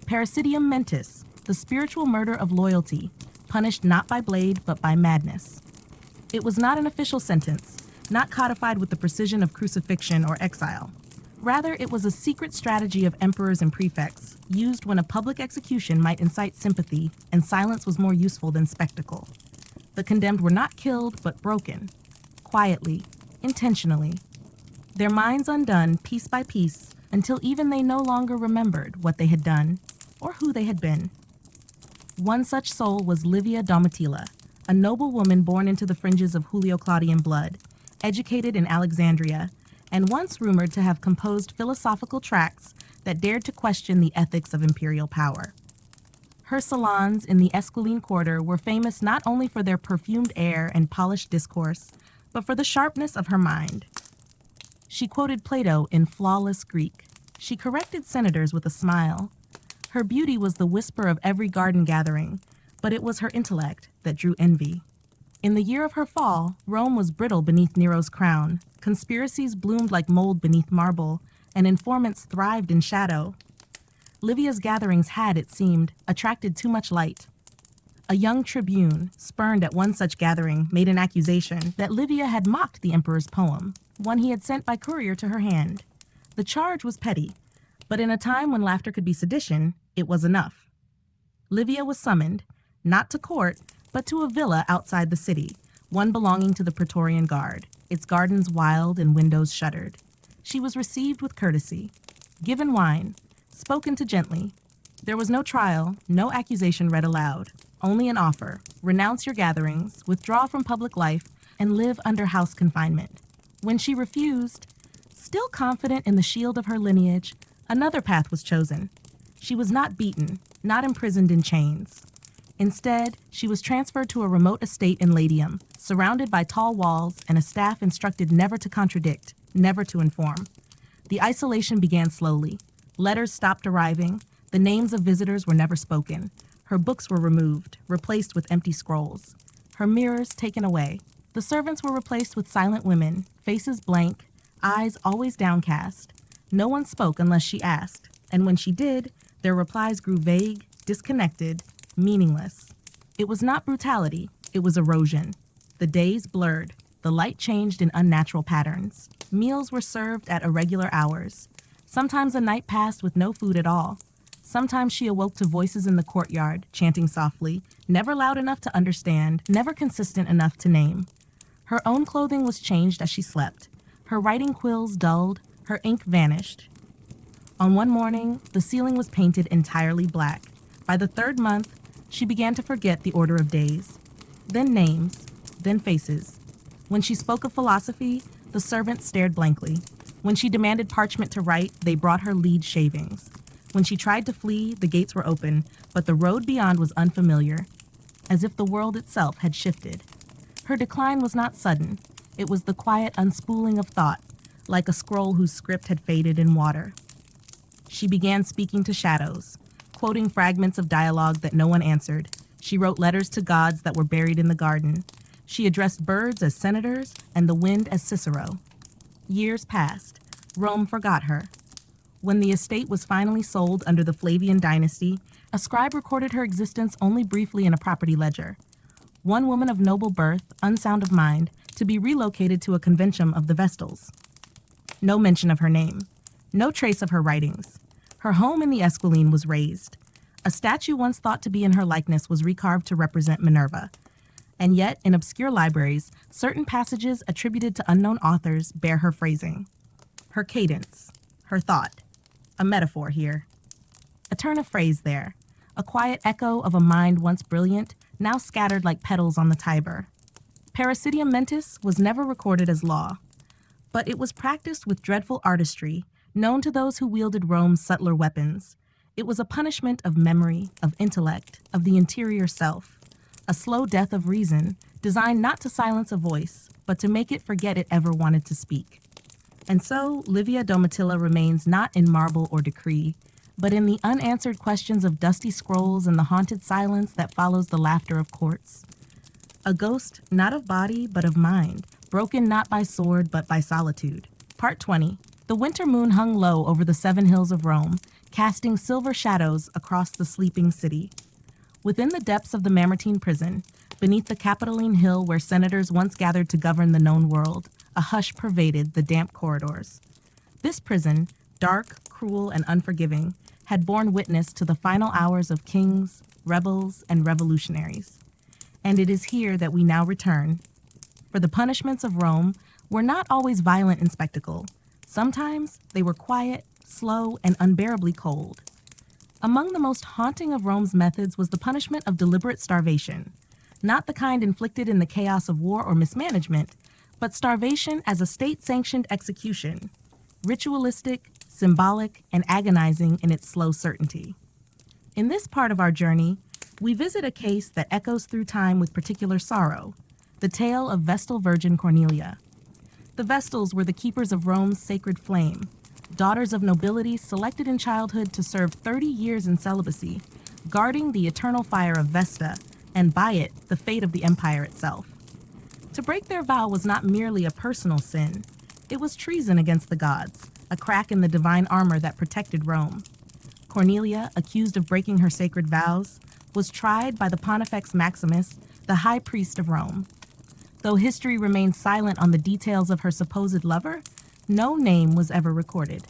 Parricidium mentis, the spiritual murder of loyalty, punished not by blade but by madness. It was not an official sentence, not codified with the precision of crucifixion or exile. Rather, it was a secret strategy of emperors and prefects, used when a public execution might incite sympathy, and silence was more useful than spectacle. The condemned were not killed, but broken. Quietly, intentionally. Their minds undone, piece by piece, until even they no longer remembered what they had done, or who they had been. One such soul was Livia Domitilla, a noble woman born into the fringes of Julio Claudian blood, educated in Alexandria, and once rumored to have composed philosophical tracts that dared to question the ethics of imperial power. Her salons in the Esquiline Quarter were famous not only for their perfumed air and polished discourse, but for the sharpness of her mind. She quoted Plato in flawless Greek. She corrected senators with a smile. Her beauty was the whisper of every garden gathering, but it was her intellect that drew envy. In the year of her fall, Rome was brittle beneath Nero's crown. Conspiracies bloomed like mold beneath marble, and informants thrived in shadow. Livia's gatherings had, it seemed, attracted too much light. A young tribune, spurned at one such gathering, made an accusation that Livia had mocked the emperor's poem, one he had sent by courier to her hand. The charge was petty, but in a time when laughter could be sedition, it was enough. Livia was summoned, not to court, but to a villa outside the city, one belonging to the Praetorian Guard, its gardens wild and windows shuttered. She was received with courtesy, given wine, spoken to gently. There was no trial, no accusation read aloud, only an offer: renounce your gatherings, withdraw from public life, and live under house confinement. When she refused, still confident in the shield of her lineage, another path was chosen. She was not beaten, not imprisoned in chains. Instead, she was transferred to a remote estate in Latium, surrounded by tall walls and a staff instructed never to contradict, never to inform. The isolation began slowly. Letters stopped arriving. The names of visitors were never spoken. Her books were removed, replaced with empty scrolls. Her mirrors taken away. The servants were replaced with silent women, faces blank, eyes always downcast. No one spoke unless she asked, and when she did, their replies grew vague, disconnected, meaningless. It was not brutality, it was erosion. The days blurred, the light changed in unnatural patterns. Meals were served at irregular hours. Sometimes a night passed with no food at all. Sometimes she awoke to voices in the courtyard, chanting softly, never loud enough to understand, never consistent enough to name. Her own clothing was changed as she slept. Her writing quills dulled, her ink vanished. On one morning, the ceiling was painted entirely black. By the third month, she began to forget the order of days. Then names, then faces. When she spoke of philosophy, the servants stared blankly. When she demanded parchment to write, they brought her lead shavings. When she tried to flee, the gates were open, but the road beyond was unfamiliar, as if the world itself had shifted. Her decline was not sudden. It was the quiet unspooling of thought, like a scroll whose script had faded in water. She began speaking to shadows, quoting fragments of dialogue that no one answered. She wrote letters to gods that were buried in the garden. She addressed birds as senators and the wind as Cicero. Years passed. Rome forgot her. When the estate was finally sold under the Flavian dynasty, a scribe recorded her existence only briefly in a property ledger. One woman of noble birth, unsound of mind, to be relocated to a conventum of the Vestals. No mention of her name. No trace of her writings. Her home in the Esquiline was razed. A statue once thought to be in her likeness was recarved to represent Minerva. And yet, in obscure libraries, certain passages attributed to unknown authors bear her phrasing. Her cadence. Her thought. A metaphor here. A turn of phrase there. A quiet echo of a mind once brilliant, now scattered like petals on the Tiber. Parasidium mentis was never recorded as law, but it was practiced with dreadful artistry, known to those who wielded Rome's subtler weapons. It was a punishment of memory, of intellect, of the interior self. A slow death of reason, designed not to silence a voice, but to make it forget it ever wanted to speak. And so, Livia Domitilla remains not in marble or decree, but in the unanswered questions of dusty scrolls and the haunted silence that follows the laughter of courts. A ghost not of body, but of mind, broken not by sword, but by solitude. Part 20. The winter moon hung low over the 7 hills of Rome, casting silver shadows across the sleeping city. Within the depths of the Mamertine prison, beneath the Capitoline Hill where senators once gathered to govern the known world, a hush pervaded the damp corridors. This prison, dark, cruel, and unforgiving, had borne witness to the final hours of kings, rebels, and revolutionaries. And it is here that we now return. For the punishments of Rome were not always violent in spectacle. Sometimes they were quiet, slow, and unbearably cold. Among the most haunting of Rome's methods was the punishment of deliberate starvation, not the kind inflicted in the chaos of war or mismanagement, but starvation as a state-sanctioned execution, ritualistic, symbolic, and agonizing in its slow certainty. In this part of our journey, we visit a case that echoes through time with particular sorrow, the tale of Vestal Virgin Cornelia. The Vestals were the keepers of Rome's sacred flame, daughters of nobility selected in childhood to serve 30 years in celibacy, guarding the eternal fire of Vesta, and by it, the fate of the empire itself. To break their vow was not merely a personal sin. It was treason against the gods, a crack in the divine armor that protected Rome. Cornelia, accused of breaking her sacred vows, was tried by the Pontifex Maximus, the high priest of Rome. Though history remains silent on the details of her supposed lover, no name was ever recorded.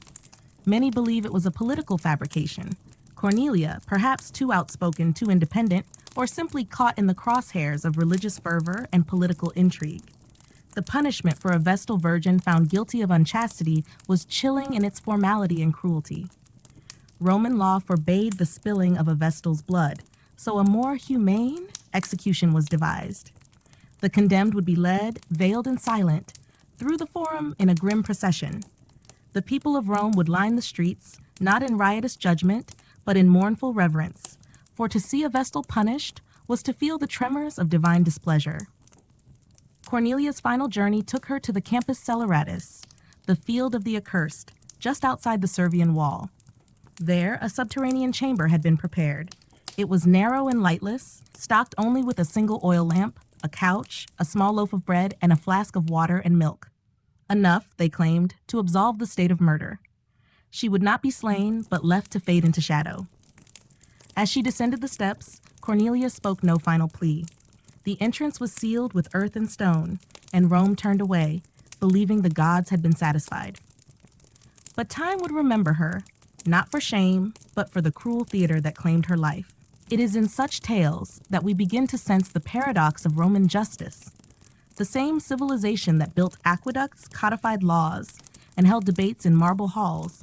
Many believe it was a political fabrication. Cornelia, perhaps too outspoken, too independent, or simply caught in the crosshairs of religious fervor and political intrigue. The punishment for a Vestal Virgin found guilty of unchastity was chilling in its formality and cruelty. Roman law forbade the spilling of a Vestal's blood, so a more humane execution was devised. The condemned would be led, veiled and silent, through the forum in a grim procession. The people of Rome would line the streets, not in riotous judgment, but in mournful reverence, for to see a Vestal punished was to feel the tremors of divine displeasure. Cornelia's final journey took her to the Campus Celeratus, the field of the accursed, just outside the Servian wall. There, a subterranean chamber had been prepared. It was narrow and lightless, stocked only with a single oil lamp, a couch, a small loaf of bread, and a flask of water and milk. Enough, they claimed, to absolve the state of murder. She would not be slain, but left to fade into shadow. As she descended the steps, Cornelia spoke no final plea. The entrance was sealed with earth and stone, and Rome turned away, believing the gods had been satisfied. But time would remember her, not for shame, but for the cruel theater that claimed her life. It is in such tales that we begin to sense the paradox of Roman justice. The same civilization that built aqueducts, codified laws, and held debates in marble halls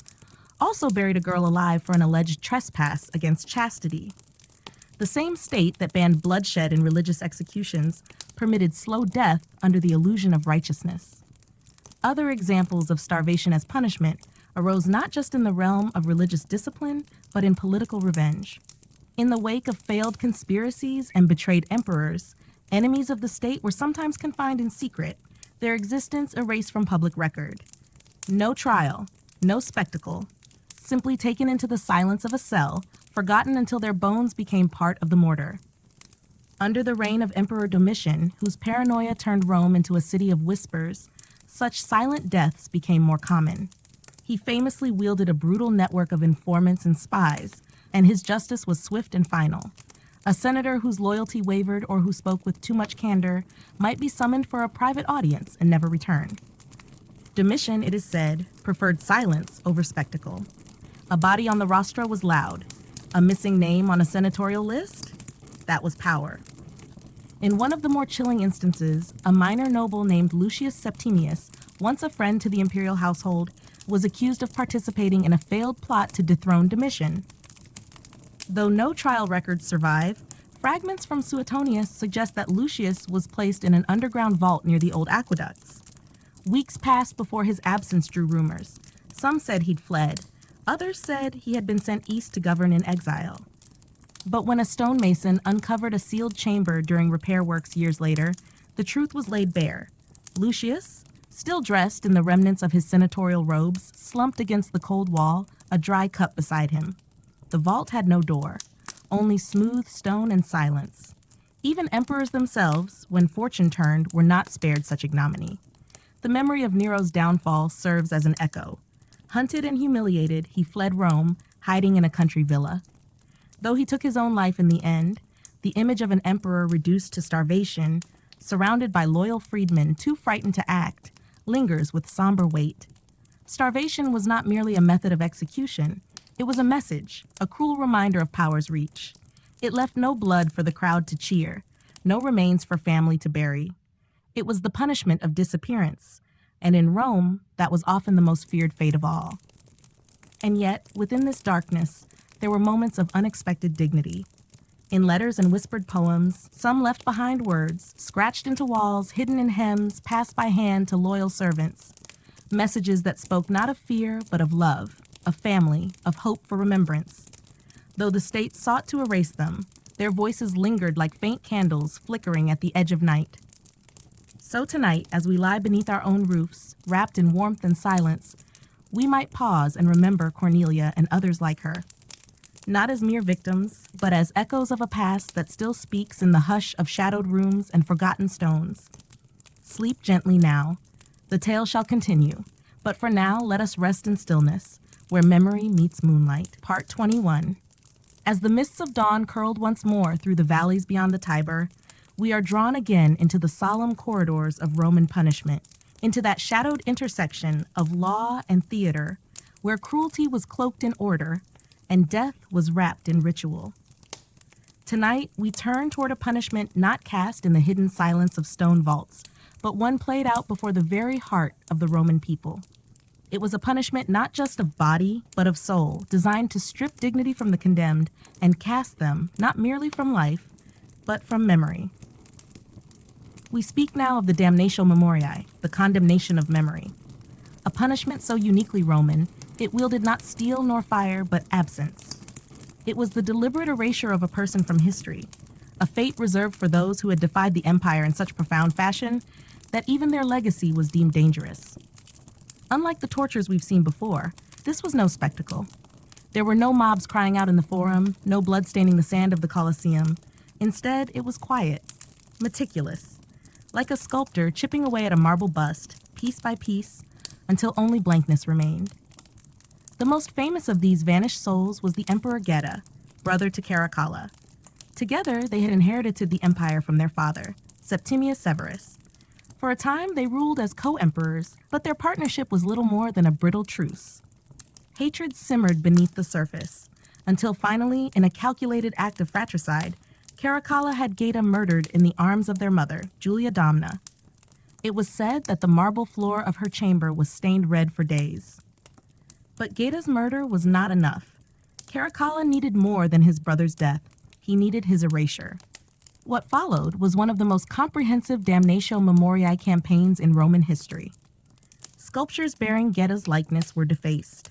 also buried a girl alive for an alleged trespass against chastity. The same state that banned bloodshed in religious executions permitted slow death under the illusion of righteousness. Other examples of starvation as punishment arose not just in the realm of religious discipline, but in political revenge. In the wake of failed conspiracies and betrayed emperors, enemies of the state were sometimes confined in secret, their existence erased from public record. No trial, no spectacle, simply taken into the silence of a cell, forgotten until their bones became part of the mortar. Under the reign of Emperor Domitian, whose paranoia turned Rome into a city of whispers, such silent deaths became more common. He famously wielded a brutal network of informants and spies, and his justice was swift and final. A senator whose loyalty wavered or who spoke with too much candor might be summoned for a private audience and never return. Domitian, it is said, preferred silence over spectacle. A body on the rostra was loud. A missing name on a senatorial list? That was power. In one of the more chilling instances, a minor noble named Lucius Septimius, once a friend to the imperial household, was accused of participating in a failed plot to dethrone Domitian. Though no trial records survive, fragments from Suetonius suggest that Lucius was placed in an underground vault near the old aqueducts. Weeks passed before his absence drew rumors. Some said he'd fled. Others said he had been sent east to govern in exile. But when a stonemason uncovered a sealed chamber during repair works years later, the truth was laid bare. Lucius, still dressed in the remnants of his senatorial robes, slumped against the cold wall, a dry cup beside him. The vault had no door, only smooth stone and silence. Even emperors themselves, when fortune turned, were not spared such ignominy. The memory of Nero's downfall serves as an echo. Hunted and humiliated, he fled Rome, hiding in a country villa. Though he took his own life in the end, the image of an emperor reduced to starvation, surrounded by loyal freedmen too frightened to act, lingers with somber weight. Starvation was not merely a method of execution. It was a message, a cruel reminder of power's reach. It left no blood for the crowd to cheer, no remains for family to bury. It was the punishment of disappearance, and in Rome, that was often the most feared fate of all. And yet, within this darkness, there were moments of unexpected dignity. In letters and whispered poems, some left behind words, scratched into walls, hidden in hymns, passed by hand to loyal servants. Messages that spoke not of fear, but of love, of family, of hope for remembrance. Though the state sought to erase them, their voices lingered like faint candles flickering at the edge of night. So tonight, as we lie beneath our own roofs, wrapped in warmth and silence, we might pause and remember Cornelia and others like her. Not as mere victims, but as echoes of a past that still speaks in the hush of shadowed rooms and forgotten stones. Sleep gently now. The tale shall continue, but for now let us rest in stillness, where memory meets moonlight. Part 21. As the mists of dawn curled once more through the valleys beyond the Tiber, we are drawn again into the solemn corridors of Roman punishment, into that shadowed intersection of law and theater, where cruelty was cloaked in order and death was wrapped in ritual. Tonight, we turn toward a punishment not cast in the hidden silence of stone vaults, but one played out before the very heart of the Roman people. It was a punishment not just of body, but of soul, designed to strip dignity from the condemned and cast them, not merely from life, but from memory. We speak now of the damnatio memoriae, the condemnation of memory. A punishment so uniquely Roman, it wielded not steel nor fire, but absence. It was the deliberate erasure of a person from history, a fate reserved for those who had defied the empire in such profound fashion that even their legacy was deemed dangerous. Unlike the tortures we've seen before, this was no spectacle. There were no mobs crying out in the forum, no blood staining the sand of the Colosseum. Instead, it was quiet, meticulous, like a sculptor chipping away at a marble bust, piece by piece, until only blankness remained. The most famous of these vanished souls was the Emperor Geta, brother to Caracalla. Together, they had inherited the empire from their father, Septimius Severus. For a time, they ruled as co-emperors, but their partnership was little more than a brittle truce. Hatred simmered beneath the surface, until finally, in a calculated act of fratricide, Caracalla had Geta murdered in the arms of their mother, Julia Domna. It was said that the marble floor of her chamber was stained red for days. But Geta's murder was not enough. Caracalla needed more than his brother's death. He needed his erasure. What followed was one of the most comprehensive damnatio memoriae campaigns in Roman history. Sculptures bearing Geta's likeness were defaced.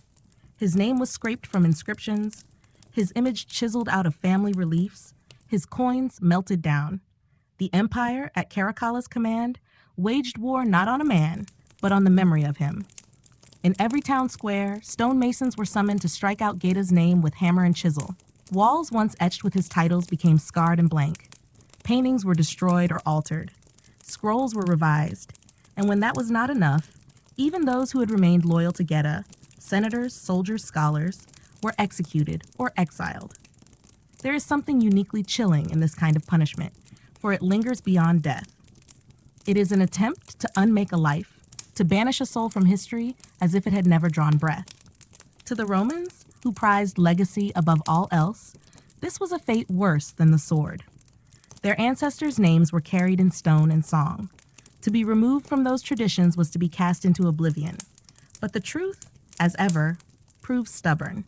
His name was scraped from inscriptions, his image chiseled out of family reliefs, his coins melted down. The empire, at Caracalla's command, waged war not on a man, but on the memory of him. In every town square, stonemasons were summoned to strike out Geta's name with hammer and chisel. Walls once etched with his titles became scarred and blank. Paintings were destroyed or altered. Scrolls were revised. And when that was not enough, even those who had remained loyal to Geta, senators, soldiers, scholars, were executed or exiled. There is something uniquely chilling in this kind of punishment, for it lingers beyond death. It is an attempt to unmake a life, to banish a soul from history as if it had never drawn breath. To the Romans, who prized legacy above all else, this was a fate worse than the sword. Their ancestors' names were carried in stone and song. To be removed from those traditions was to be cast into oblivion. But the truth, as ever, proved stubborn.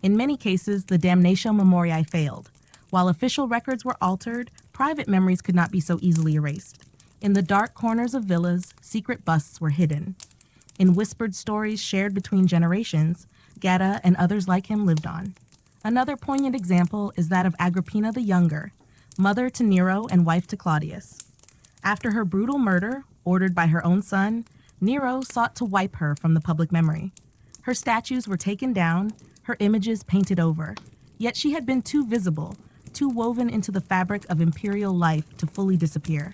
In many cases, the damnatio memoriae failed. While official records were altered, private memories could not be so easily erased. In the dark corners of villas, secret busts were hidden. In whispered stories shared between generations, Geta and others like him lived on. Another poignant example is that of Agrippina the Younger, mother to Nero and wife to Claudius. After her brutal murder, ordered by her own son, Nero sought to wipe her from the public memory. Her statues were taken down, her images painted over, yet she had been too visible, too woven into the fabric of imperial life to fully disappear.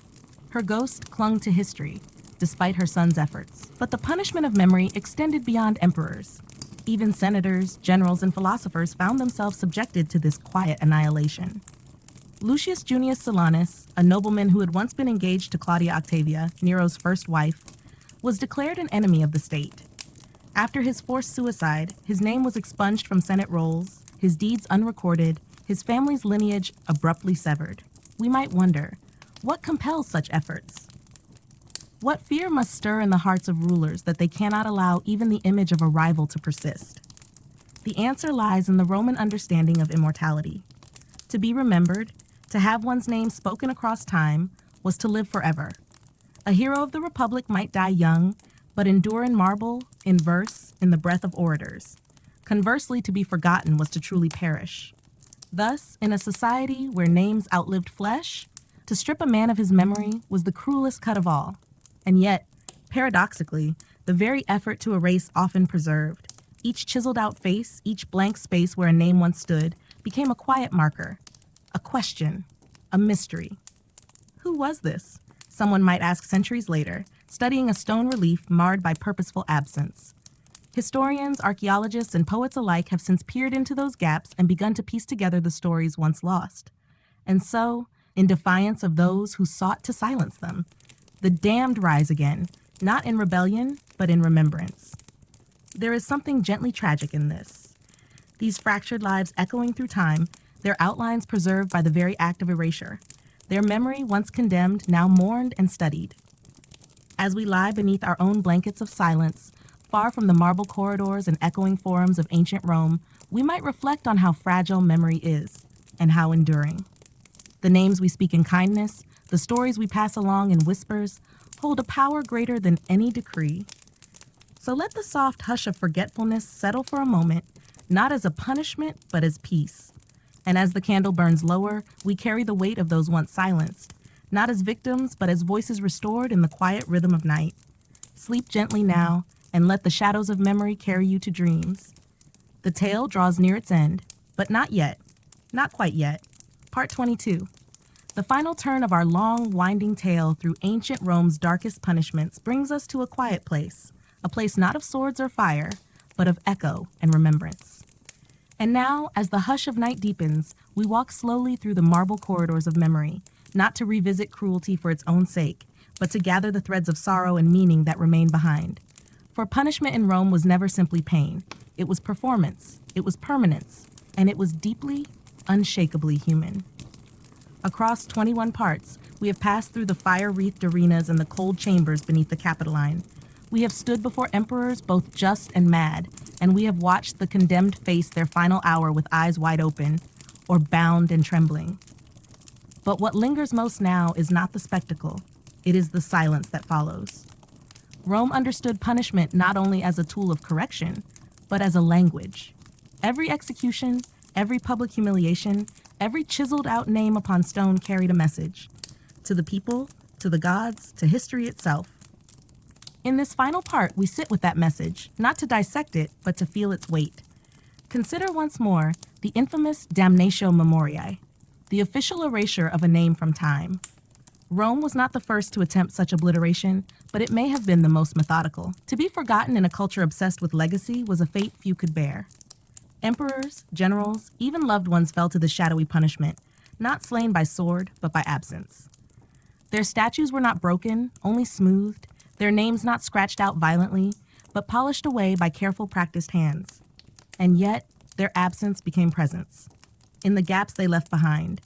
Her ghost clung to history, despite her son's efforts. But the punishment of memory extended beyond emperors. Even senators, generals, and philosophers found themselves subjected to this quiet annihilation. Lucius Junius Silanus, a nobleman who had once been engaged to Claudia Octavia, Nero's first wife, was declared an enemy of the state. After his forced suicide, his name was expunged from Senate rolls, his deeds unrecorded, his family's lineage abruptly severed. We might wonder, what compels such efforts? What fear must stir in the hearts of rulers that they cannot allow even the image of a rival to persist? The answer lies in the Roman understanding of immortality. To be remembered, to have one's name spoken across time, was to live forever. A hero of the Republic might die young, but endure in marble, in verse, in the breath of orators. Conversely, to be forgotten was to truly perish. Thus, in a society where names outlived flesh, to strip a man of his memory was the cruelest cut of all. And yet, paradoxically, the very effort to erase often preserved. Each chiseled out face, each blank space where a name once stood, became a quiet marker, a question, a mystery. Who was this? Someone might ask centuries later, studying a stone relief marred by purposeful absence. Historians, archaeologists, and poets alike have since peered into those gaps and begun to piece together the stories once lost. And so, in defiance of those who sought to silence them, the damned rise again, not in rebellion, but in remembrance. There is something gently tragic in this. These fractured lives echoing through time, their outlines preserved by the very act of erasure, their memory once condemned, now mourned and studied. As we lie beneath our own blankets of silence, Far from the marble corridors and echoing forums of ancient Rome, we might reflect on how fragile memory is and how enduring. The names we speak in kindness, the stories we pass along in whispers, hold a power greater than any decree. So let the soft hush of forgetfulness settle for a moment, not as a punishment, but as peace. And as the candle burns lower, we carry the weight of those once silenced, not as victims, but as voices restored in the quiet rhythm of night. Sleep gently now, and let the shadows of memory carry you to dreams. The tale draws near its end, but not yet. Not quite yet. Part 22. The final turn of our long, winding tale through ancient Rome's darkest punishments brings us to a quiet place, a place not of swords or fire, but of echo and remembrance. And now, as the hush of night deepens, we walk slowly through the marble corridors of memory, not to revisit cruelty for its own sake, but to gather the threads of sorrow and meaning that remain behind. For punishment in Rome was never simply pain. It was performance, it was permanence, and it was deeply, unshakably human. Across 21 parts, we have passed through the fire-wreathed arenas and the cold chambers beneath the Capitoline. We have stood before emperors both just and mad, and we have watched the condemned face their final hour with eyes wide open, or bound and trembling. But what lingers most now is not the spectacle, it is the silence that follows. Rome understood punishment not only as a tool of correction, but as a language. Every execution, every public humiliation, every chiseled out name upon stone carried a message. To the people, to the gods, to history itself. In this final part, we sit with that message, not to dissect it, but to feel its weight. Consider once more the infamous damnatio memoriae, the official erasure of a name from time. Rome was not the first to attempt such obliteration, but it may have been the most methodical. To be forgotten in a culture obsessed with legacy was a fate few could bear. Emperors, generals, even loved ones fell to the shadowy punishment, not slain by sword, but by absence. Their statues were not broken, only smoothed, their names not scratched out violently, but polished away by careful practiced hands. And yet, their absence became presence. In the gaps they left behind,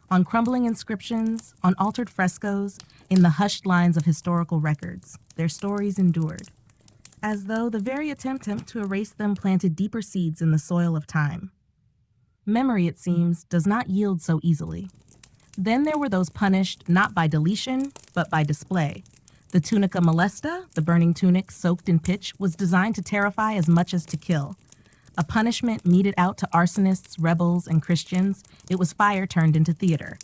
on crumbling inscriptions, on altered frescoes, in the hushed lines of historical records, their stories endured, as though the very attempt to erase them planted deeper seeds in the soil of time. Memory, it seems, does not yield so easily. Then there were those punished not by deletion, but by display. The tunica molesta, the burning tunic soaked in pitch, was designed to terrify as much as to kill. A punishment meted out to arsonists, rebels, and Christians, it was fire turned into theater.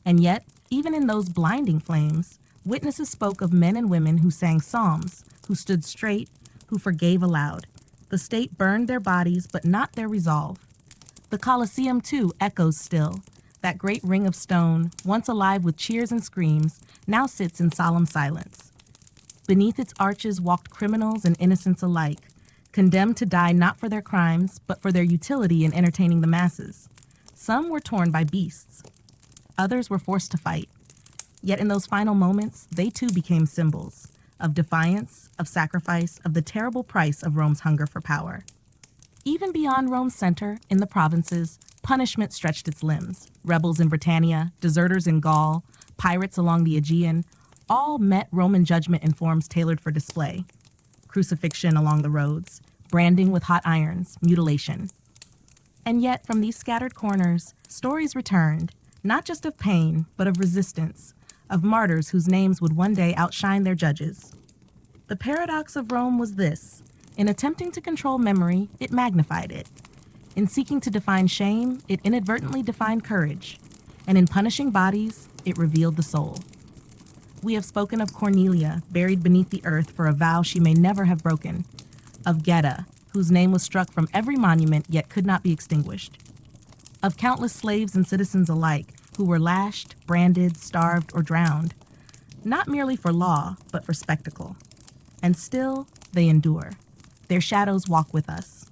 And yet, even in those blinding flames, witnesses spoke of men and women who sang psalms, who stood straight, who forgave aloud. The state burned their bodies, but not their resolve. The Colosseum, too, echoes still. That great ring of stone, once alive with cheers and screams, now sits in solemn silence. Beneath its arches walked criminals and innocents alike, condemned to die not for their crimes, but for their utility in entertaining the masses. Some were torn by beasts. Others were forced to fight. Yet in those final moments, they too became symbols of defiance, of sacrifice, of the terrible price of Rome's hunger for power. Even beyond Rome's center, in the provinces, punishment stretched its limbs. Rebels in Britannia, deserters in Gaul, pirates along the Aegean, all met Roman judgment in forms tailored for display. Crucifixion along the roads, branding with hot irons, mutilation. And yet, from these scattered corners, stories returned, not just of pain, but of resistance, of martyrs whose names would one day outshine their judges. The paradox of Rome was this: in attempting to control memory, it magnified it. In seeking to define shame, it inadvertently defined courage. And in punishing bodies, it revealed the soul. We have spoken of Cornelia, buried beneath the earth for a vow she may never have broken, of Geta, whose name was struck from every monument yet could not be extinguished, of countless slaves and citizens alike who were lashed, branded, starved, or drowned, not merely for law, but for spectacle. And still, they endure. Their shadows walk with us.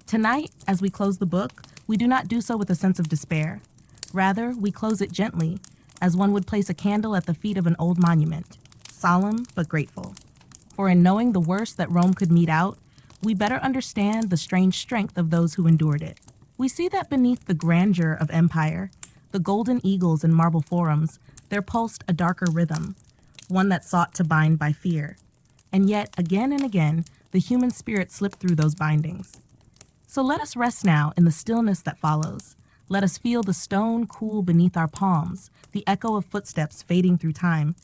Tonight, as we close the book, we do not do so with a sense of despair. Rather, we close it gently, as one would place a candle at the feet of an old monument, solemn but grateful. For in knowing the worst that Rome could mete out, we better understand the strange strength of those who endured it. We see that beneath the grandeur of empire, the golden eagles and marble forums, there pulsed a darker rhythm, one that sought to bind by fear. And yet, again and again, the human spirit slipped through those bindings. So let us rest now in the stillness that follows. Let us feel the stone cool beneath our palms, the echo of footsteps fading through time.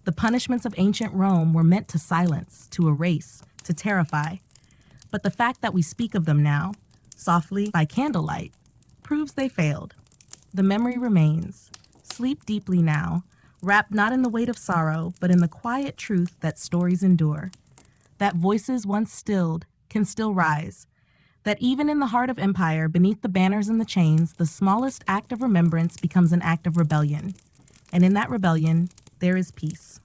The punishments of ancient Rome were meant to silence, to erase, to terrify. But the fact that we speak of them now, softly by candlelight, proves they failed. The memory remains. Sleep deeply now, wrapped not in the weight of sorrow, but in the quiet truth that stories endure. That voices once stilled can still rise. That even in the heart of empire, beneath the banners and the chains, the smallest act of remembrance becomes an act of rebellion. And in that rebellion, there is peace.